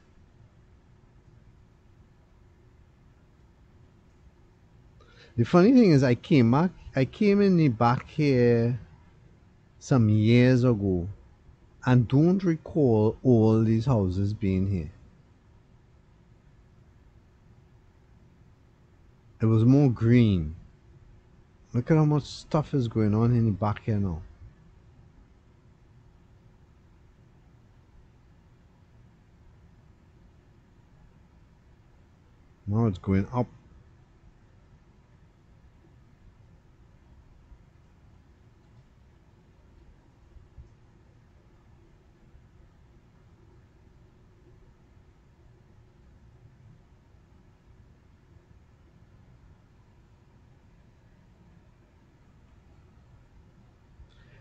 The funny thing is, I came in the back here some years ago and don't recall all these houses being here. It was more green. Look at how much stuff is going on in the back here now. Now it's going up.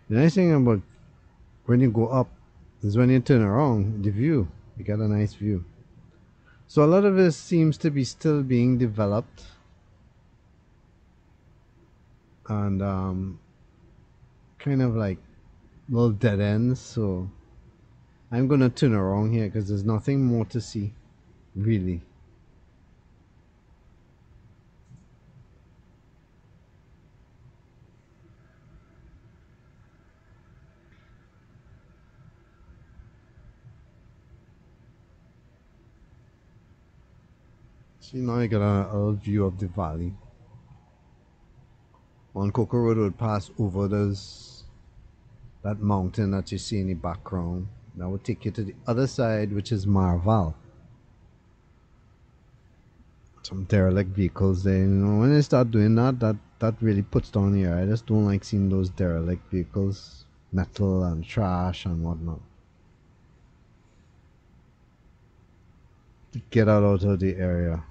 The nice thing about when you go up is when you turn around, the view. You get a nice view. So a lot of this seems to be still being developed. And kind of like little dead ends. So I'm going to turn around here because there's nothing more to see, really. See, now you got a little view of the valley. Morne Coco Rd would pass over that mountain that you see in the background. That would take you to the other side, which is Marval. Some derelict vehicles there. You know, when they start doing that really puts down here. I just don't like seeing those derelict vehicles, metal and trash and whatnot. Get out of the area.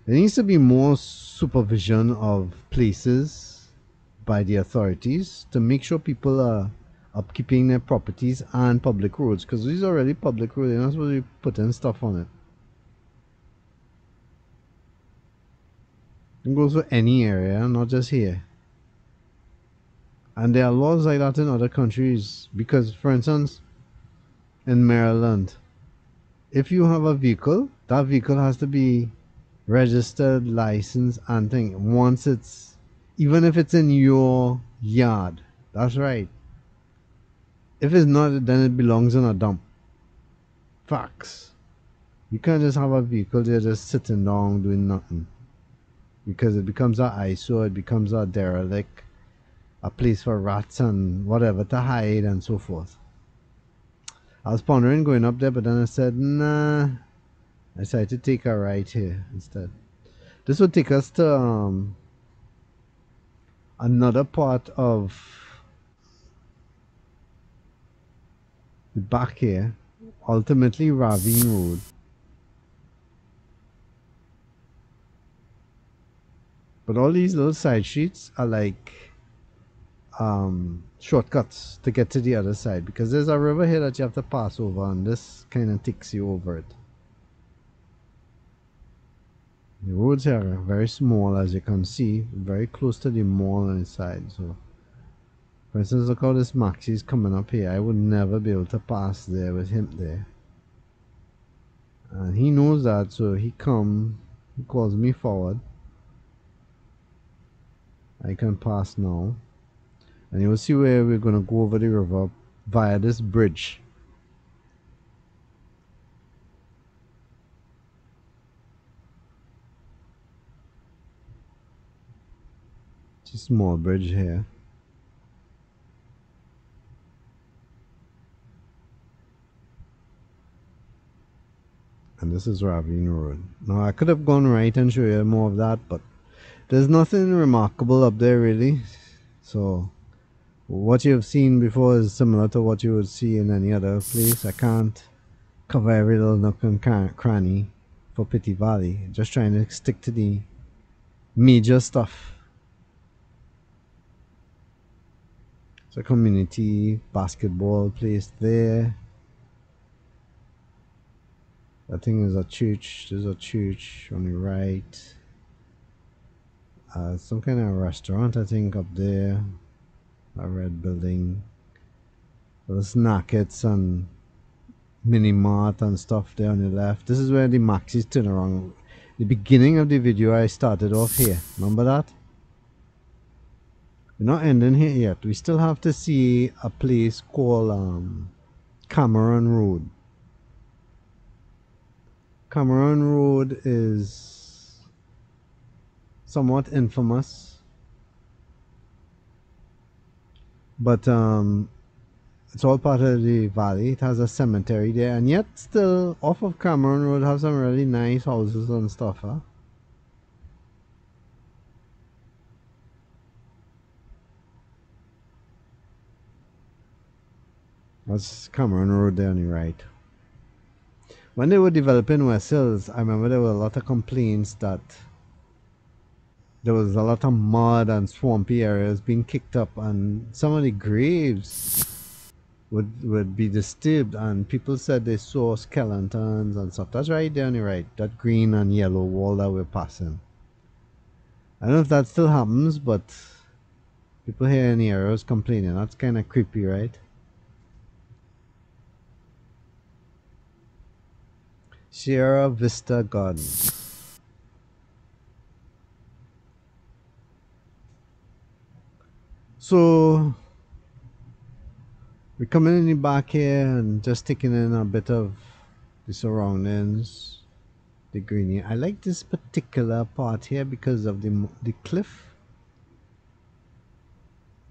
There needs to be more supervision of places by the authorities to make sure people are upkeeping their properties and public roads, because these are already public roads. They're not supposed to be putting stuff on it. It goes for any area, not just here. And there are laws like that in other countries, because, for instance, in Maryland, if you have a vehicle, that vehicle has to be registered, licensed, and thing. Once it's, even if it's in your yard, that's right. If it's not, then it belongs in a dump. Facts. You can't just have a vehicle there just sitting down doing nothing, because it becomes an eyesore, it becomes a derelict, a place for rats and whatever to hide and so forth. I was pondering going up there, but then I said, nah. I decided to take a right here instead. This would take us to another part of the back here, ultimately Ravine Road. But all these little side streets are like shortcuts to get to the other side, because there's a river here that you have to pass over, and this kind of takes you over it. The roads here are very small, as you can see, very close to the mall inside. So, for instance, look how this Maxi's coming up here. I would never be able to pass there with him there. And he knows that, so he calls me forward. I can pass now. And you'll see where we're going to go over the river via this bridge. It's a small bridge here. And this is Ravine Road. Now I could have gone right and show you more of that, but there's nothing remarkable up there really. So what you've seen before is similar to what you would see in any other place. I can't cover every little nook and cranny for Petit Valley. Just trying to stick to the major stuff. It's a community basketball place there. I think is a church. There's a church on the right. Some kind of restaurant, I think, up there. A red building. There's markets and mini mart and stuff there on the left. This is where the maxis turn around. The beginning of the video, I started off here. Remember that? We're not ending here yet. We still have to see a place called Cameron Road. Cameron Road is somewhat infamous, but it's all part of the valley. It has a cemetery there, and yet still off of Cameron Road have some really nice houses and stuff, huh? That's Cameron Road there on the right. When they were developing West Hills, I remember there were a lot of complaints that there was a lot of mud and swampy areas being kicked up, and some of the graves would be disturbed, and people said they saw skeletons and stuff. That's right there on the right, that green and yellow wall that we're passing. I don't know if that still happens, but people here in the area was complaining. That's kind of creepy, right? Sierra Vista Gardens. So we're coming in the back here and just taking in a bit of the surroundings, the greenery. I like this particular part here because of the cliff,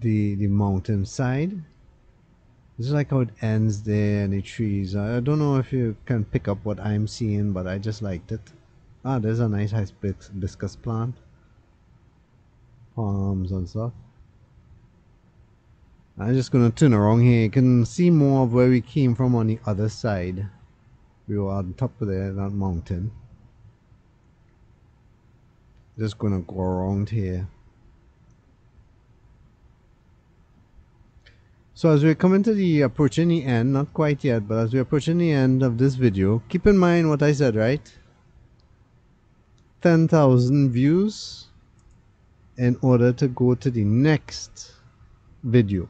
the mountain side. This is like how it ends there, and the trees. I don't know if you can pick up what I'm seeing, but I just liked it. Ah, there's a nice hibiscus plant, palms and stuff. I'm just gonna turn around here. You can see more of where we came from on the other side. We were on top of there, that mountain. Just gonna go around here. So as we're coming to the approaching the end, not quite yet, but as we're approaching the end of this video, keep in mind what I said, right? 10,000 views in order to go to the next video.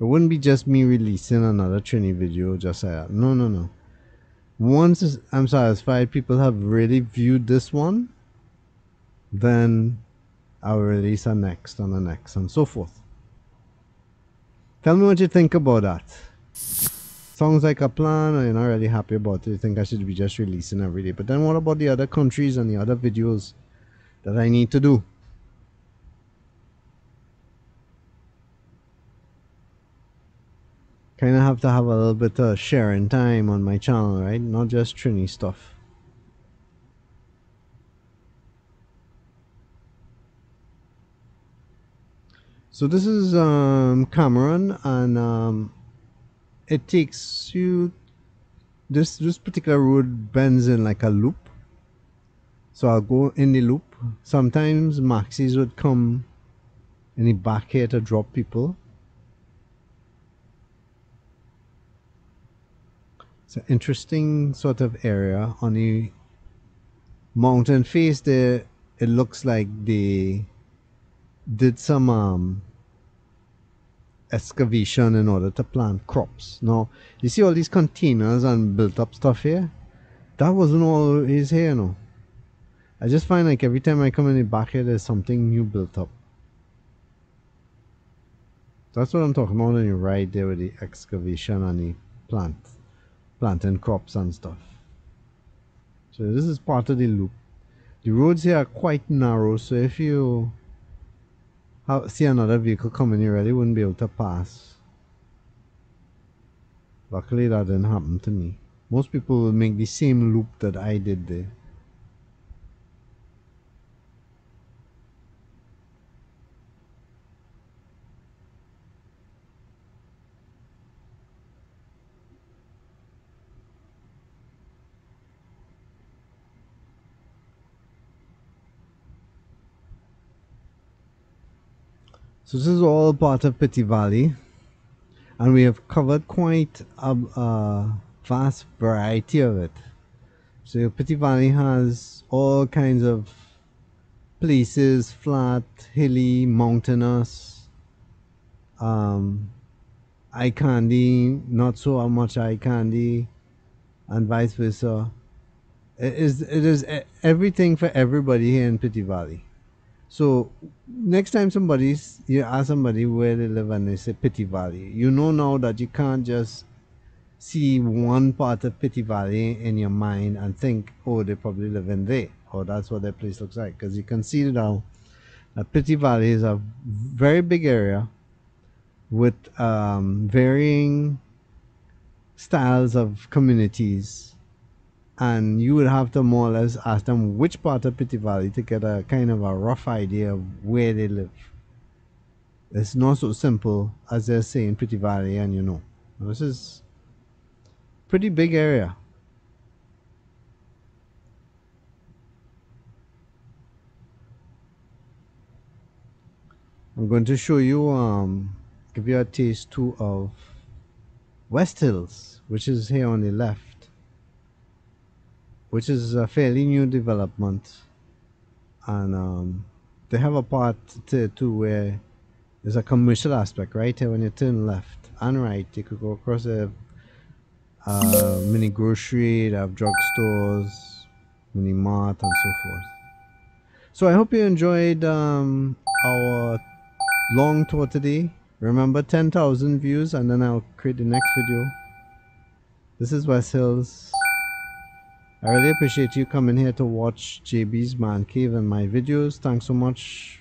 It wouldn't be just me releasing another Trini video just like that. No, no, no. Once I'm satisfied people have really viewed this one, then I'll release a next and a next and so forth. Tell me what you think about that. Sounds like a plan, or you're not really happy about it. You think I should be just releasing every day. But then what about the other countries and the other videos that I need to do? Kind of have to have a little bit of sharing time on my channel, right? Not just Trini stuff. So this is Cameron, and it takes you, this particular road bends in like a loop. So I'll go in the loop. Sometimes maxis would come in the back here to drop people. It's an interesting sort of area. On the mountain face there, it looks like they did some excavation in order to plant crops. Now, you see all these containers and built up stuff here? That wasn't always here, no. I just find like every time I come in the back here, there's something new built up. That's what I'm talking about on the right there with the excavation and the planting crops and stuff. So this is part of the loop. The roads here are quite narrow, so if you see another vehicle coming, you really wouldn't be able to pass. Luckily that didn't happen to me. Most people will make the same loop that I did there. So this is all part of Petit Valley, and we have covered quite a vast variety of it. So Petit Valley has all kinds of places, flat, hilly, mountainous, eye candy, not so much eye candy, and vice versa. It is everything for everybody here in Petit Valley. So next time you ask somebody where they live and they say Petit Valley, you know now that you can't just see one part of Petit Valley in your mind and think, oh, they probably live in there, or that's what their place looks like. Because you can see now that Petit Valley is a very big area with varying styles of communities, and you would have to more or less ask them which part of Petit Valley to get a kind of a rough idea of where they live. It's not so simple as they're saying Petit Valley, and you know, this is pretty big area. I'm going to show you, give you a taste too of West Hills, which is here on the left, which is a fairly new development, and they have a part too where there's a commercial aspect right here. When you turn left and right, you could go across a mini grocery, they have drugstores, mini mart, and so forth. So I hope you enjoyed our long tour today. Remember, 10,000 views and then I'll create the next video. This is West Hills. I really appreciate you coming here to watch JB's Man Cave and my videos. Thanks so much